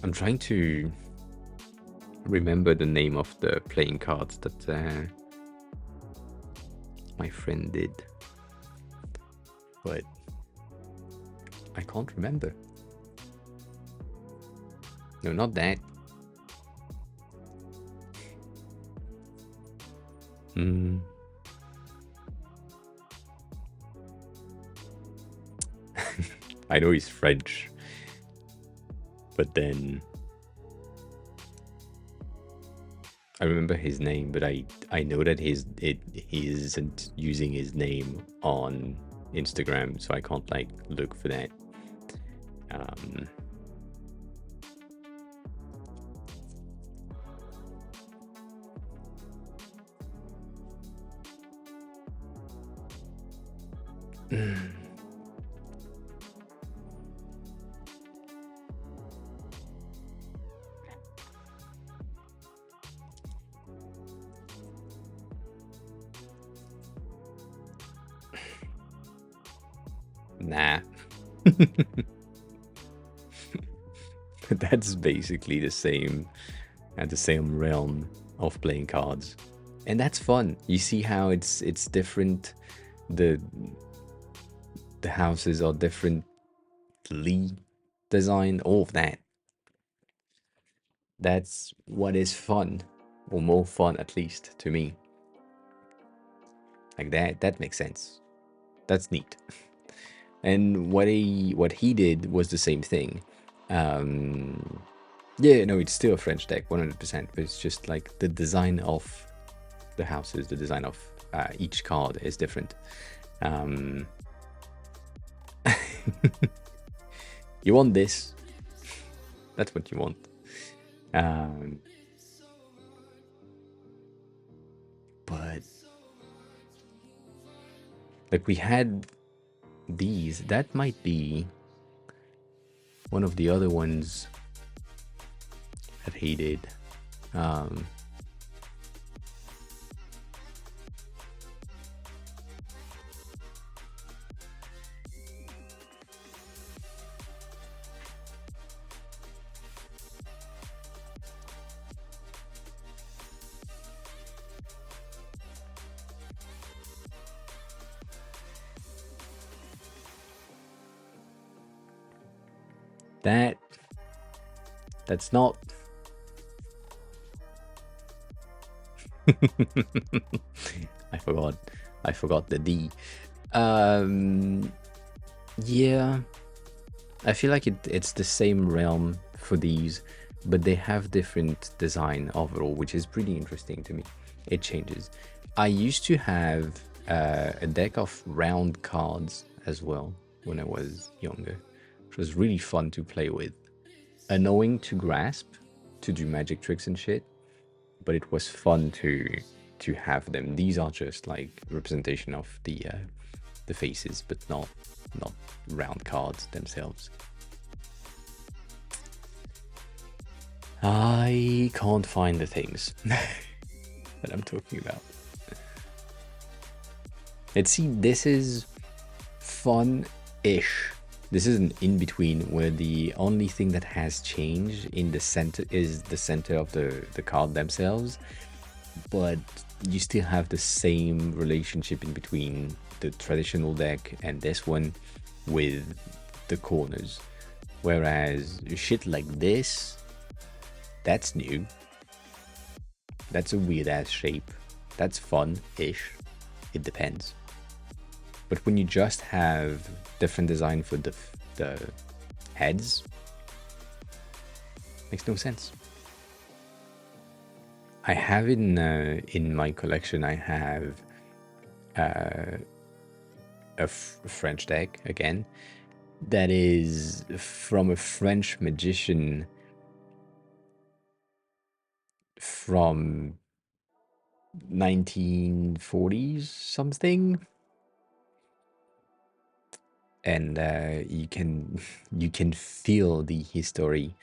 I'm trying to remember the name of the playing cards that my friend did, but I can't remember. No, not that. I know he's French, but then I remember his name, but I know that he isn't using his name on Instagram, so I can't like look for that. Nah. That's basically the same realm of playing cards. And that's fun. You see how it's different. The houses are differently designed, all of that. That's what is fun, or more fun at least to me. Like that makes sense. That's neat. And what he did was the same thing. Yeah, no, it's still a French deck, 100%, but it's just like the design of the houses, the design of each card is different. You want this? That's what you want. But like we had these, that might be one of the other ones that he did. That That's not. I forgot. I forgot the D. Yeah. I feel like it's the same realm for these, but they have different design overall, which is pretty interesting to me. It changes. I used to have a deck of round cards as well when I was younger, which was really fun to play with. Annoying to grasp, to do magic tricks and shit, but it was fun to have them. These are just like representation of the faces, but not round cards themselves. I can't find the things that I'm talking about. Let's see, this is fun-ish. This is an in-between where the only thing that has changed in the center is the center of the card themselves, but you still have the same relationship in between the traditional deck and this one with the corners. Whereas shit like this, that's new. That's a weird ass shape. That's fun-ish. It depends. But when you just have different design for the heads, makes no sense. I have in my collection, I have a French deck again that is from a French magician from 1940s something, and you can feel the history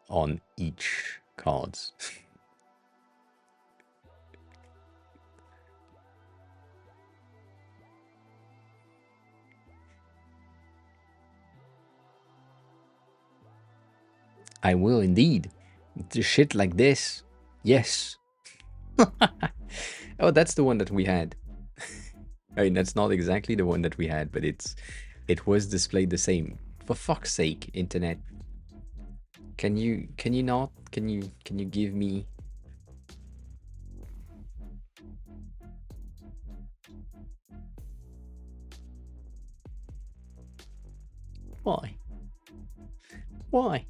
on each cards. I will indeed. The shit like this. Yes. Oh, that's the one that we had. I mean, that's not exactly the one that we had, but it was displayed the same. For fuck's sake, internet. Can you not? Can you give me? Why? Why?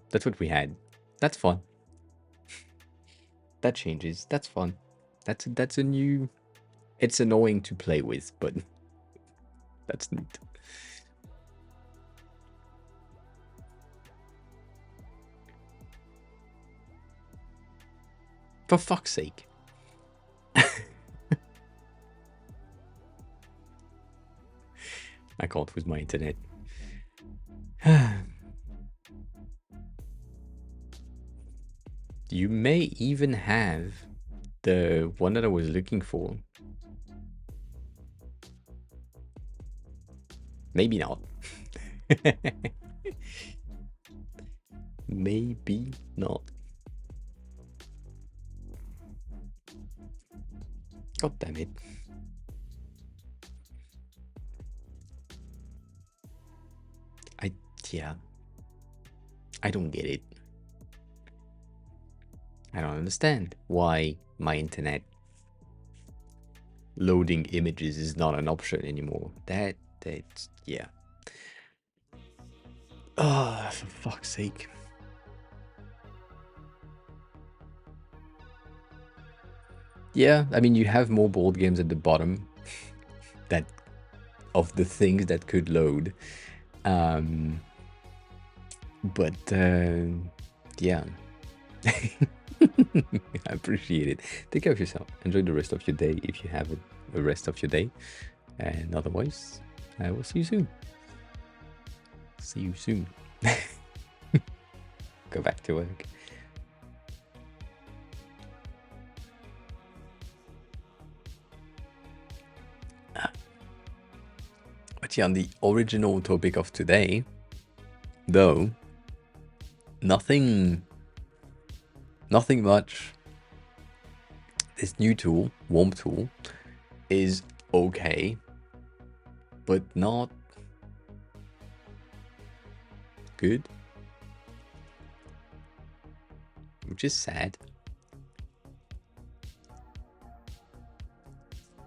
That's what we had. That's fun. That changes. That's fun. That's a new. It's annoying to play with, but that's neat. For fuck's sake. I can't with my internet. You may even have the one that I was looking for. Maybe not. Maybe not. God damn it. Yeah. I don't get it. I don't understand why my internet loading images is not an option anymore. That's yeah. Oh, for fuck's sake. Yeah, I mean, you have more board games at the bottom that of the things that could load. But yeah. I appreciate it. Take care of yourself. Enjoy the rest of your day if you have a rest of your day. And otherwise, I will see you soon. See you soon. Go back to work. But yeah, on the original topic of today, though, nothing much. This new tool, Womp tool, is okay, but not good, which is sad.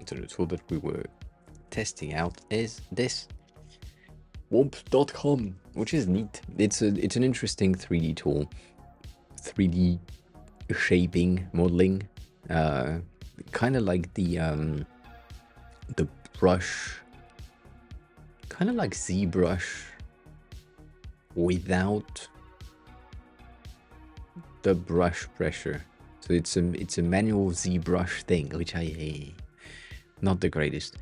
So the tool that we were testing out is this Womp.com, which is neat. It's an interesting 3D tool, 3D shaping, modeling, kind of like the brush, kind of like ZBrush without the brush pressure. So it's a manual ZBrush thing, which I not the greatest.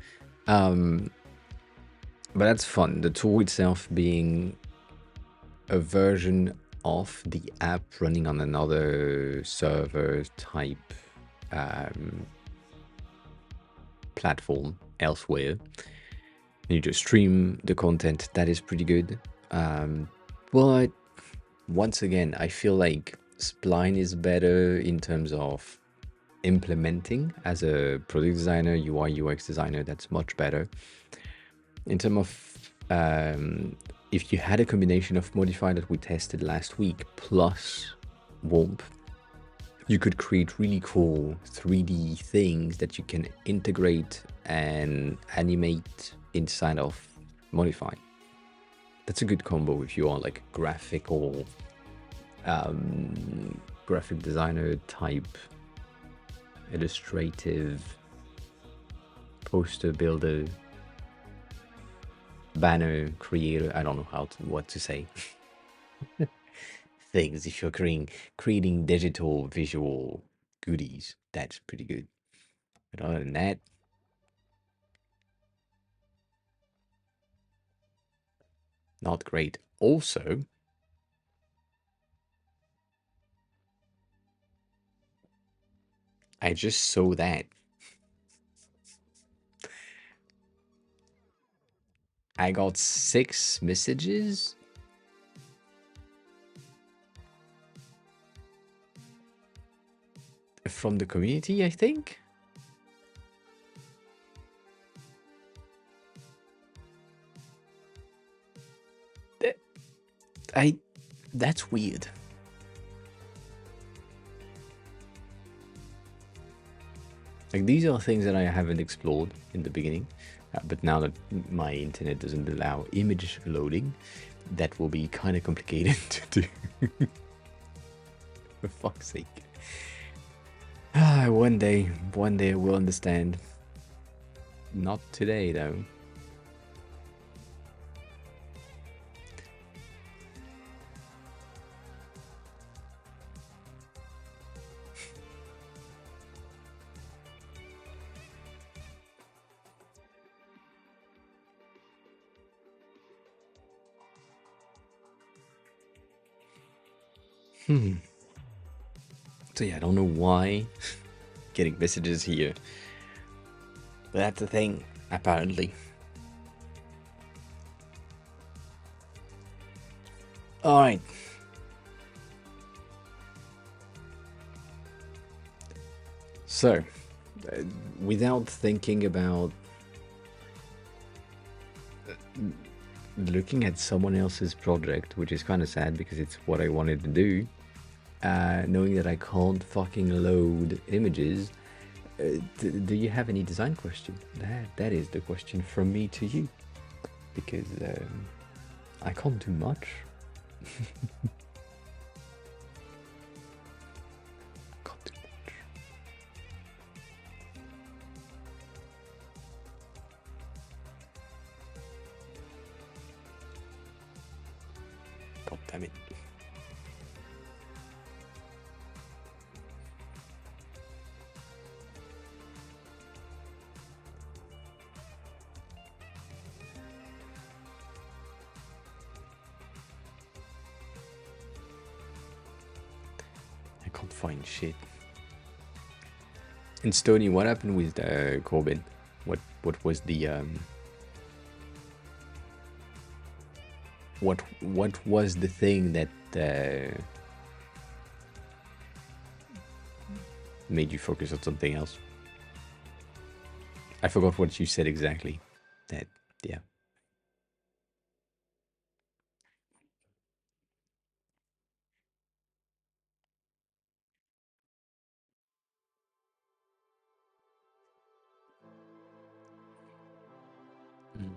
But that's fun. The tool itself being a version of the app running on another server type platform elsewhere. And you just stream the content. That is pretty good. But once again, I feel like Spline is better in terms of implementing. As a product designer, UI UX designer, that's much better. In terms of if you had a combination of Modify that we tested last week plus Womp, you could create really cool 3D things that you can integrate and animate inside of Modify. That's a good combo if you are like graphical graphic designer type, illustrative, poster builder, banner creator. I don't know what to say. Things if you're creating digital visual goodies, that's pretty good. But other than that, not great. Also, I just saw that I got 6 messages from the community, I think. That's weird. Like, these are things that I haven't explored in the beginning, but now that my internet doesn't allow image loading, that will be kind of complicated to do. For fuck's sake. One day we'll understand. Not today, though. So yeah, I don't know why getting messages here, but that's the thing, apparently. All right. So, without thinking about looking at someone else's project, which is kind of sad because it's what I wanted to do, knowing that I can't fucking load images, do you have any design question? That is the question from me to you, because I can't do much. God damn it. I can't find shit. And Stony, what happened with Corbin? What was the what was the thing that made you focus on something else? I forgot what you said exactly. That, yeah. Mm.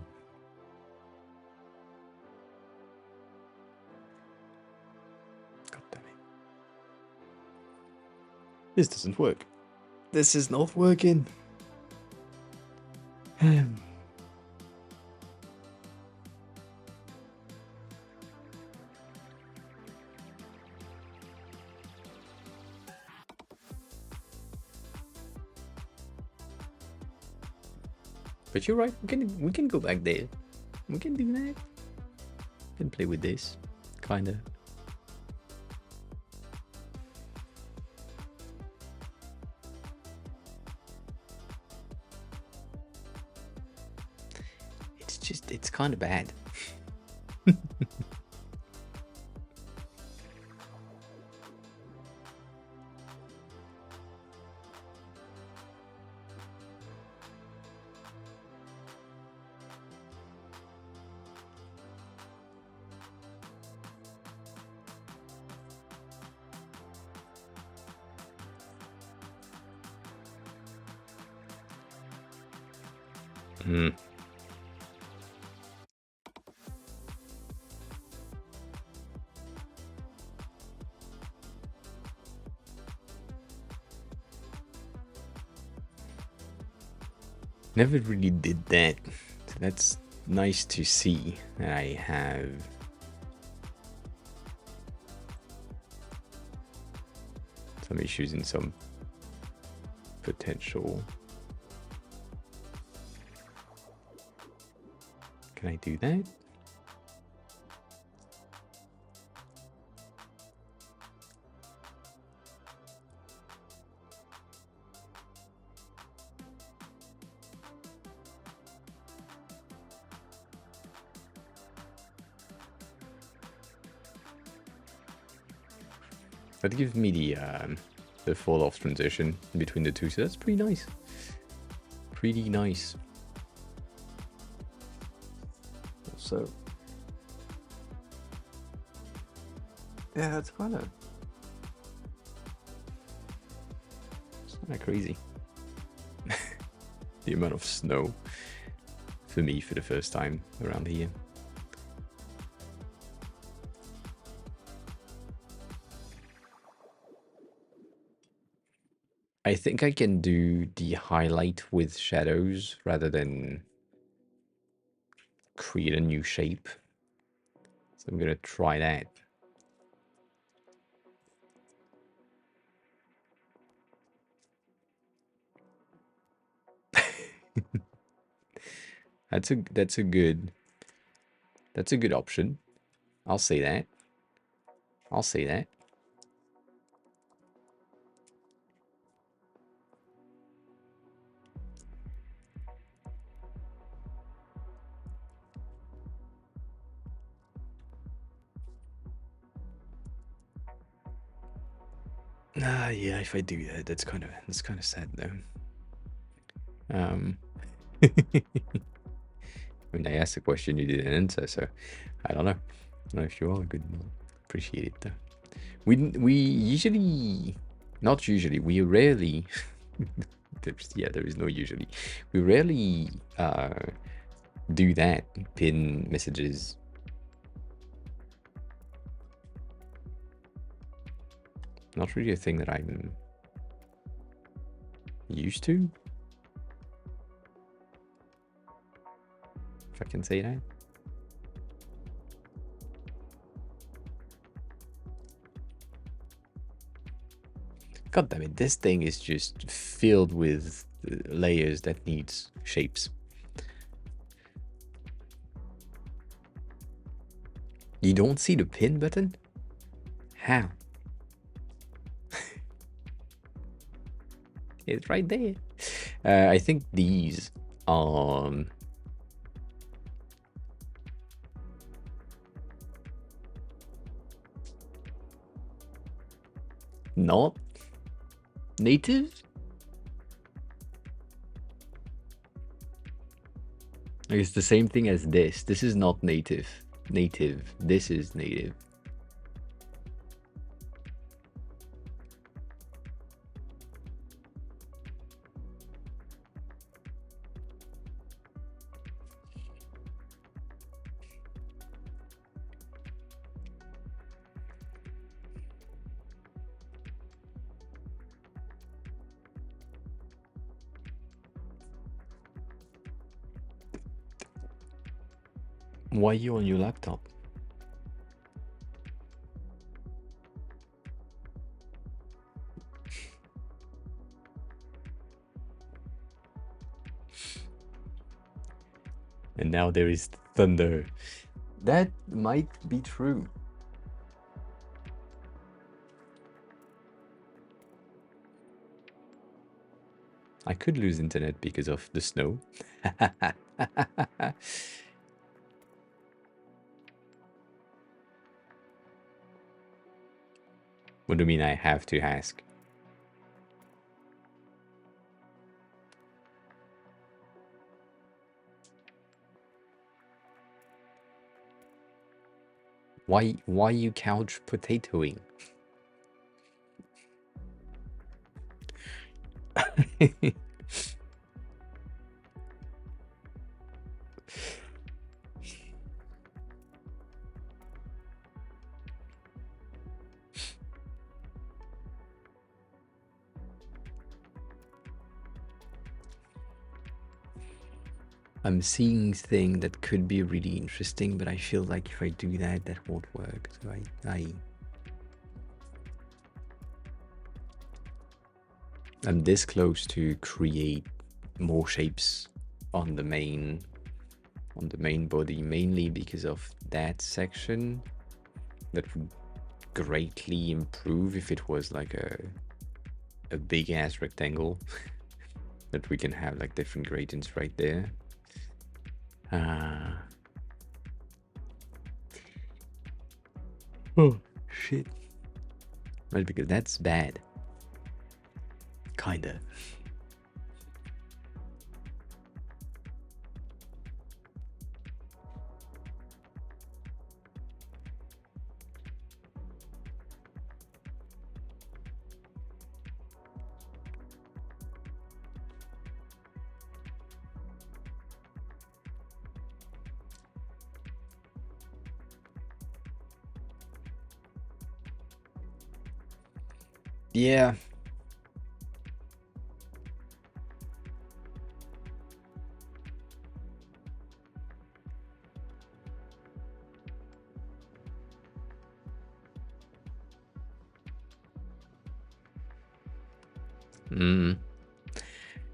God damn it. This doesn't work. This is not working. But you're right. We can go back there. We can do that. We can play with this, kinda. It's kind of bad. Hmm. Never really did that. So that's nice to see that I have some issues and some potential. Can I do that? That gives me the fall off transition between the two, so that's pretty nice. Pretty nice. So yeah, it's kind of crazy. The amount of snow for me for the first time around here. I think I can do the highlight with shadows rather than create a new shape. So I'm gonna try that. That's a good option. I'll say that. I'll say that. Yeah, if I do that, that's kind of sad though. I mean, I asked the question, you didn't answer, so I don't know. I don't know if you are good. Appreciate it though. We usually, not usually, we rarely. There is no usually. We rarely do that. Pin messages. Not really a thing that I'm used to, if I can say that. God damn it, this thing is just filled with layers that needs shapes. You don't see the pin button? How? It's right there. I think these are not native. It's the same thing as this. This is not native. Native. This is native. Why are you on your laptop? And now there is thunder. That might be true. I could lose internet because of the snow. What do you mean I have to ask? Why you couch potatoing? I'm seeing thing that could be really interesting, but I feel like if I do that, that won't work. So I'm this close to create more shapes on the main body, mainly because of that section. That would greatly improve if it was like a big ass rectangle that we can have like different gradients right there. Oh shit. Right, because that's bad. Kinda. Yeah.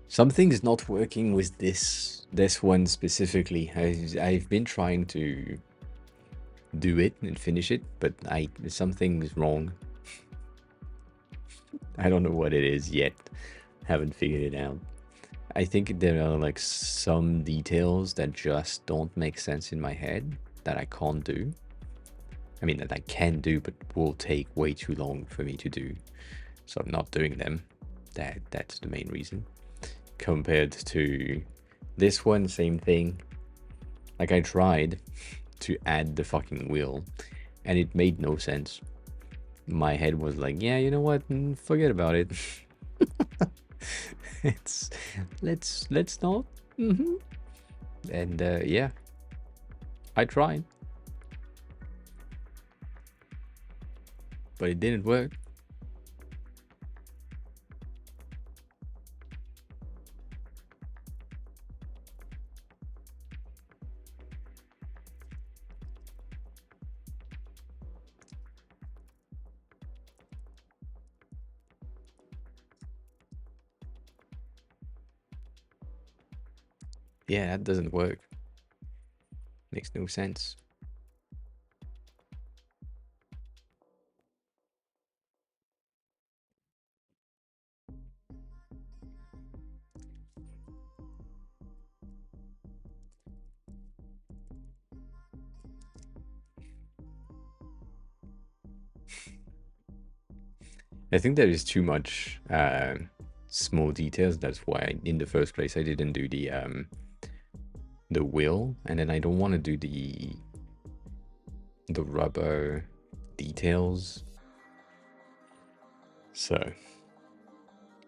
Something's not working with this one specifically. I've been trying to do it and finish it, but something's wrong. I don't know what it is yet. Haven't figured it out. I think there are like some details that just don't make sense in my head that I can't do. I mean, that I can do, but will take way too long for me to do. So I'm not doing them. That's the main reason. Compared to this one, same thing. Like I tried to add the fucking wheel and it made no sense. My head was like, yeah, you know what? Forget about it. Let's not. And yeah, I tried, but it didn't work. Yeah, that doesn't work. Makes no sense. I think there is too much small details. That's why in the first place I didn't do the wheel, and then I don't want to do the rubber details. So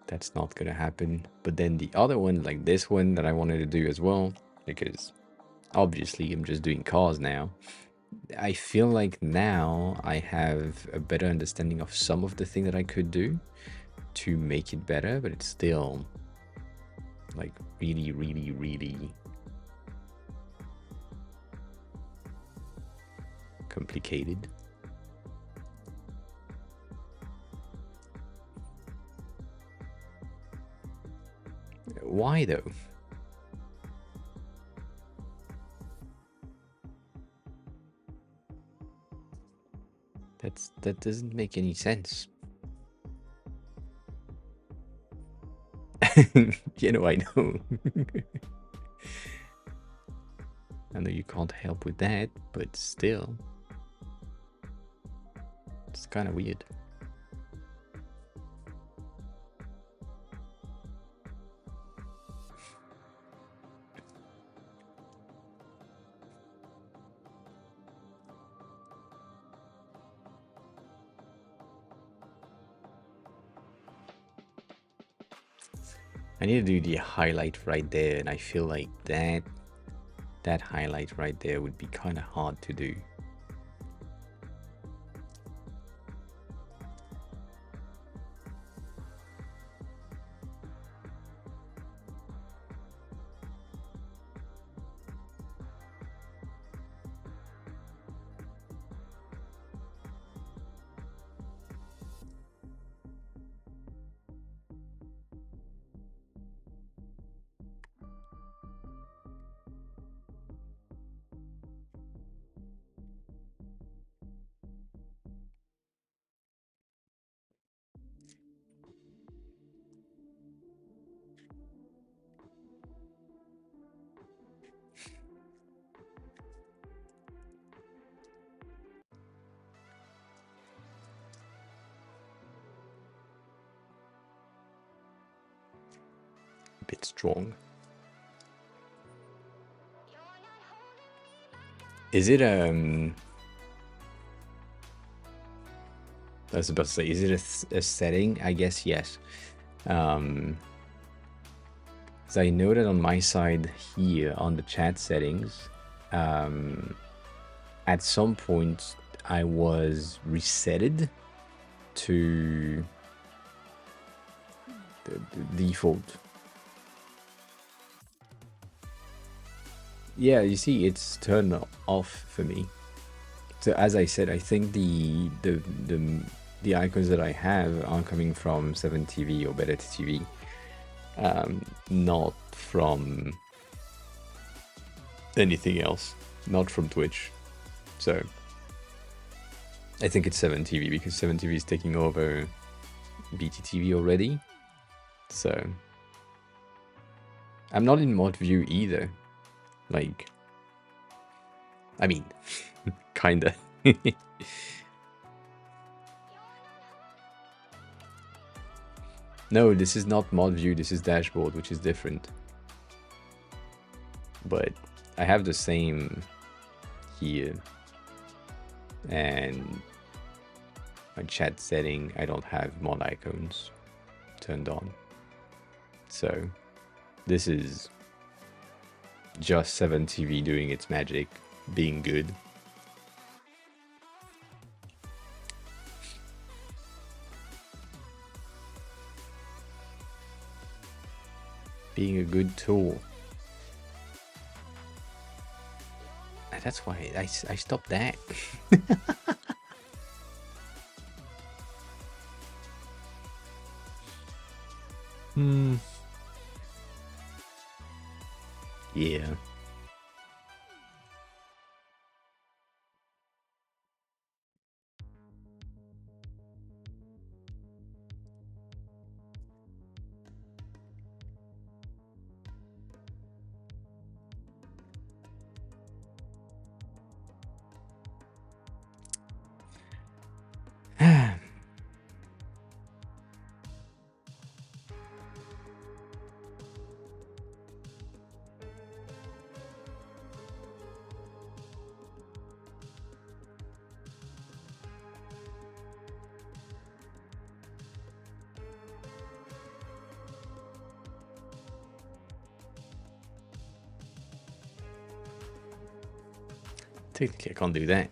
that's not gonna happen. But then the other one, like this one that I wanted to do as well, because obviously I'm just doing cars now. I feel like now I have a better understanding of some of the thing that I could do to make it better, but it's still like really, really, really complicated. Why though? That doesn't make any sense. You know, I know. I know you can't help with that, but still. It's kind of weird. I need to do the highlight right there, and I feel like that highlight right there would be kind of hard to do. A bit strong. Is it I was about to say, is it a setting? I guess yes. So I know that on my side here on the chat settings, at some point I was resetted to the default. Yeah, you see, it's turned off for me. So as I said, I think the icons that I have are coming from 7TV or Better TV, not from anything else, not from Twitch. So I think it's 7TV because 7TV is taking over BTTV already. So I'm not in mod view either. Like, I mean, kinda. No, this is not mod view, this is dashboard, which is different. But I have the same here. And my chat setting, I don't have mod icons turned on. So this is just 7TV doing its magic, being good. Being a good tool. And that's why I stopped that. Yeah. Technically, I can't do that.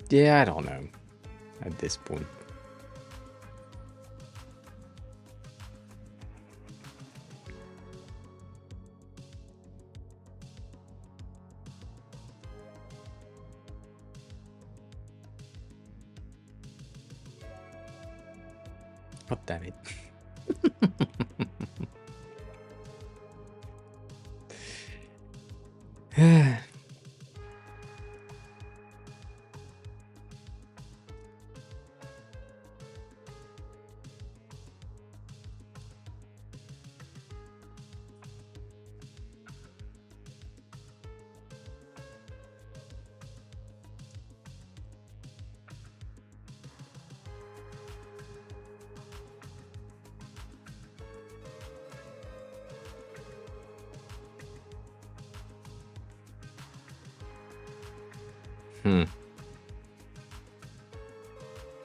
Yeah, I don't know at this point. God damn it.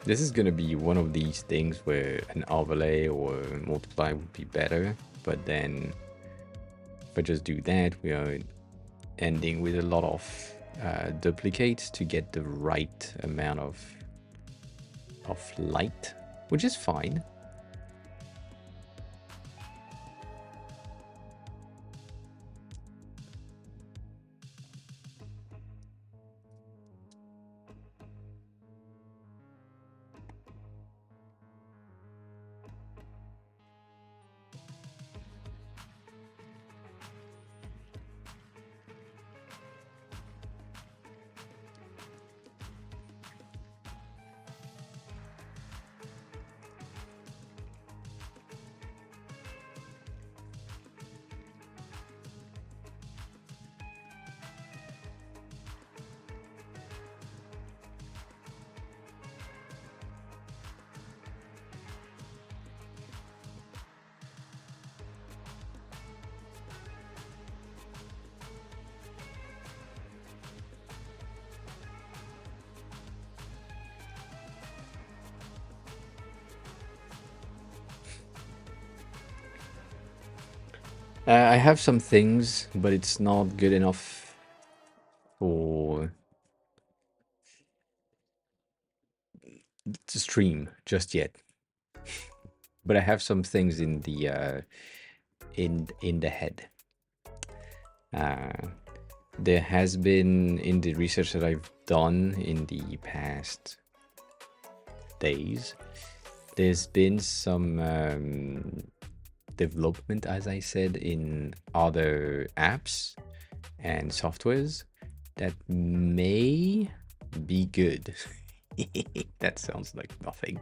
This is gonna be one of these things where an overlay or multiply would be better, but then if I just do that, we are ending with a lot of duplicates to get the right amount of light, which is fine. I have some things, but it's not good enough for to stream just yet. But I have some things in the in the head. There has been, in the research that I've done in the past days, there's been some development, as I said, in other apps and softwares that may be good. That sounds like nothing,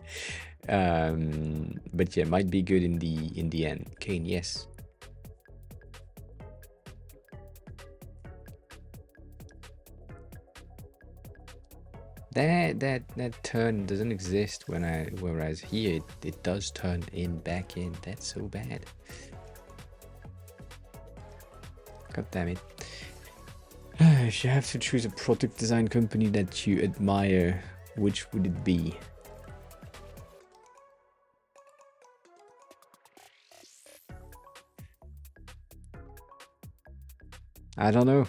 but yeah, might be good in the end. Kane, yes. That turn doesn't exist whereas here it does turn in back in. That's so bad. God damn it. If you have to choose a product design company that you admire, which would it be? I don't know.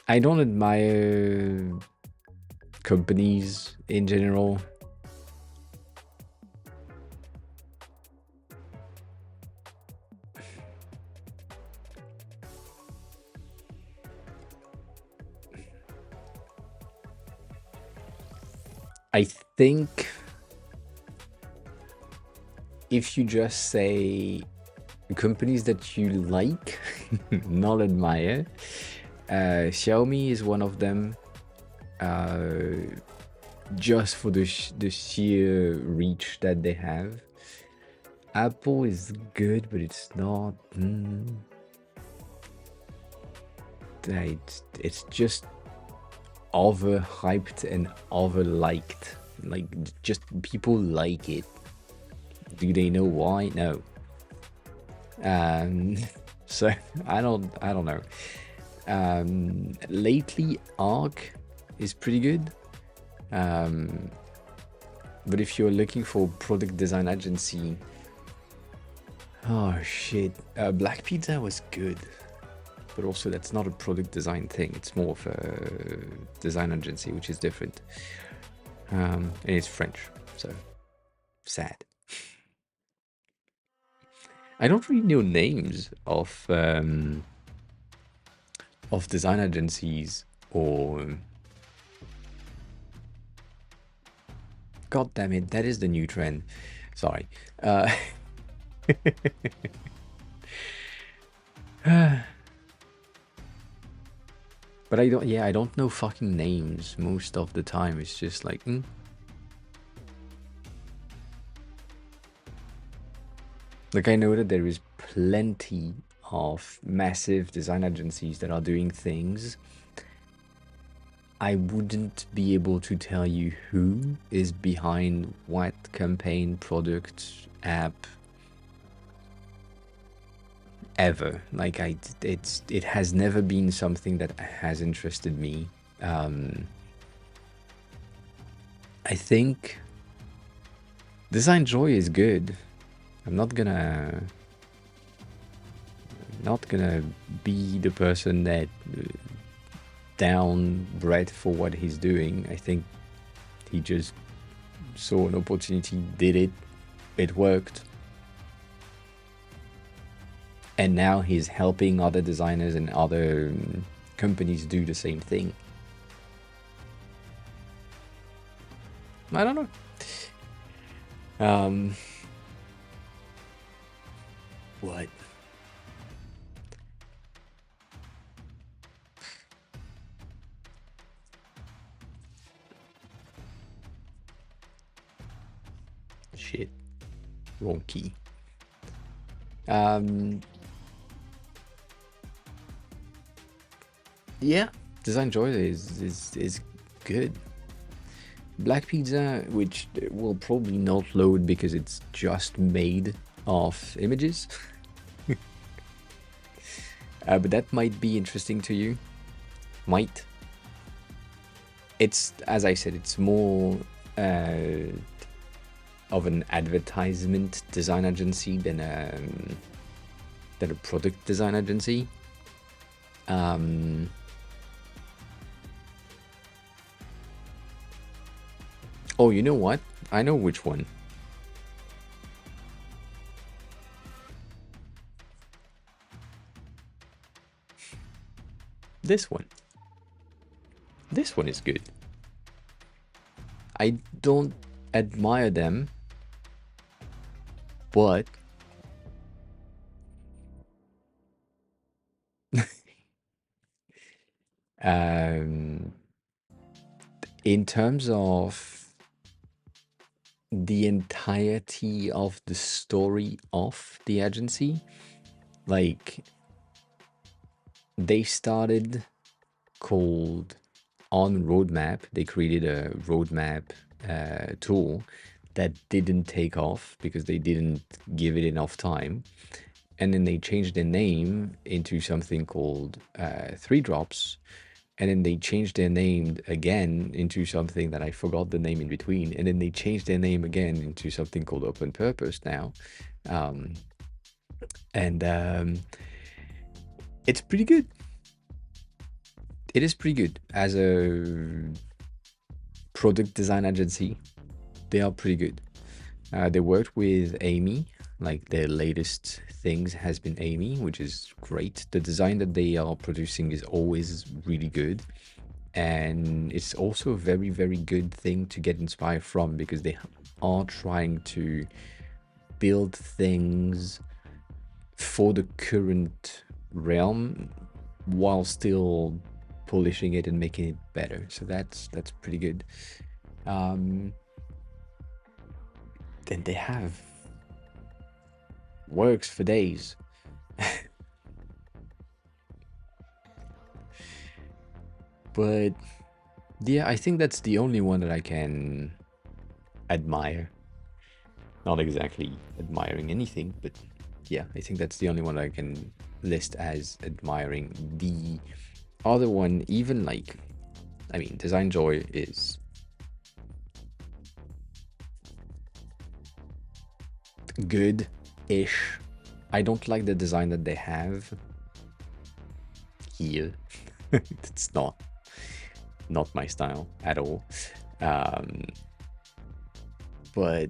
I don't admire companies in general. I think if you just say companies that you like, not admire, Xiaomi is one of them, just for the sheer reach that they have. Apple is good, but it's not. It's just overhyped and overliked. Like, just people like it. Do they know why? No. So I don't know. Lately, Arc is pretty good. Um, but if you're looking for product design agency, oh shit, Black Pizza was good, but also that's not a product design thing. It's more of a design agency, which is different. And it's French, so sad. I don't really know names of design agencies or. God damn it, that is the new trend. Sorry. But I don't know fucking names most of the time. It's just like, Like, I know that there is plenty of massive design agencies that are doing things. I wouldn't be able to tell you who is behind what campaign, product, app, ever. Like, it has never been something that has interested me. I think Design Joy is good. I'm not gonna be the person that down Brett for what he's doing. I think he just saw an opportunity, did it worked, and now he's helping other designers and other companies do the same thing. I don't know. What? Shit. Wrong key. Yeah, Design Joy is good. Black Pizza, which will probably not load because it's just made of images. But that might be interesting to you. Might. It's, as I said, it's more of an advertisement design agency than a product design agency. Oh, you know what? I know which one. This one. This one is good. I don't admire them, but in terms of the entirety of the story of the agency, like, they started called On Roadmap. They created a roadmap tool that didn't take off because they didn't give it enough time. And then they changed their name into something called 3 Drops. And then they changed their name again into something that I forgot the name in between. And then they changed their name again into something called Open Purpose now. It's pretty good. It is pretty good. As a product design agency, they are pretty good. They worked with Amy. Like, their latest things has been Amy, which is great. The design that they are producing is always really good. And it's also a very, very good thing to get inspired from, because they are trying to build things for the current realm while still polishing it and making it better. So that's pretty good. Then they have works for days. But yeah, I think that's the only one that I can admire. Not exactly admiring anything, but yeah, I think that's the only one I can list as admiring. The other one, even like, I mean, Design Joy is good-ish. I don't like the design that they have here. It's not my style at all. Um, but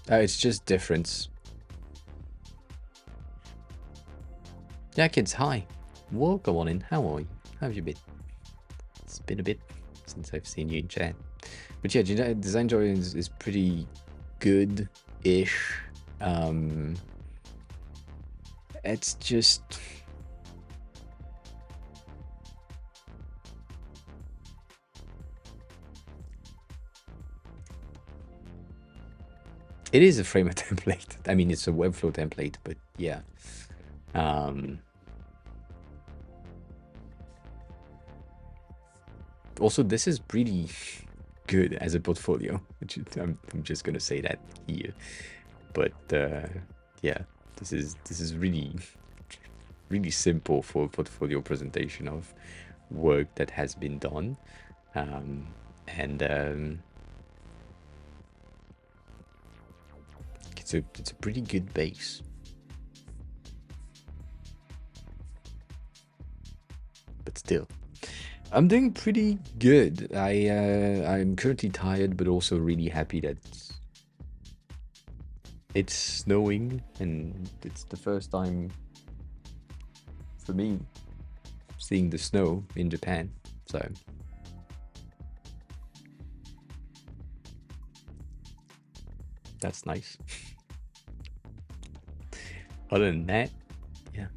it's just difference. Yeah, kids, hi. Welcome on in. How are you? How have you been? It's been a bit since I've seen you in chat. But yeah, Design Joy is pretty good-ish. It's just... It is a Framer template. I mean, it's a Webflow template, but yeah. Also, this is pretty good as a portfolio. I'm just gonna say that here. But yeah, this is really simple for a portfolio presentation of work that has been done, and it's a pretty good base. But still, I'm doing pretty good. I'm currently tired, but also really happy that it's snowing, and it's the first time for me seeing the snow in Japan. So that's nice. Other than that, yeah.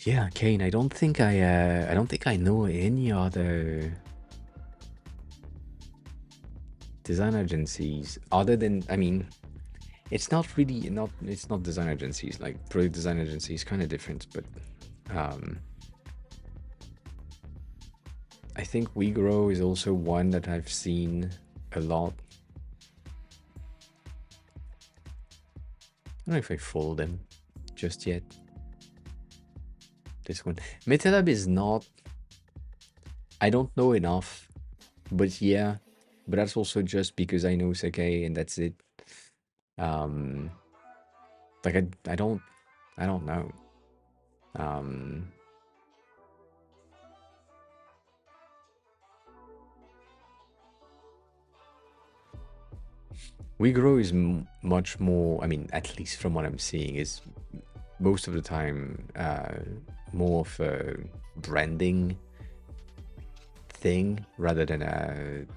Yeah, Kane, I don't think I know any other design agencies other than, I mean, it's not design agencies, like product design agencies, kind of different, but I think WeGrow is also one that I've seen a lot. I don't know if I follow them just yet. This one. MetaLab is not... I don't know enough, but yeah. But that's also just because I know Seke and that's it. Like I don't know. WeGrow is much more, I mean, at least from what I'm seeing, is most of the time more of a branding thing rather than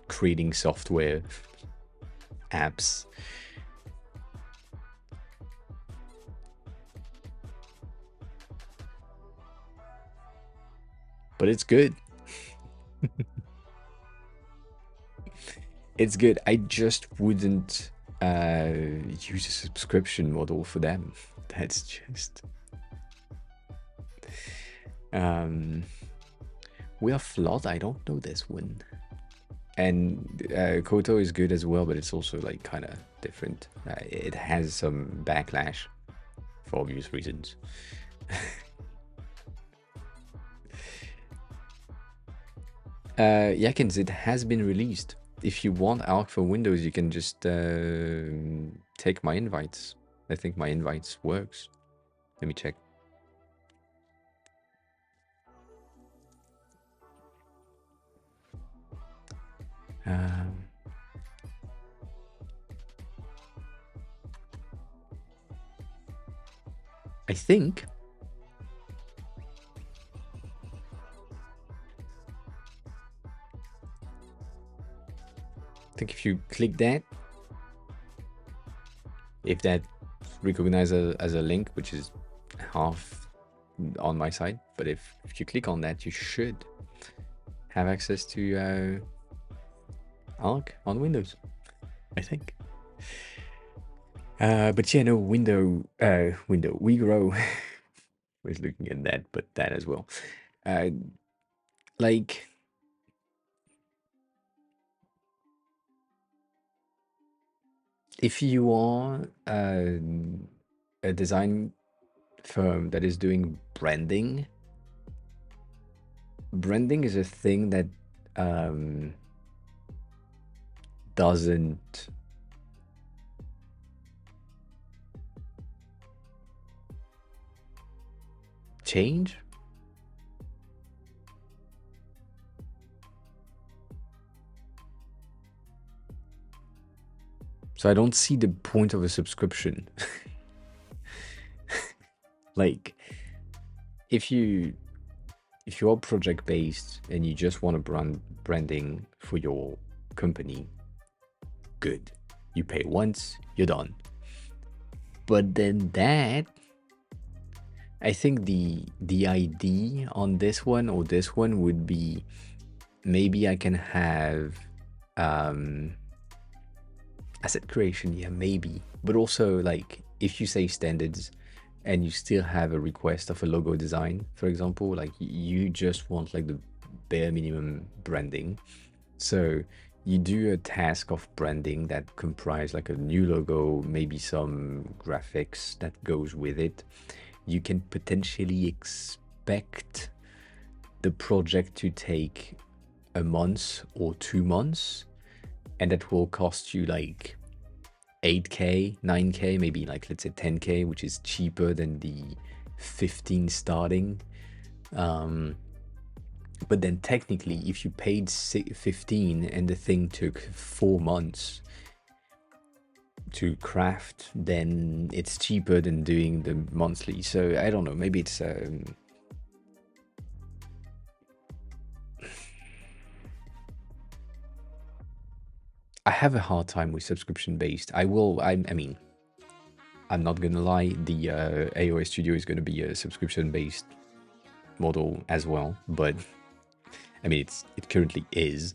creating software apps. But it's good. It's good. I just wouldn't use a subscription model for them. That's just... We are flawed. I don't know this one. And Koto is good as well, but it's also like kind of different. It has some backlash for obvious reasons. Yakins, it has been released. If you want Arc for Windows, you can just take my invites. I think my invites works. Let me check. I think if you click that, if that recognizes as a link, which is half on my side, but if you click on that, you should have access to Arc on Windows, I think. But yeah, no, WeGrow was looking at that, but that as well. Like, if you are a design firm that is doing branding, branding is a thing that doesn't change. So I don't see the point of a subscription. Like, if you are project based and you just want to branding for your company, good. You pay once, you're done. But then that, I think the idea on this one or this one would be, maybe I can have asset creation, yeah, maybe. But also, like, if you say standards and you still have a request of a logo design, for example, like you just want like the bare minimum branding. So you do a task of branding that comprise like a new logo, maybe some graphics that goes with it. You can potentially expect the project to take a month or 2 months, and that will cost you like 8K, 9K, maybe like, let's say 10K, which is cheaper than the 15 starting. But then technically, if you paid 15 and the thing took 4 months to craft, then it's cheaper than doing the monthly. So I don't know, maybe it's I have a hard time with subscription based. I mean, I'm not gonna lie, the AOS Studio is gonna be a subscription based model as well, but I mean, it currently is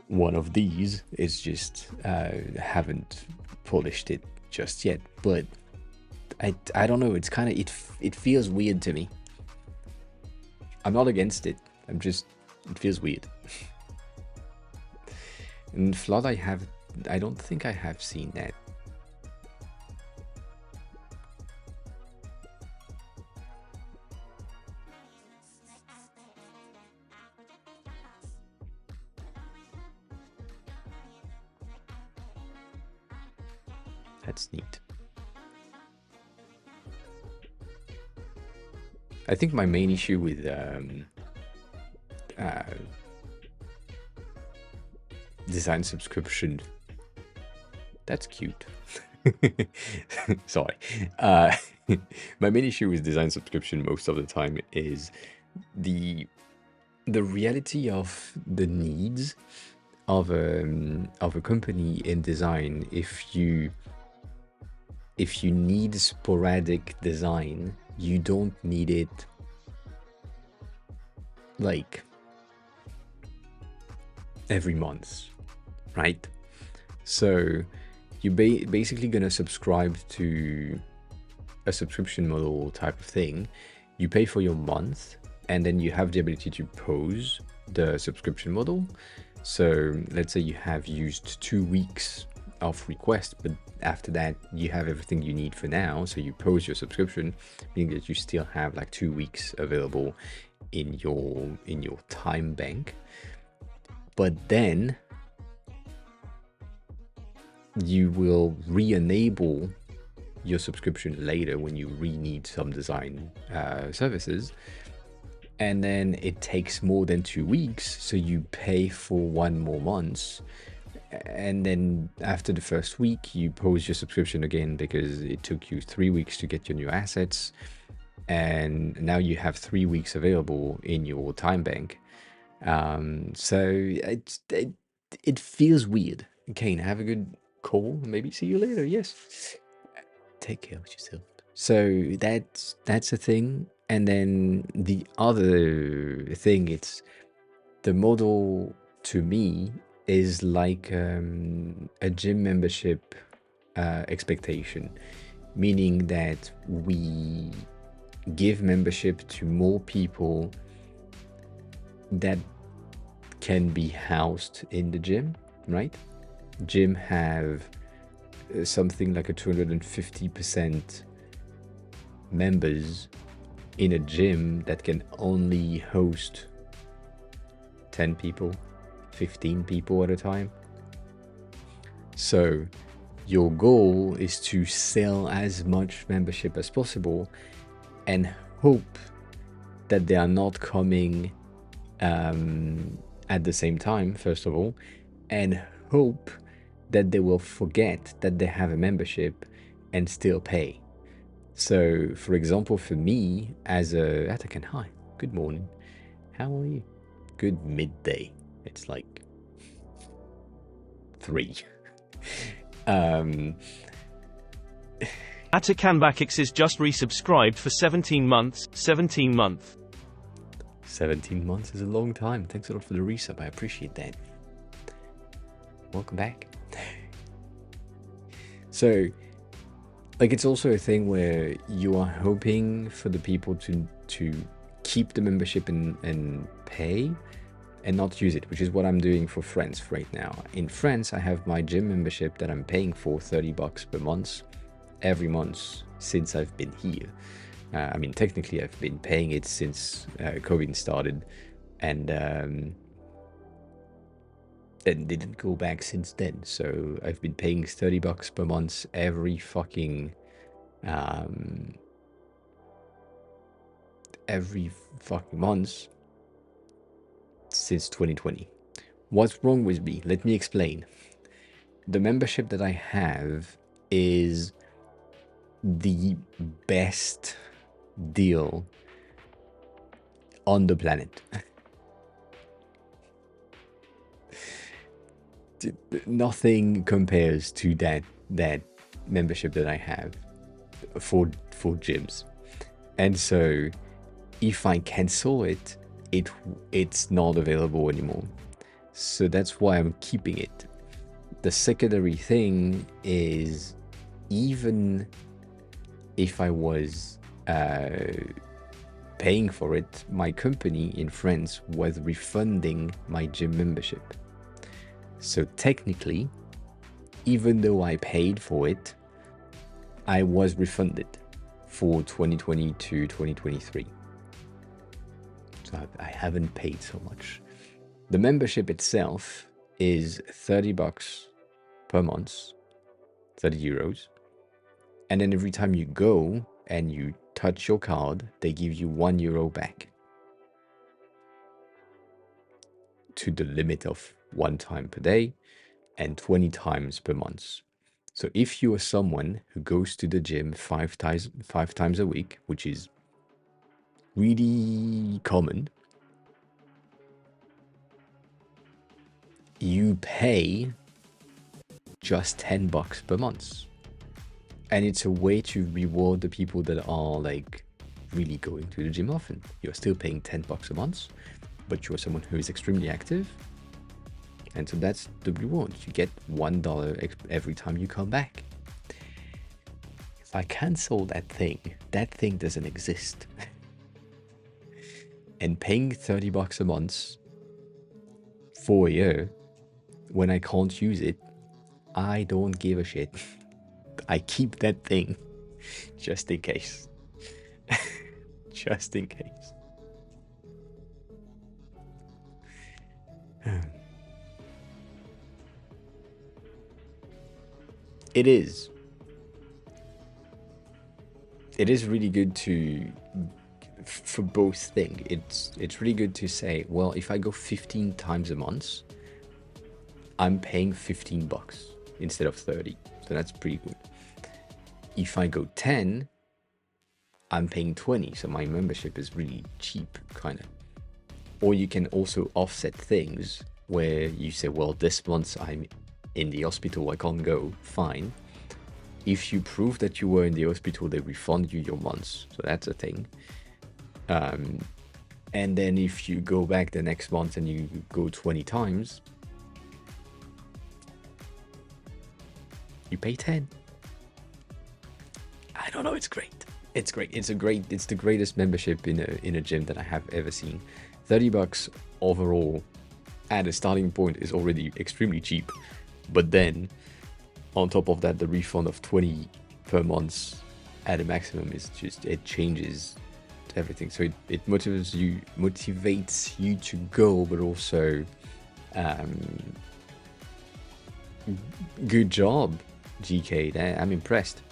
one of these. It's just haven't polished it just yet. But I don't know. It's kind of it feels weird to me. I'm not against it. It feels weird. And Flood, I don't think I have seen that. That's neat. I think my main issue with design subscription, that's cute. Sorry. My main issue with design subscription most of the time is the reality of the needs of a company in design. If you need sporadic design, you don't need it like every month, right? So you're basically gonna subscribe to a subscription model type of thing. You pay for your month, and then you have the ability to pause the subscription model. So let's say you have used 2 weeks of request, but after that you have everything you need for now, so you pause your subscription, meaning that you still have like 2 weeks available in your time bank. But then you will re-enable your subscription later when you need some design services, and then it takes more than 2 weeks, so you pay for 1 more month, and then after the first week you pause your subscription again because it took you 3 weeks to get your new assets, and now you have 3 weeks available in your time bank. So it feels weird. Kane, have a good call. Maybe see you later. Yes. Take care of yourself. So that's a thing. And then the other thing, it's the model to me is like a gym membership expectation, meaning that we give membership to more people that can be housed in the gym, right? Gym have something like a 250% members in a gym that can only host 10 people, 15 people at a time. So your goal is to sell as much membership as possible and hope that they are not coming at the same time, first of all, and hope that they will forget that they have a membership and still pay. So, for example, for me, as a Atakan, hi, good morning, how are you? Good midday. It's like 3. Atakan is just resubscribed for 17 months. 17 months. 17 months is a long time. Thanks a lot for the resub. I appreciate that. Welcome back. So, like, it's also a thing where you are hoping for the people to keep the membership and pay and not use it, which is what I'm doing for France right now. In France, I have my gym membership that I'm paying for $30 per month, every month since I've been here. I mean, technically, I've been paying it since COVID started, and didn't go back since then. So I've been paying $30 per month every fucking month since 2020. What's wrong with me? Let me explain. The membership that I have is the best deal on the planet. Nothing compares to that membership that I have for gyms. And so if I cancel it, it's not available anymore. So that's why I'm keeping it. The secondary thing is, even if I was paying for it, my company in France was refunding my gym membership. So technically, even though I paid for it, I was refunded for 2020 to 2023. So I haven't paid so much. The membership itself is $30 per month, 30 euros. And then every time you go and you touch your card, they give you €1 back to the limit of 1 time per day and 20 times per month. So if you are someone who goes to the gym 5 times a week, which is really common, you pay just $10 per month. And it's a way to reward the people that are like really going to the gym often. You're still paying $10 a month, but you're someone who is extremely active. And so that's the reward. You get $1 every time you come back. If I cancel that thing doesn't exist. And paying $30 a month for a year when I can't use it, I don't give a shit. I keep that thing just in case. Just in case. It is really good to, for both things. It's really good to say, well, if I go 15 times a month, I'm paying $15 instead of 30. So that's pretty good. If I go 10, I'm paying 20. So my membership is really cheap, kind of. Or you can also offset things where you say, well, this month I'm in the hospital, I can't go, fine. If you prove that you were in the hospital, they refund you your months. So that's a thing. And then if you go back the next month and you go 20 times, you pay 10. I don't know, it's great. It's great. It's the greatest membership in a gym that I have ever seen. $30 overall at a starting point is already extremely cheap. But then On top of that, the refund of 20 per month at a maximum is just, it changes everything. So it motivates you to go, but also good job, GK. I'm impressed.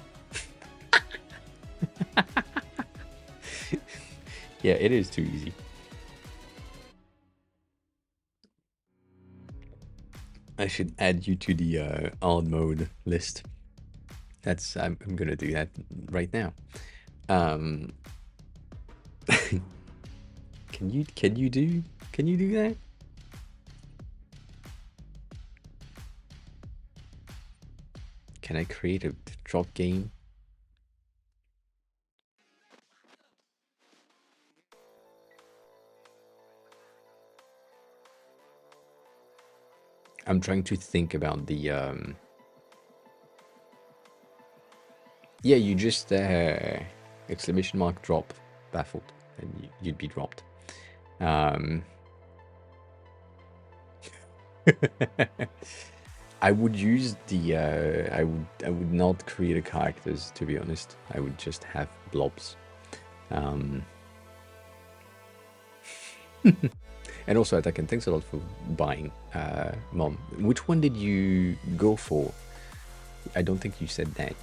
Yeah, it is too easy. I should add you to the hard mode list. I'm gonna do that right now. Um, can you do that? Can I create a drop game? I'm trying to think about the yeah, you just exclamation mark drop baffled, and you'd be dropped. I would use the I would not create a characters, to be honest. I would just have blobs. And also, Atakan, thanks a lot for buying. Mom, which one did you go for? I don't think you said that.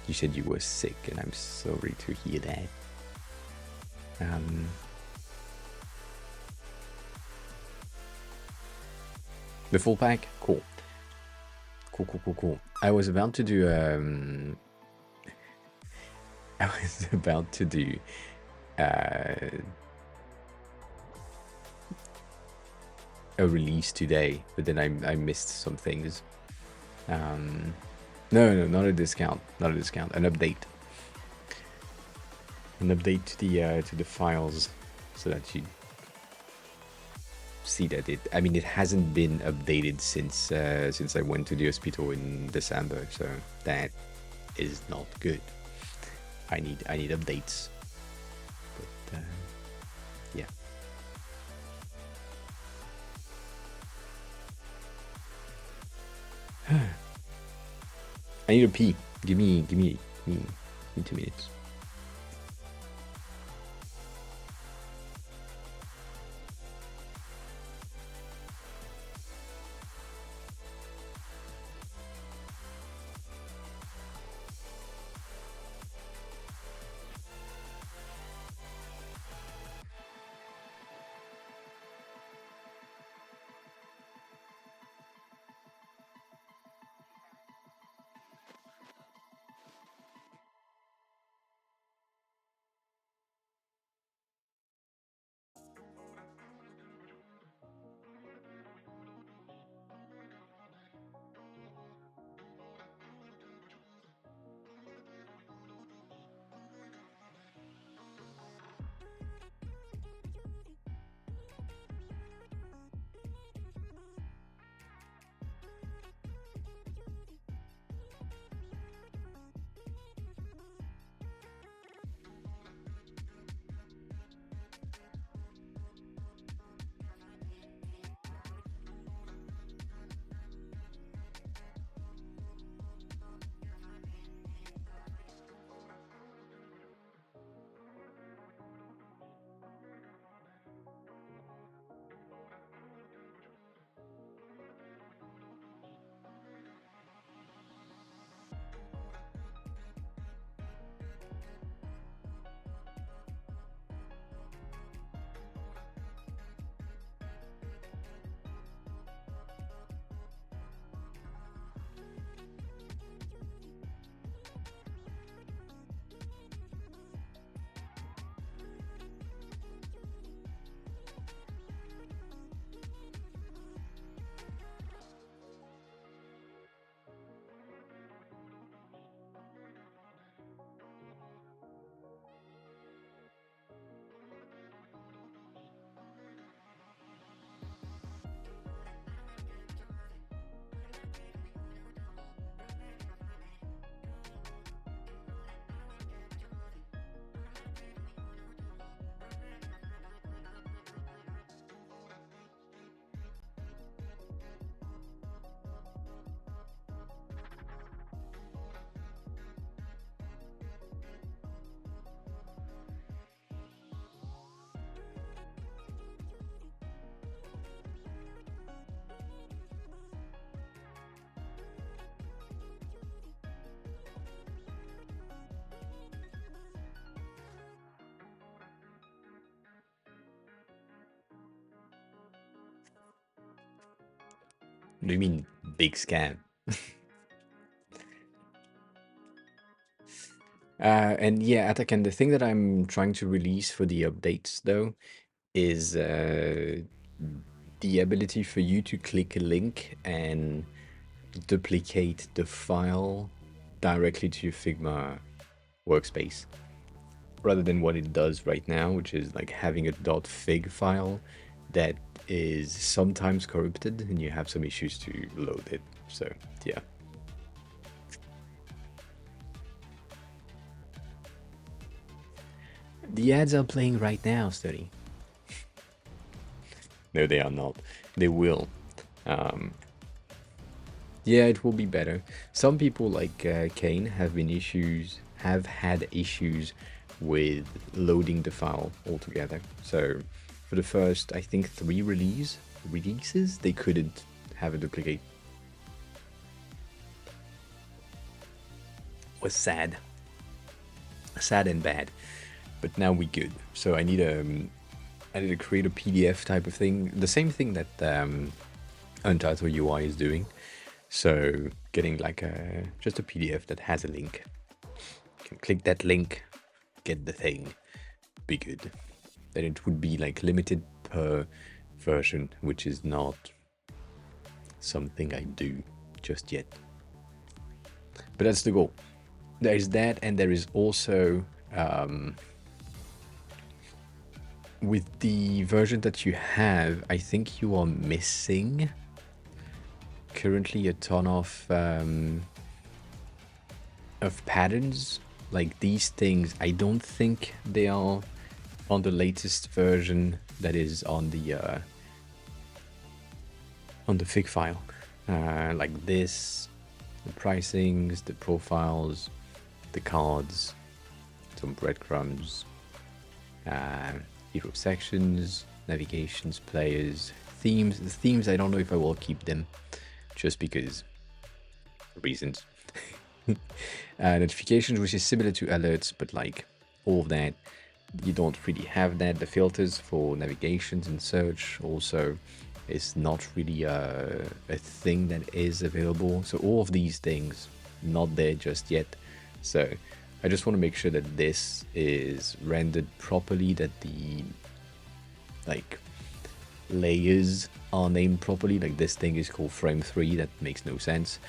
You said you were sick, and I'm sorry to hear that. The full pack? Cool. Cool. I was about to do a release today, but then I missed some things. No, not a discount. Not a discount. An update. An update to the files, so that you see that it hasn't been updated since I went to the hospital in December, so that is not good. I need updates. But yeah. I need a pee. Give me 2 minutes. What do you mean, big scam? And yeah, Atakan, the thing that I'm trying to release for the updates, though, is the ability for you to click a link and duplicate the file directly to your Figma workspace, rather than what it does right now, which is like having a .fig file that is sometimes corrupted and you have some issues to load it. So yeah. The ads are playing right now, Study. No, they are not. They will. Yeah, it will be better. Some people like Kane have had issues with loading the file altogether. So for the first, I think 3 releases, they couldn't have a duplicate. Was sad and bad, but now we good. So I need to create a PDF type of thing, the same thing that Untitled UI is doing. So getting like just a PDF that has a link. You can click that link, get the thing, be good. Then it would be like limited per version, which is not something I do just yet. But that's the goal. There is that, and there is also with the version that you have, I think you are missing currently a ton of patterns. Like these things, I don't think they are on the latest version that is on the fig file. Like this, the pricings, the profiles, the cards, some breadcrumbs, hero sections, navigations, players, themes. The themes, I don't know if I will keep them, just because reasons. Notifications, which is similar to alerts, but like all of that, you don't really have that. The filters for navigations and search also is not really a thing that is available. So all of these things not there just yet. So I just want to make sure that this is rendered properly, that the like layers are named properly. Like this thing is called frame 3, that makes no sense.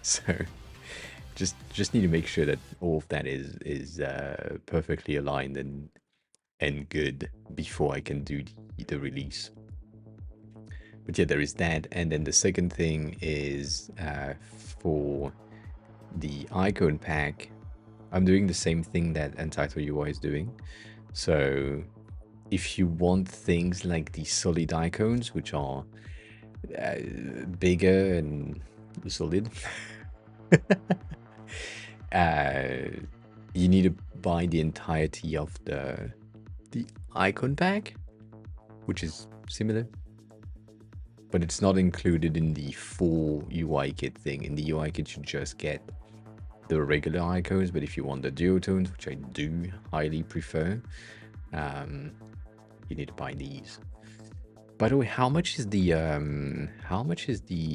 So just need to make sure that all of that is perfectly aligned and good before I can do the release. But yeah, there is that. And then the second thing is for the icon pack, I'm doing the same thing that Untitled UI is doing. So if you want things like the solid icons, which are bigger and solid, you need to buy the entirety of the icon pack, which is similar, but it's not included in the full UI kit thing. In the UI kit, you just get the regular icons, but if you want the duotones, which I do highly prefer, you need to buy these. By the way, how much is the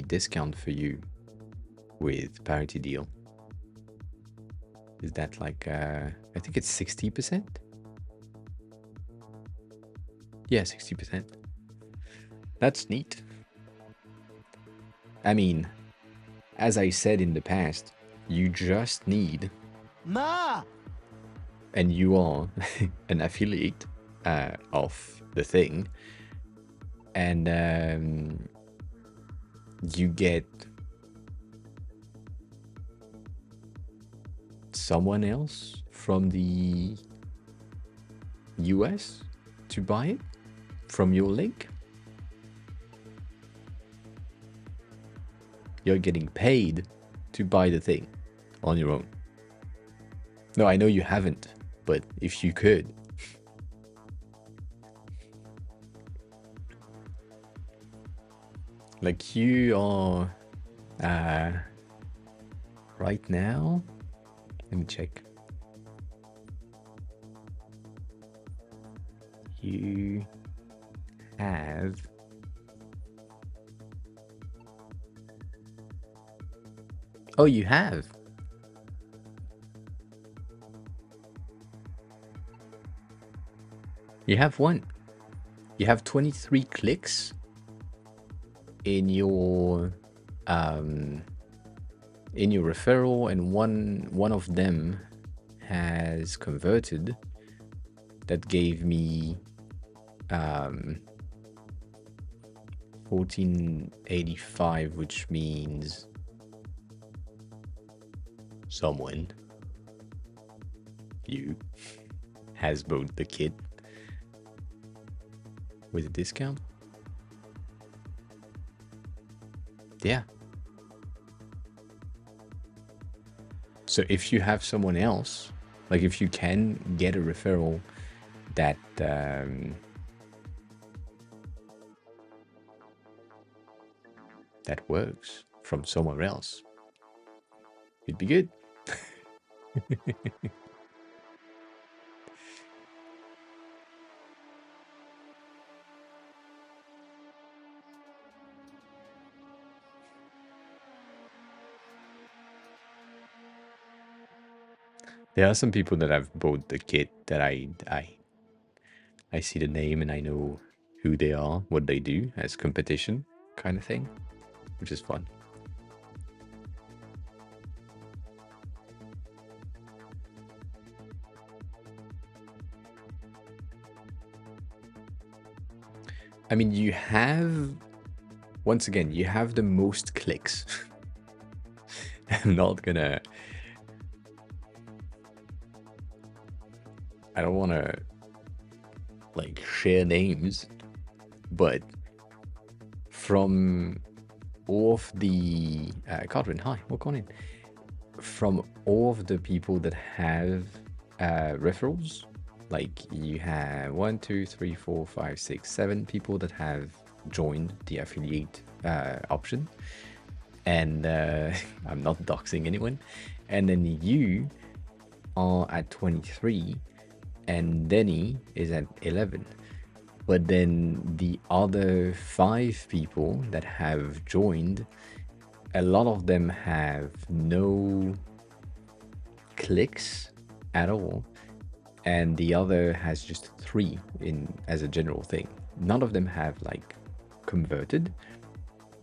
discount for you with Parity Deal? Is that like I think it's 60%? Yeah, 60%. That's neat. I mean, as I said in the past, you just need and you are an affiliate of the thing, and you get someone else from the US to buy it from your link. You're getting paid to buy the thing on your own. No, I know you haven't, but if you could. Like you are right now, let me check. You have Oh, you have? You have one. You have 23 clicks in your referral, and one of them has converted. That gave me 1485, which means someone, you, has bought the kit with a discount. Yeah. So if you have someone else, like if you can get a referral that that works from somewhere else, it'd be good. There are some people that have bought the kit that I see the name and I know who they are, what they do as competition kind of thing, which is fun. I mean, you have, once again, you have the most clicks. I'm not gonna, I don't want to like share names, but from all of the Catherine, hi, welcome in. From all of the people that have referrals, like you have 1, 2, 3, 4, 5, 6, 7 people that have joined the affiliate option, and I'm not doxing anyone, and then you are at 23 and Denny is at 11. But then the other 5 people that have joined, a lot of them have no clicks at all, and the other has just 3 in as a general thing. None of them have like converted,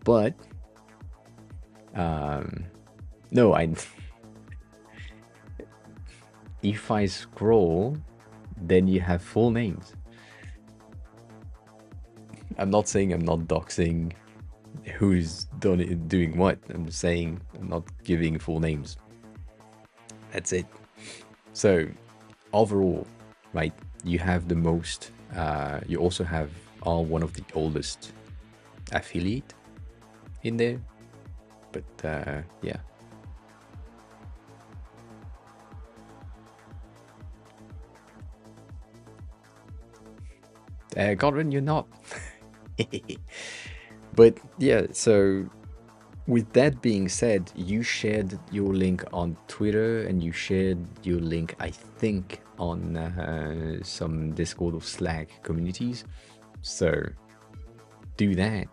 but no, if I scroll, then you have full names. I'm not saying I'm not doxing who's doing what. I'm just saying I'm not giving full names. That's it. So overall, right, you have the most, you also are one of the oldest affiliate in there. But yeah. Godwin, you're not. But yeah, so with that being said, you shared your link on Twitter and you shared your link, I think, on some Discord or Slack communities. So do that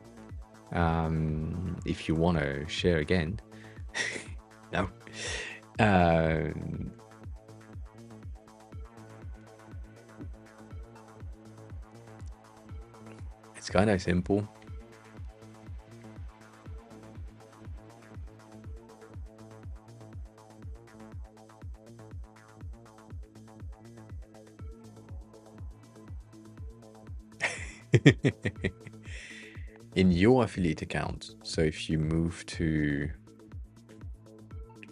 if you want to share again. No. It's kind of simple. In your affiliate account, so if you move to,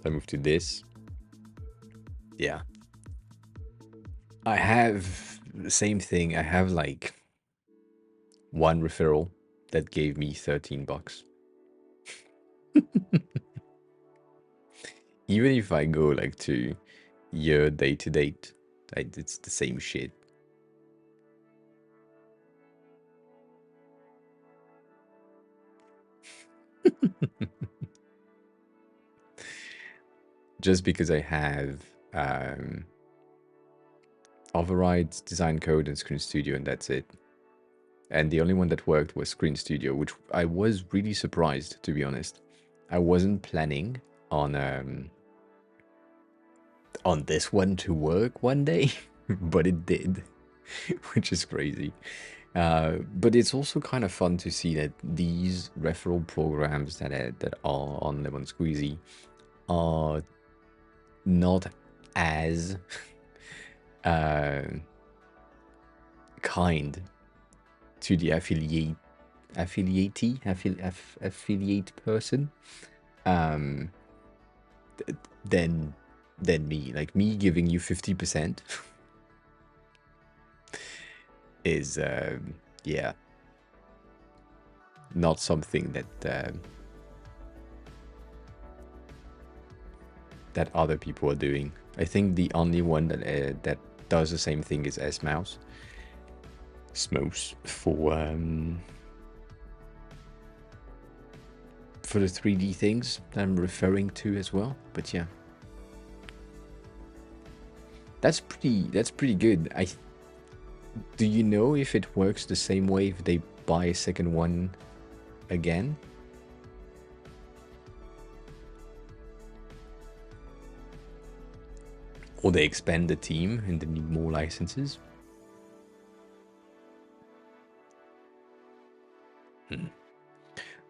I move to this, yeah, I have the same thing. I have like 1 referral that gave me $13. Even if I go like to year day to date, it's the same shit. Just because I have overrides, design code, and Screen Studio, and that's it. And the only one that worked was Screen Studio, which I was really surprised, to be honest. I wasn't planning on this one to work one day, but it did, which is crazy. But it's also kind of fun to see that these referral programs that are on Lemon Squeezy are not as kind to the affiliate person than me. Like me giving you 50% is yeah, not something that that other people are doing. I think the only one that does the same thing is Smos for the 3D things that I'm referring to as well. But yeah, that's pretty good. Do you know if it works the same way if they buy a second one again? Or they expand the team and they need more licenses?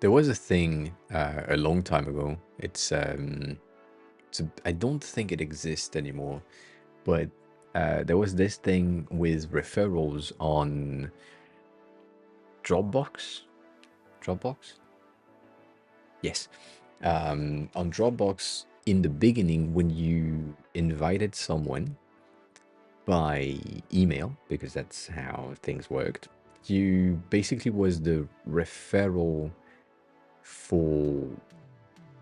There was a thing a long time ago. I don't think it exists anymore, but there was this thing with referrals on Dropbox. Yes. On Dropbox, in the beginning, when you invited someone by email, because that's how things worked, you basically was the referral for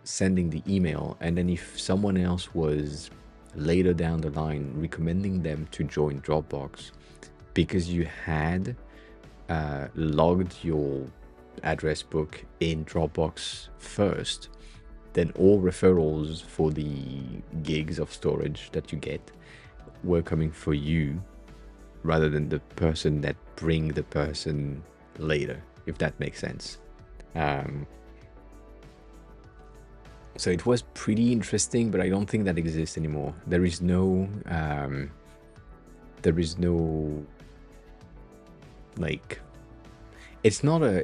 sending the email, and then if someone else was later down the line recommending them to join Dropbox because you had logged your address book in Dropbox first, then all referrals for the gigs of storage that you get were coming for you rather than the person that bring the person later, if that makes sense. So it was pretty interesting, but I don't think that exists anymore. There is no like, it's not a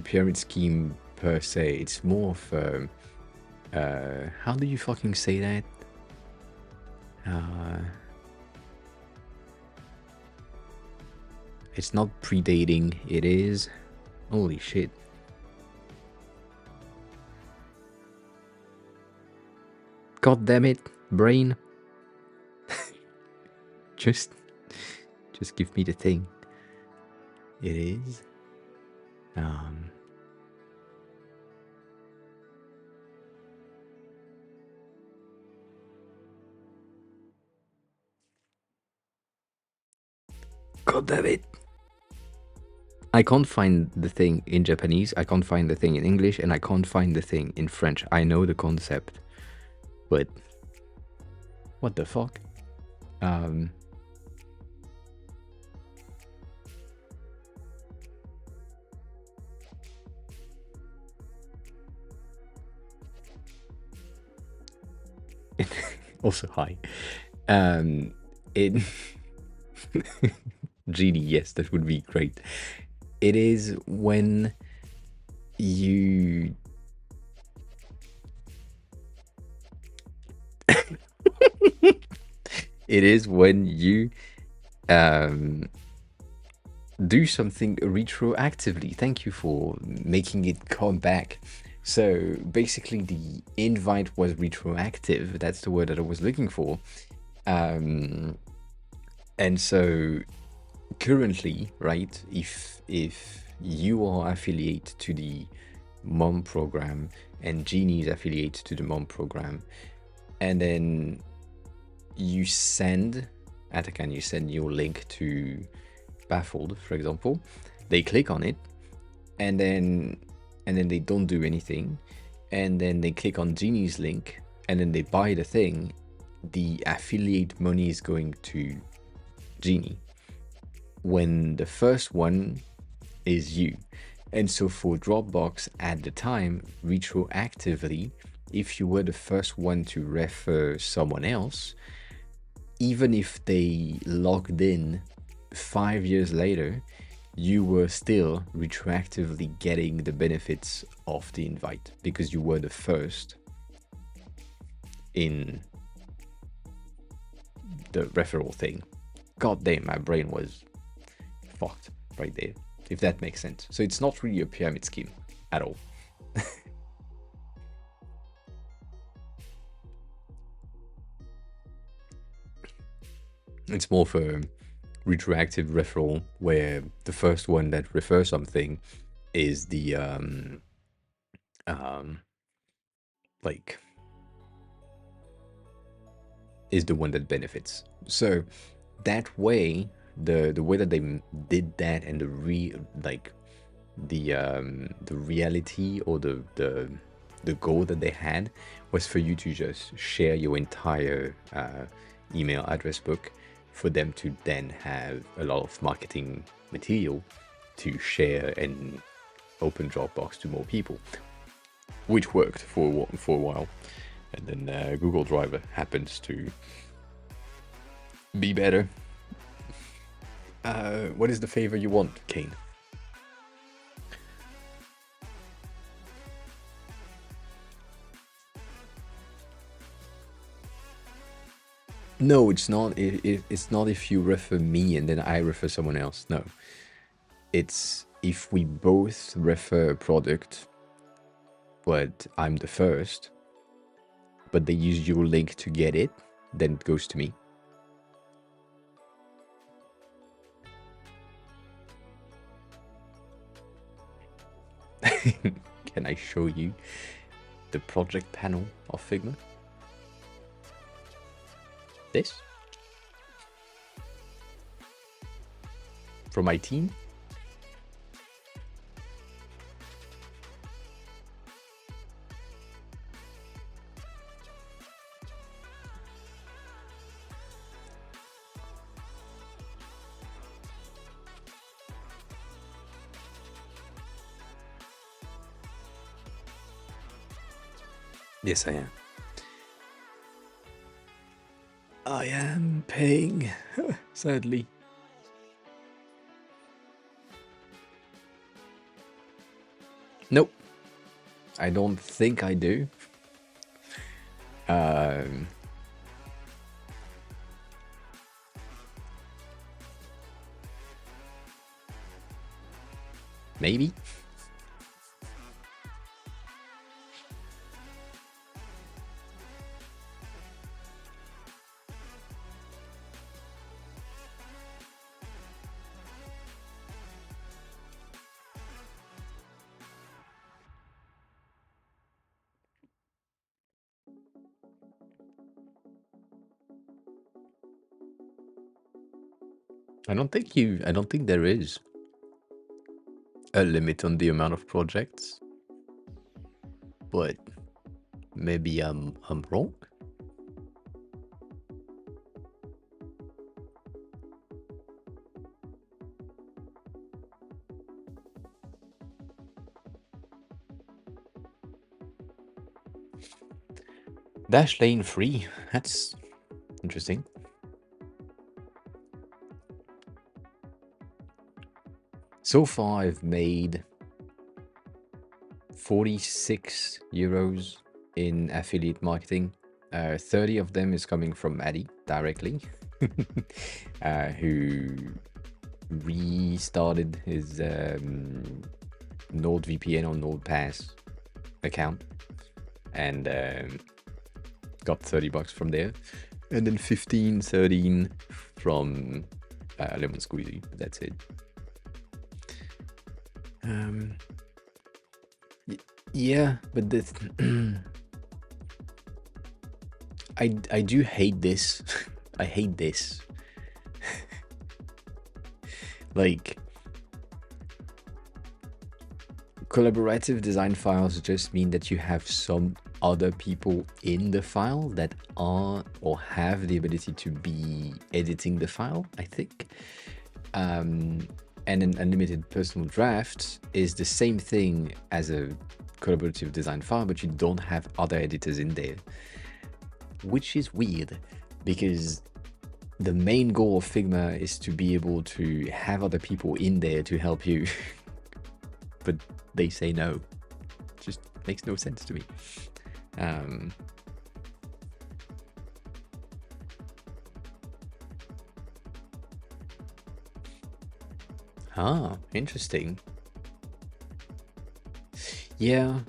pyramid scheme per se. It's more of how do you fucking say that? It's not predating. It is, holy shit. God damn it, brain. just give me the thing. It is God damn it. I can't find the thing in Japanese, I can't find the thing in English, and I can't find the thing in French. I know the concept, but what the fuck? Also, hi. It Genie, yes, that would be great. It is when you it is when you do something retroactively. Thank you for making it come back. So basically the invite was retroactive. That's the word that I was looking for. And so currently, right, if you are affiliate to the mom program and Genie's affiliate to the mom program, and then you send Atakan, you send your link to Baffled, for example, they click on it, and then they don't do anything, and then they click on Genie's link, and then they buy the thing. The affiliate money is going to Genie, when the first one is you. And so for Dropbox at the time, retroactively, if you were the first one to refer someone else, even if they logged in 5 years later, you were still retroactively getting the benefits of the invite because you were the first in the referral thing. God damn, my brain was fucked right there, if that makes sense. So it's not really a pyramid scheme at all. It's more for retroactive referral, where the first one that refers something is the like is the one that benefits. So that way, the way that they did that, and the reality, or the goal that they had, was for you to just share your entire email address book, for them to then have a lot of marketing material to share and open Dropbox to more people, which worked for a while. And then Google Drive happens to be better. What is the favor you want, Kane? No, it's not. It's not if you refer me and then I refer someone else. No, it's if we both refer a product, but I'm the first, but they use your link to get it, then it goes to me. Can I show you the project panel of Figma? This? From my team? Yes, I am. I am paying, sadly. Nope. I don't think I do. Maybe. I don't think there is a limit on the amount of projects, but maybe I'm wrong. Dash lane free. That's interesting. So far, I've made 46 euros in affiliate marketing. 30 of them is coming from Addy directly, who restarted his NordVPN or NordPass account, and got 30 bucks from there, and then 13 from Lemon Squeezy. That's it. Yeah, but this I do hate this. I hate this. Like, collaborative design files just mean that you have some other people in the file that are or have the ability to be editing the file, I think. And an unlimited personal draft is the same thing as a collaborative design file, but you don't have other editors in there, which is weird because the main goal of Figma is to be able to have other people in there to help you. But they say no. Just makes no sense to me. Interesting. Yeah,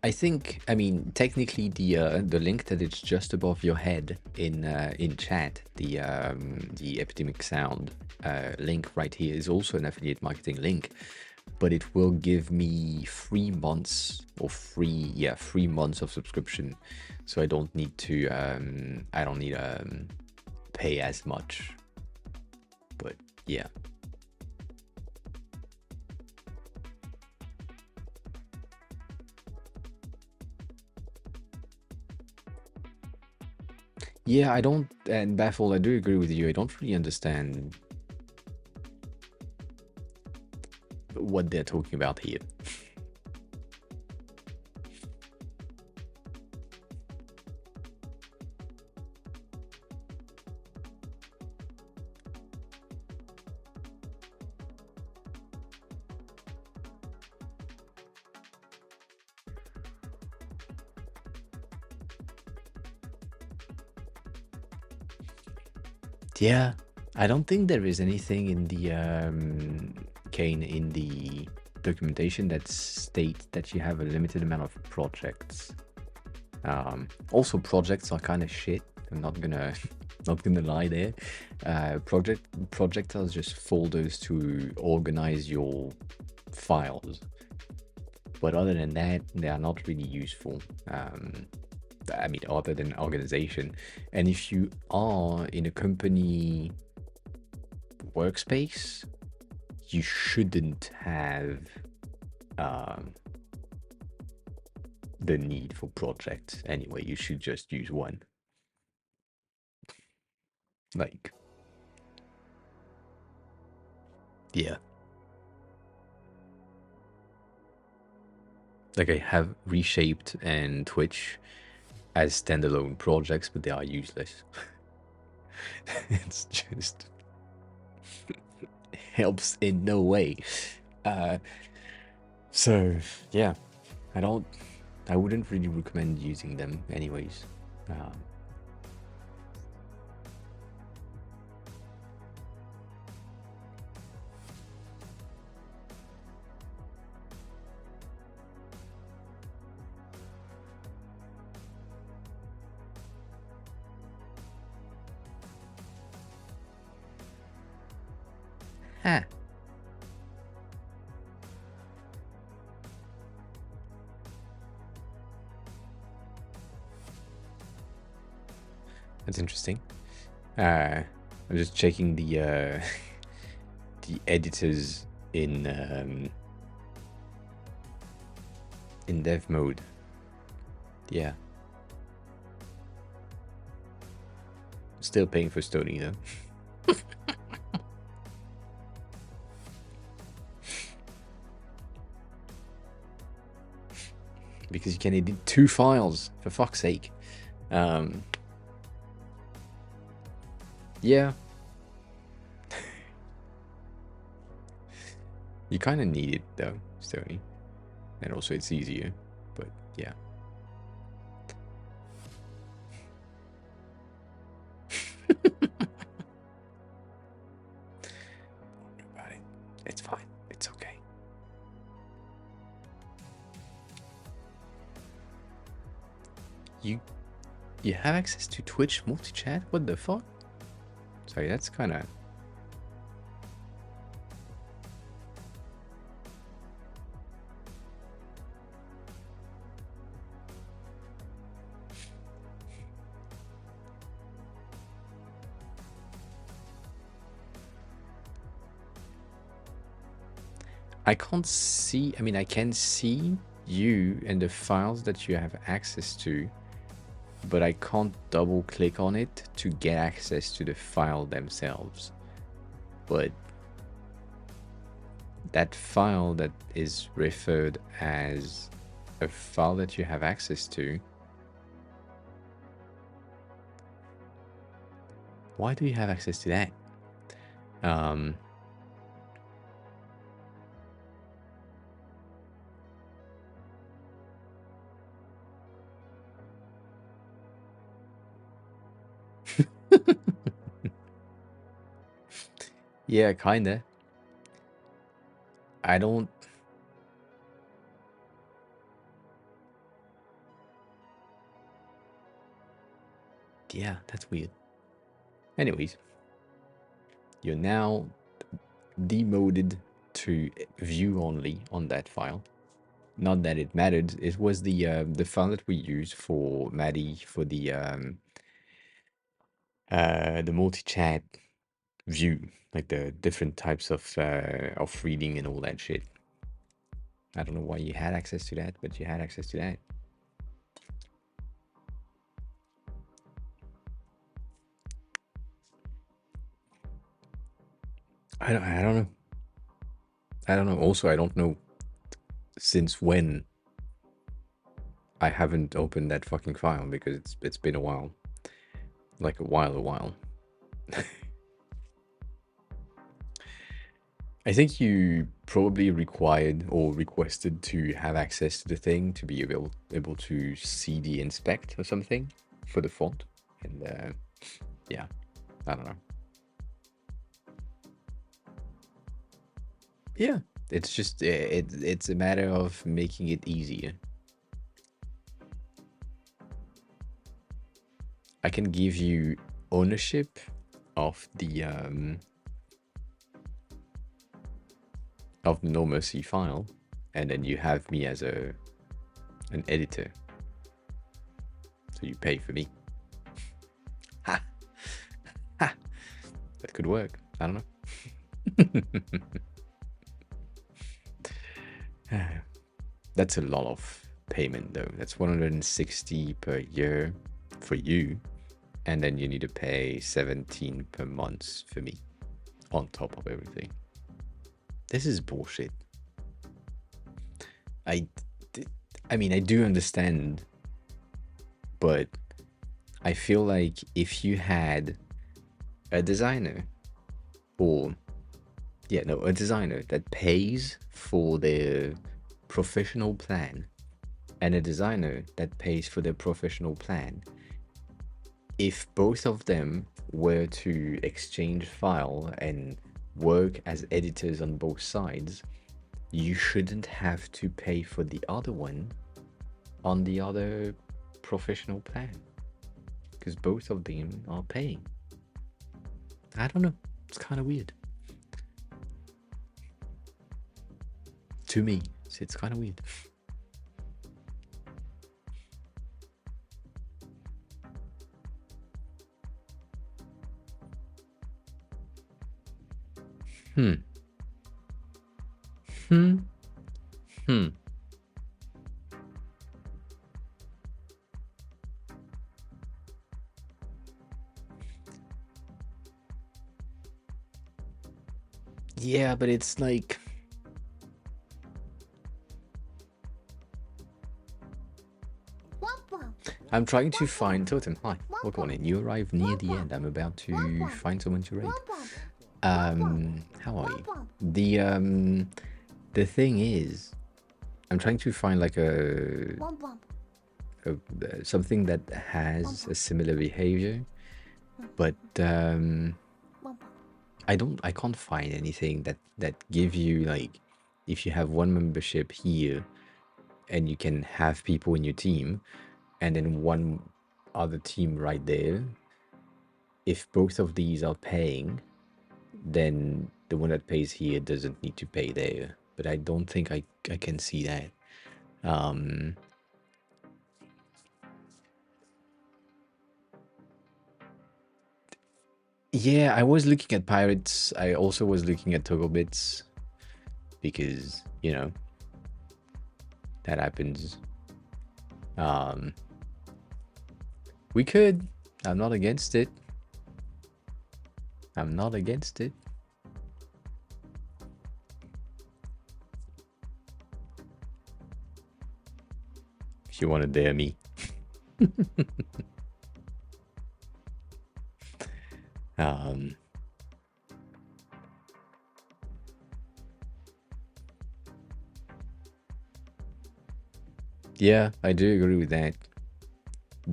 I mean, technically the link that it's just above your head in chat, the Epidemic Sound link right here is also an affiliate marketing link, but it will give me 3 months or 3 months of subscription, so I don't need to pay as much. But yeah. Yeah, I don't, and Baffled, I do agree with you. I don't really understand what they're talking about here. Yeah, I don't think there is anything in the Kane in the documentation that states that you have a limited amount of projects. Also, projects are kind of shit. I'm not gonna lie there. Projects are just folders to organize your files, but other than that, they are not really useful. I mean, other than organization. And if you are in a company workspace, you shouldn't have the need for projects anyway. You should just use one. Like, yeah. Like, I have Reshaped and Twitch as standalone projects, but they are useless. It's just helps in no way. So yeah, I wouldn't really recommend using them anyways. Huh. That's interesting. I'm just checking the the editors in dev mode. Yeah. Still paying for Stony though. Because you can edit 2 files, for fuck's sake. Yeah. You kind of need it though, Stony. And also it's easier, but yeah. Don't worry about it. It's fine. It's okay. You have access to Twitch multi-chat? What the fuck? Sorry, that's kind of... I can't see... I mean, I can see you and the files that you have access to, but I can't double click on it to get access to the file themselves. But that file that is referred as a file that you have access to. Why do you have access to that? Yeah, kinda. I don't. Yeah, that's weird. Anyways, you're now demoted to view only on that file. Not that it mattered. It was the file that we used for Maddie for the multi-chat view, like the different types of reading and all that shit. I don't know why you had access to that, but you had access to that. I don't know. I don't know. Also, I don't know since when I haven't opened that fucking file because it's been a while. Like a while. I think you probably required or requested to have access to the thing to be able to see the inspect or something for the font. And yeah, I don't know. Yeah, it's just it's a matter of making it easier. I can give you ownership of the No Mercy file, and then you have me as an editor. So you pay for me. Ha! Ha! That could work. I don't know. That's a lot of payment though. That's 160 per year for you. And then you need to pay 17 per month for me on top of everything. This is bullshit. I mean, I do understand, but I feel like if you had a designer a designer that pays for their professional plan and a designer that pays for their professional plan, if both of them were to exchange file and work as editors on both sides, you shouldn't have to pay for the other one on the other professional plan because both of them are paying. I don't know. It's kind of weird. To me, it's kind of weird. Yeah, but it's like... I'm trying to find Totem. Hi, welcome on in. You arrived near the end. I'm about to find someone to raid. How are you? The thing is, I'm trying to find like something that has a similar behavior, but I can't find anything that give you like, if you have one membership here and you can have people in your team and then one other team right there, if both of these are paying, then the one that pays here doesn't need to pay there. But I don't think I can see that. Yeah, I was looking at Pirates. I also was looking at Toggle Bits because, you know, that happens. We could. I'm not against it. I'm not against it. if you want to dare me. um, yeah, I do agree with that.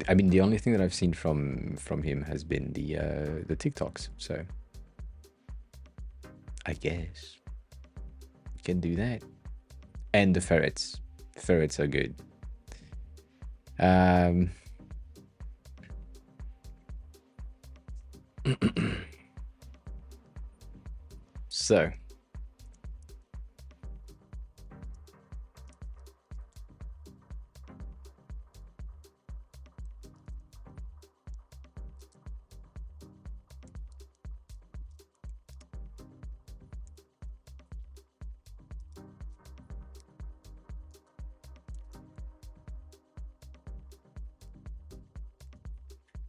I mean, the only thing that I've seen from him has been the TikToks. So I guess you can do that. And the ferrets. Ferrets are good. So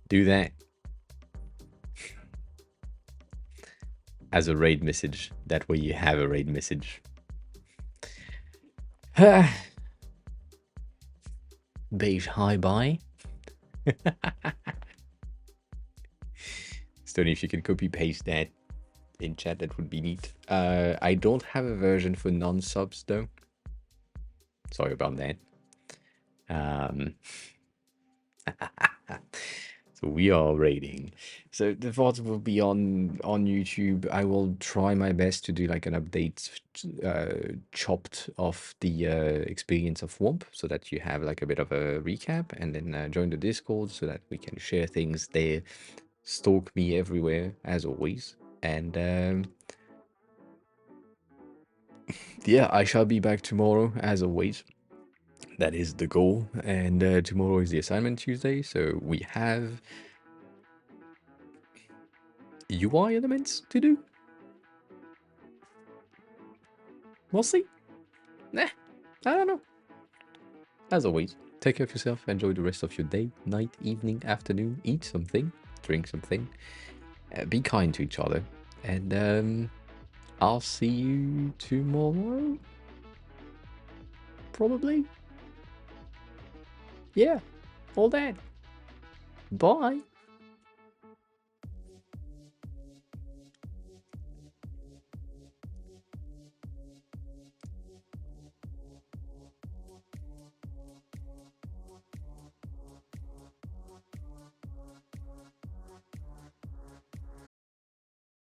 do that as a raid message. That way you have a raid message. Beige hi bye. Stony, if you can copy paste that in chat, that would be neat. I don't have a version for non-subs though. Sorry about that. So we are raiding. So the VODs will be on YouTube. I will try my best to do like an update chopped of the experience of Womp so that you have like a bit of a recap, and then join the Discord so that we can share things there. Stalk me everywhere as always. And yeah, I shall be back tomorrow as always. That is the goal. And tomorrow is the assignment Tuesday. So we have UI elements to do. We'll see. Nah, I don't know. As always, take care of yourself. Enjoy the rest of your day, night, evening, afternoon. Eat something, drink something. Be kind to each other. And I'll see you tomorrow. Probably. Yeah, all that. Bye.